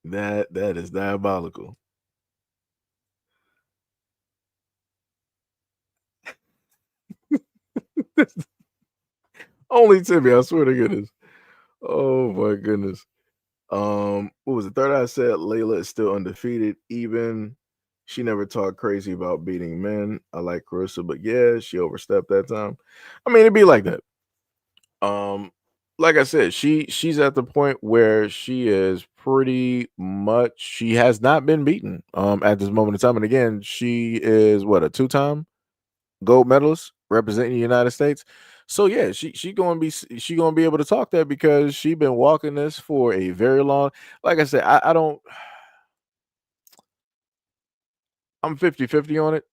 That is diabolical. Only Tippy, I swear to goodness. Oh my goodness. What was it? Third Eye said Layla is still undefeated, even she never talked crazy about beating men. I like Carissa, but yeah, she overstepped that time. I mean, it'd be like that. Um, like I said, she's at the point where she is pretty much she has not been beaten at this moment in time. And again, she is what a two-time gold medalist representing the United States. So yeah, she gonna be able to talk that because she been walking this for a very long. Like I said, I don't. I'm 50-50 on it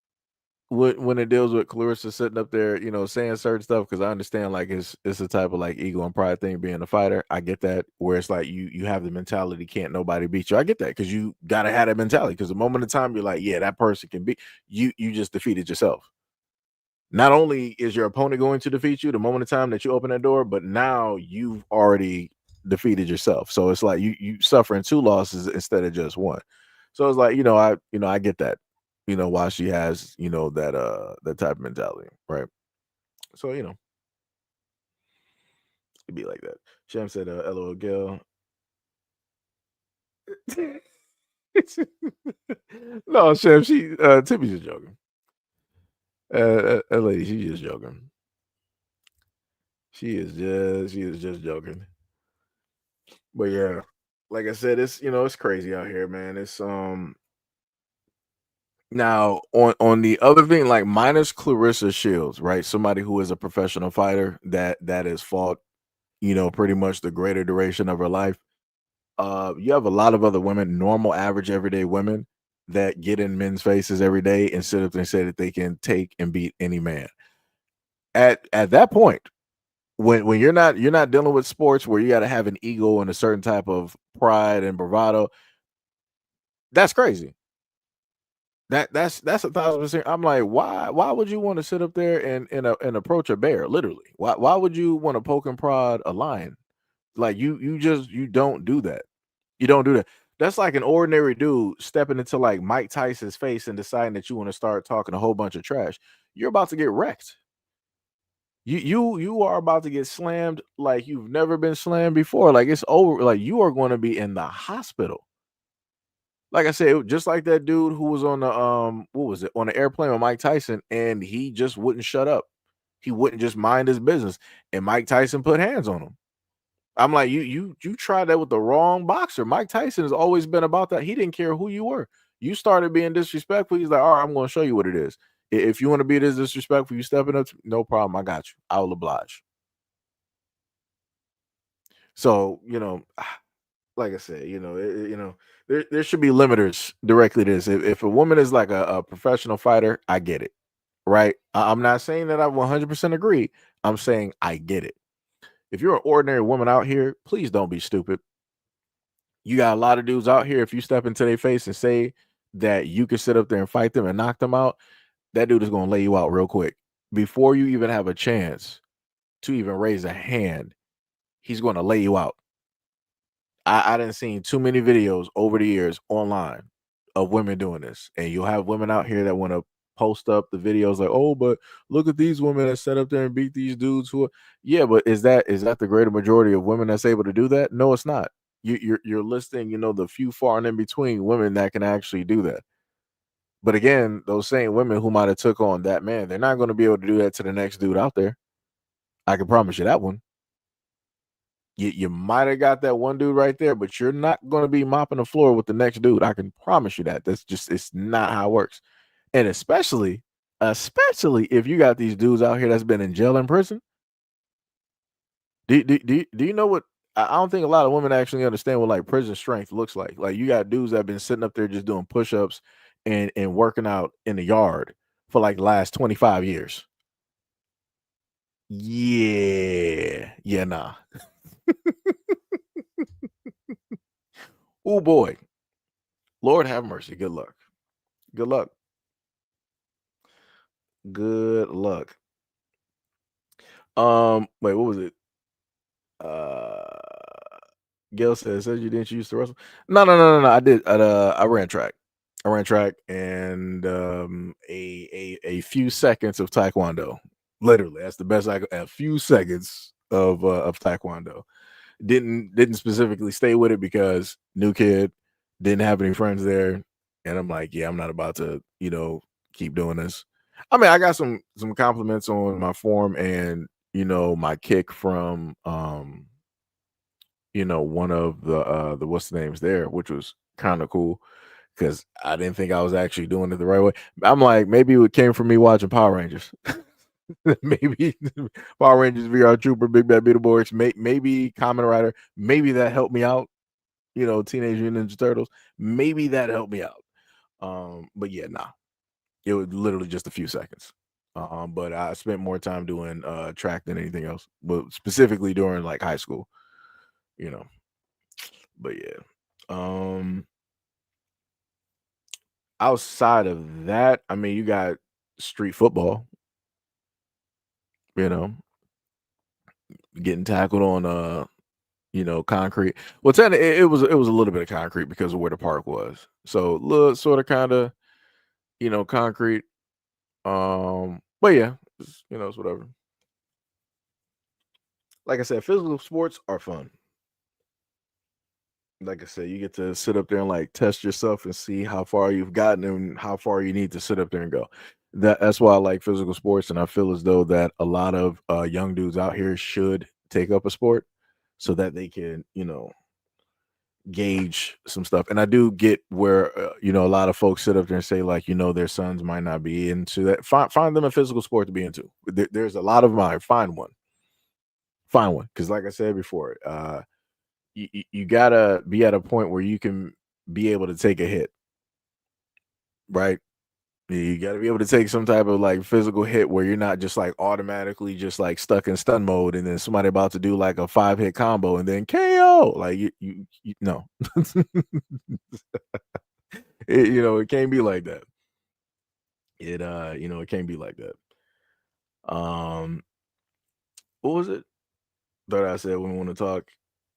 when it deals with Clarissa sitting up there, saying certain stuff because I understand like it's a type of like ego and pride thing being a fighter. I get that where it's like you have the mentality can't nobody beat you. I get that because you gotta have that mentality because the moment of time you're like yeah that person can beat you. You just defeated yourself. Not only is your opponent going to defeat you the moment of time that you open that door, but now you've already defeated yourself. So it's like you suffering two losses instead of just one. So it's like, I get that, why she has, that type of mentality. Right. So, it'd be like that. Sham said, LOL Gil. No, Sham, Tippy's just joking. That lady, she's just joking. She is just joking. But yeah, like I said, it's crazy out here, man. It's now on the other thing, like minus Clarissa Shields, right? Somebody who is a professional fighter that has fought, pretty much the greater duration of her life. You have a lot of other women, normal, average, everyday women that get in men's faces every day and sit up and say that they can take and beat any man. At that point, when you're not dealing with sports where you got to have an ego and a certain type of pride and bravado, that's crazy. That's 1,000%. I'm like, why would you want to sit up there and approach a bear? Literally, why would you want to poke and prod a lion? Like you don't do that. You don't do that. That's like an ordinary dude stepping into like Mike Tyson's face and deciding that you want to start talking a whole bunch of trash. You're about to get wrecked. You are about to get slammed like you've never been slammed before. Like it's over. Like you are going to be in the hospital. Like I said, just like that dude who was on the what was it on the airplane with Mike Tyson, and he just wouldn't shut up. He wouldn't just mind his business, and Mike Tyson put hands on him. I'm like, you tried that with the wrong boxer. Mike Tyson has always been about that. He didn't care who you were. You started being disrespectful. He's like, all right, I'm going to show you what it is. If you want to be this disrespectful, you stepping up, no problem. I got you. I will oblige. So like I said, there should be limiters directly to this. If a woman is like a professional fighter, I get it, right? I'm not saying that I 100% agree. I'm saying I get it. If you're an ordinary woman out here, please don't be stupid. You got a lot of dudes out here. If you step into their face and say that you can sit up there and fight them and knock them out, that dude is going to lay you out real quick. Before you even have a chance to even raise a hand, he's going to lay you out. I didn't seen too many videos over the years online of women doing this, and you'll have women out here that want to post up the videos like, oh, but look at these women that set up there and beat these dudes who are, yeah, but is that the greater majority of women that's able to do that? No, it's not. You're listing, the few far and in between women that can actually do that. But again, those same women who might have took on that man, they're not going to be able to do that to the next dude out there. I can promise you that one. You might have got that one dude right there, but you're not going to be mopping the floor with the next dude. I can promise you that. It's not how it works. And especially if you got these dudes out here that's been in jail and prison. Do you know what? I don't think a lot of women actually understand what like prison strength looks like. Like you got dudes that have been sitting up there just doing push-ups and working out in the yard for like the last 25 years. Yeah. Yeah, nah. Oh boy. Lord have mercy. Good luck. Good luck. Good luck. Wait, what was it? Uh Gail says you didn't used to wrestle. No. I did. I ran track. I ran track and a few seconds of taekwondo. Literally, that's the best I could. A few seconds of taekwondo. Didn't specifically stay with it because new kid, didn't have any friends there, and I'm like, yeah, I'm not about to keep doing this. I mean, I got some compliments on my form and my kick from one of the what's the names there, which was kind of cool because I didn't think I was actually doing it the right way. I'm like, maybe it came from me watching Power Rangers. Maybe Power Rangers, VR Trooper, Big Bad Beetleborgs, maybe Kamen Rider, maybe that helped me out. Teenage Mutant Ninja Turtles, maybe that helped me out. But yeah, nah, it was literally just a few seconds. But I spent more time doing track than anything else, but specifically during like high school, you know. But yeah, um, outside of that, I mean, you got street football, you know, getting tackled on concrete. Well, technically, it was a little bit of concrete because of where the park was. So little sort of kind of concrete. But yeah, it's whatever. Like I said, physical sports are fun. Like I said, you get to sit up there and like test yourself and see how far you've gotten and how far you need to sit up there and go. That's why I like physical sports, and I feel as though that a lot of young dudes out here should take up a sport so that they can, gauge some stuff. And I do get where a lot of folks sit up there and say like, their sons might not be into that. Find them a physical sport to be into. There's a lot of mine. Find one, because like I said before, you gotta be at a point where you can be able to take a hit, right? You got to be able to take some type of like physical hit where you're not just like automatically just like stuck in stun mode, and then somebody about to do like a 5-hit combo and then KO. Like you no, it can't be like that. It can't be like that. Um, what was it that I said when we want to talk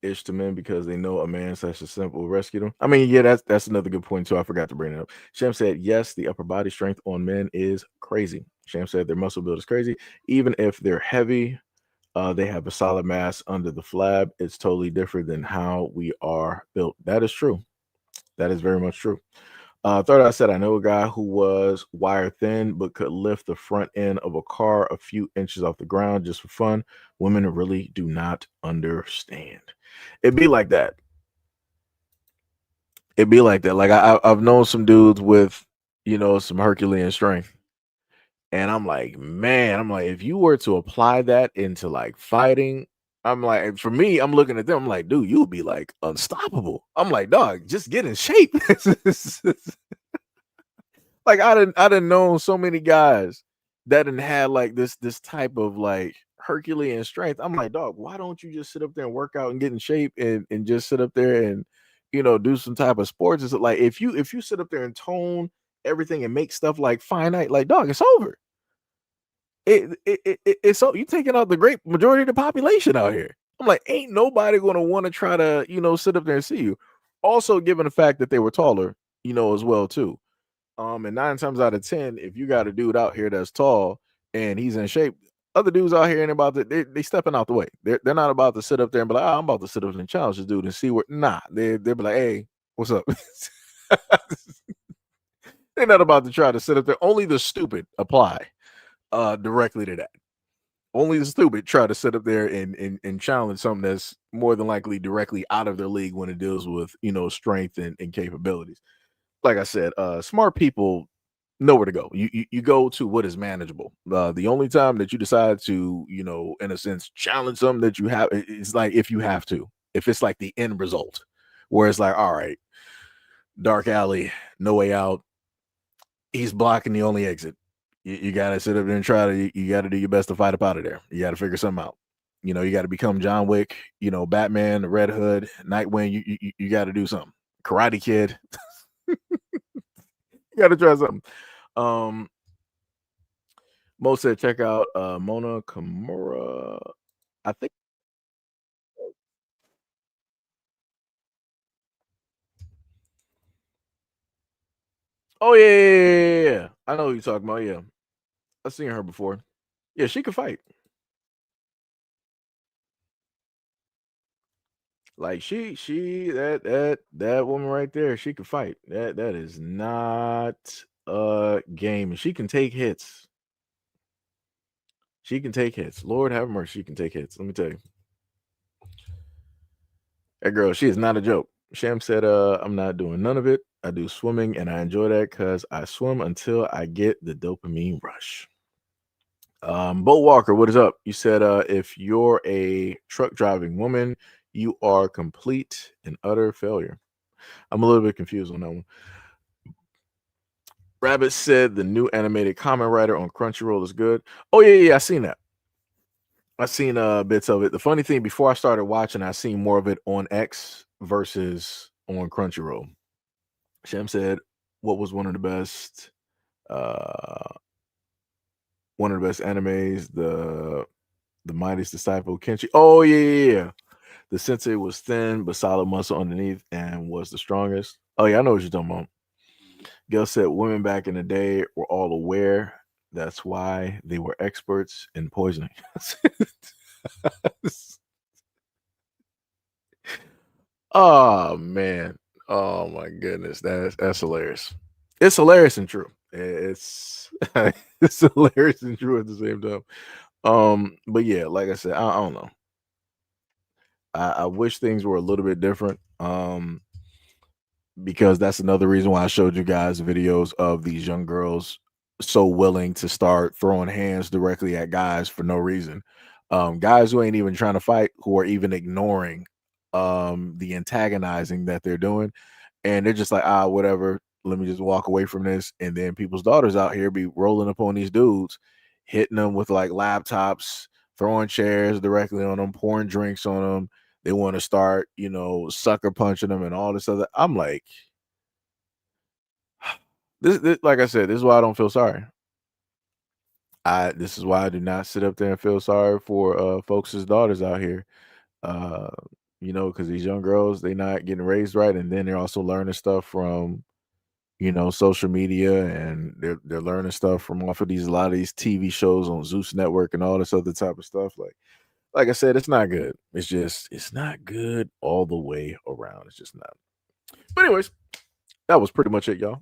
ish to men because they know a man such a simple rescue them? I mean, yeah, that's another good point too. I forgot to bring it up. Sham said, yes, the upper body strength on men is crazy. Sham said their muscle build is crazy. Even if they're heavy, they have a solid mass under the flab. It's totally different than how we are built. That is true. That is very much true. Third, I said, I know a guy who was wire thin but could lift the front end of a car a few inches off the ground just for fun. Women really do not understand. It'd be like that. It'd be like that. Like I've known some dudes with, some Herculean strength. And I'm like, man, if you were to apply that into like fighting, I'm like, for me, I'm looking at them, I'm like, dude, you'll be like unstoppable. I'm like, dog, just get in shape. Like I didn't know so many guys that didn't have like this type of like Herculean strength. I'm like, dog, why don't you just sit up there and work out and get in shape and just sit up there and do some type of sports? Is it like if you sit up there and tone everything and make stuff like finite, like dog, it's over. It's so you taking out the great majority of the population out here. I'm like, ain't nobody gonna want to try to sit up there and see you. Also, given the fact that they were taller, as well too. And 9 times out of 10, if you got a dude out here that's tall and he's in shape, other dudes out here ain't about to they stepping out the way. They're not about to sit up there and be like, oh, I'm about to sit up and challenge this dude and see what. Nah, they'll be like, hey, what's up? They're not about to try to sit up there. Only the stupid apply directly to that. Only the stupid try to sit up there and challenge something that's more than likely directly out of their league when it deals with strength and capabilities. Like I said, smart people nowhere to go. You go to what is manageable. The only time that you decide to, in a sense, challenge something that you have, it's like if you have to, if it's like the end result, where it's like, all right, dark alley, no way out. He's blocking the only exit. You got to sit up there and try to. You got to do your best to fight up out of there. You got to figure something out. You got to become John Wick. Batman, the Red Hood, Nightwing. You got to do something. Karate Kid. You got to try something. Mo said, check out Mona Kimura. I think. Oh yeah. I know who you're talking about. Yeah, I've seen her before. Yeah, she could fight. Like that woman right there, she could fight. That is not a game. She can take hits. She can take hits. Lord have mercy, she can take hits. Let me tell you. That girl, she is not a joke. Sham said, I'm not doing none of it. I do swimming and I enjoy that because I swim until I get the dopamine rush. Bo Walker, what is up? You said if you're a truck driving woman, you are complete and utter failure. I'm a little bit confused on that one. Rabbit said the new animated Kamen Rider on Crunchyroll is good. Oh yeah, I seen that. I seen bits of it. The funny thing, before I started watching, I seen more of it on X versus on Crunchyroll. Shem said, "What was one of the best? One of the best animes, the Mightiest Disciple, Kenshi. Oh yeah. The sensei was thin but solid muscle underneath and was the strongest. Oh yeah, I know what you're talking about." Gail said women back in the day were all aware. That's why they were experts in poisoning. Oh man. Oh my goodness. That's hilarious. It's hilarious and true. It's it's hilarious and true at the same time. But yeah, like I said, I don't know. I wish things were a little bit different. Because that's another reason why I showed you guys videos of these young girls so willing to start throwing hands directly at guys for no reason. Guys who ain't even trying to fight, who are even ignoring the antagonizing that they're doing, and they're just like, whatever, let me just walk away from this. And then people's daughters out here be rolling up on these dudes, hitting them with like laptops, throwing chairs directly on them, pouring drinks on them. They want to start, sucker punching them and all this other. I'm like, this, like I said, this is why I don't feel sorry. This is why I do not sit up there and feel sorry for folks' daughters out here. Uh, because these young girls, they not getting raised right, and then they're also learning stuff from social media, and they're learning stuff from off of a lot of these TV shows on Zeus Network and all this other type of stuff. Like I said, it's not good. It's not good all the way around. It's just not. But anyways, that was pretty much it, y'all.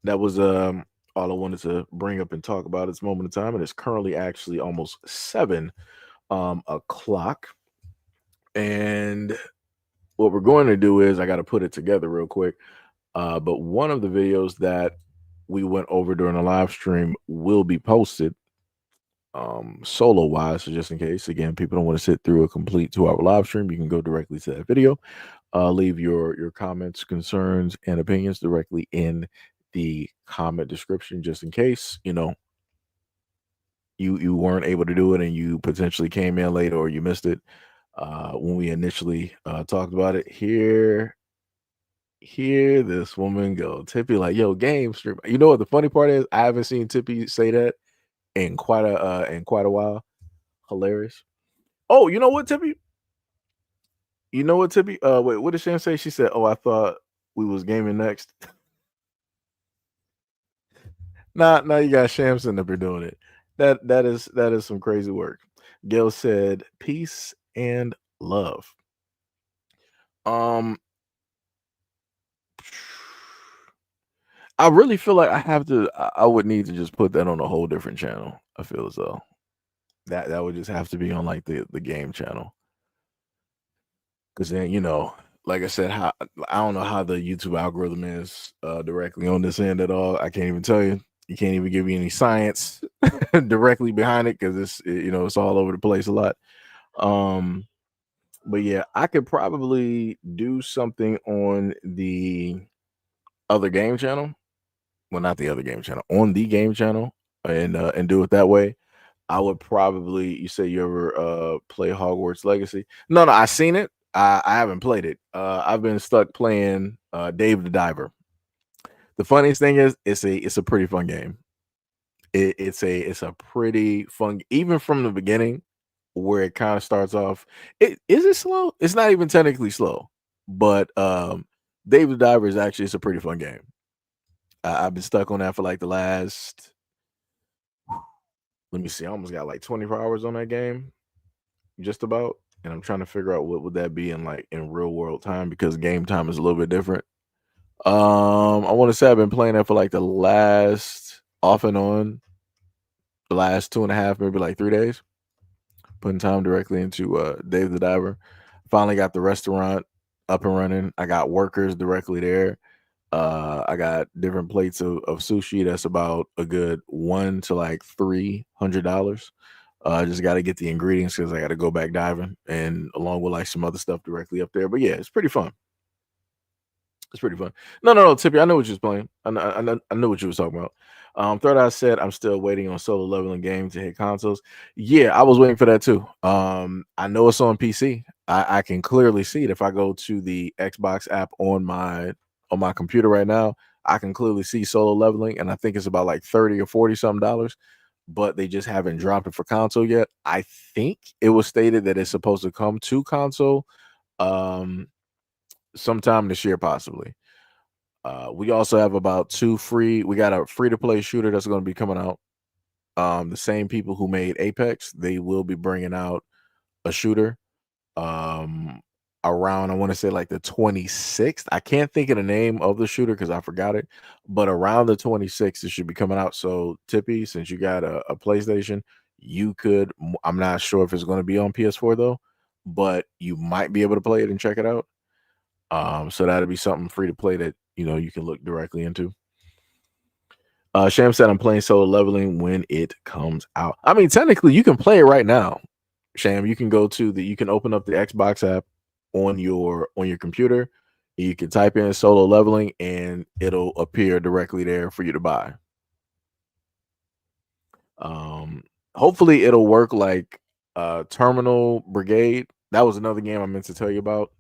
That was all I wanted to bring up and talk about at this moment in time. And it's currently actually almost 7 o'clock. And what we're going to do is I got to put it together real quick. But one of the videos that we went over during the live stream will be posted solo wise. So just in case, again, people don't want to sit through a complete 2-hour live stream, you can go directly to that video. Leave your comments, concerns, and opinions directly in the comment description, just in case you weren't able to do it and you potentially came in late or you missed it when we initially talked about it. Here this woman go. Tippy like, yo, game stream. You know what the funny part is? I haven't seen Tippy say that in quite a while. Hilarious. Oh, you know what, Tippy? Wait, what did Shan say? She said, "Oh, I thought we was gaming next." Now you got Shamson up here doing it. That is some crazy work. Gail said, "Peace and love." I really feel like I would need to just put that on a whole different channel. I feel as though that would just have to be on like the game channel. Because then, like I said, how I don't know how the YouTube algorithm is directly on this end at all. I can't even tell you. You can't even give me any science directly behind it because it's all over the place a lot. Um, but yeah, I could probably do something on the other game channel. Well, not the other game channel, on the game channel, and do it that way. I would probably. You say you ever play Hogwarts Legacy? No, I seen it. I haven't played it. I've been stuck playing Dave the Diver. The funniest thing is it's a pretty fun game. It's a pretty fun, even from the beginning, where it kind of starts off. It slow. It's not even technically slow, but Dave the Diver is actually it's a pretty fun game. I've been stuck on that for like the last. Let me see. I almost got like 24 hours on that game, just about. And I'm trying to figure out what would that be in like in real world time because game time is a little bit different. I want to say I've been playing that for like the last off and on the last 2.5, maybe like 3 days. Putting time directly into Dave the Diver. Finally got the restaurant up and running. I got workers directly there. I got different plates of sushi. That's about a good $100 to like $300. I just got to get the ingredients because I got to go back diving and along with like some other stuff directly up there. But yeah, it's pretty fun. It's pretty fun. No, Tippy, I know what you was playing. I know what you was talking about. Third Eye said, I'm still waiting on solo leveling game to hit consoles. Yeah, I was waiting for that too. I know it's on PC. I can clearly see it. If I go to the Xbox app on my computer right now, I can clearly see solo leveling, and I think it's about like 30 or 40 something dollars, but they just haven't dropped it for console yet. I think it was stated that it's supposed to come to console sometime this year, possibly. We also have about we got a free to play shooter that's going to be coming out. The same people who made Apex, they will be bringing out a shooter um around, I want to say like the 26th. I can't think of the name of the shooter because I forgot it, but around the 26th it should be coming out. So Tippy, since you got a PlayStation, you could, I'm not sure if it's going to be on PS4 though, but you might be able to play it and check it out. So that'll be something free to play that you can look directly into. Sham said I'm playing solo leveling when it comes out. I mean, technically you can play it right now. Sham, you can you can open up the Xbox app on your computer. You can type in solo leveling and it'll appear directly there for you to buy. Hopefully it'll work like Terminal Brigade. That was another game I meant to tell you about.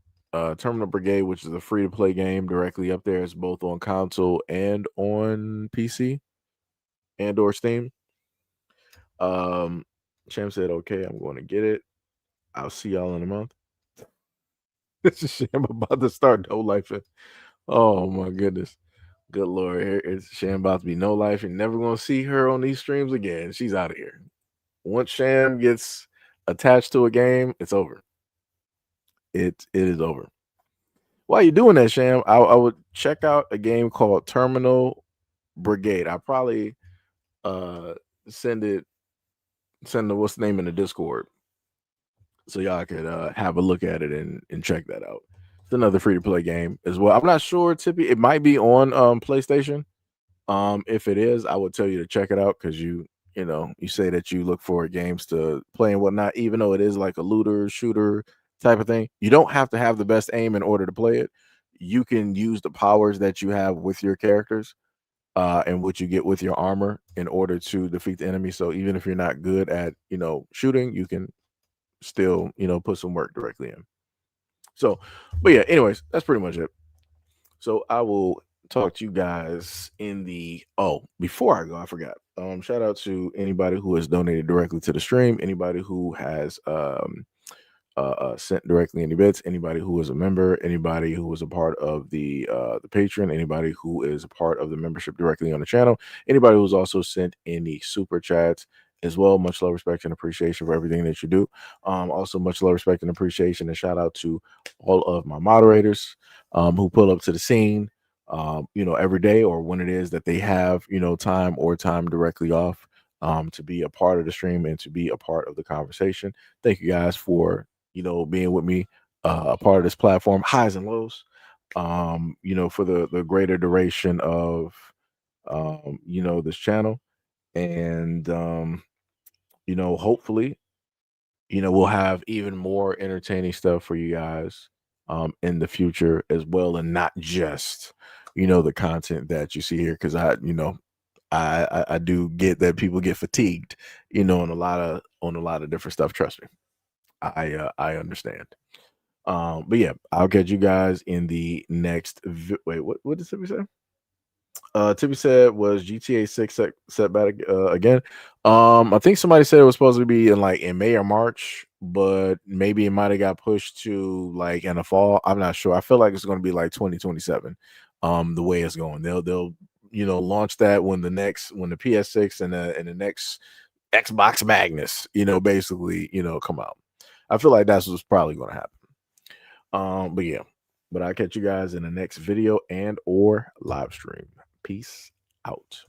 Terminal Brigade, which is a free to play game directly up there. It's both on console and on PC and or Steam. Cham said, okay, I'm going to get it. I'll see y'all in a month. This is Sham about to start no life. Oh my goodness. Good Lord. Here it's Sham about to be no life. You're never going to see her on these streams again. She's out of here. Once Sham gets attached to a game, it's over. It is over. While you're doing that, Sham, I would check out a game called Terminal Brigade. I probably send the what's the name in the Discord so y'all could have a look at it and check that out. It's another free to play game as well. I'm not sure, Tippy. It might be on PlayStation. If it is, I would tell you to check it out because you say that you look for games to play and whatnot, even though it is like a looter shooter type of thing. You don't have to have the best aim in order to play it. You can use the powers that you have with your characters and what you get with your armor in order to defeat the enemy. So even if you're not good at shooting, you can still put some work directly in. So, but yeah, anyways, that's pretty much it. So I will talk to you guys in the before I go, I forgot. Shout out to anybody who has donated directly to the stream, anybody who has sent directly any bits, anybody who is a member, anybody who was a part of the Patreon, anybody who is a part of the membership directly on the channel, anybody who's also sent any super chats as well. Much love, respect, and appreciation for everything that you do. Also much love, respect, and appreciation and shout out to all of my moderators who pull up to the scene every day or when it is that they have time directly off to be a part of the stream and to be a part of the conversation. Thank you guys for being with me a part of this platform, highs and lows, for the greater duration of this channel. And hopefully, we'll have even more entertaining stuff for you guys in the future as well, and not just the content that you see here, because I do get that people get fatigued, on a lot of different stuff. Trust me, I understand. But yeah, I'll catch you guys in the next. Wait, what did Timmy say? Timmy said was GTA 6 set back again. I think somebody said it was supposed to be in May or March, but maybe it might have got pushed to in the fall. I'm not sure. I feel like it's going to be 2027. The way it's going, they'll launch that when the PS6 and the next Xbox Magnus, basically, come out. I feel like that's what's probably going to happen. But yeah, but I'll catch you guys in the next video and or live stream. Peace out.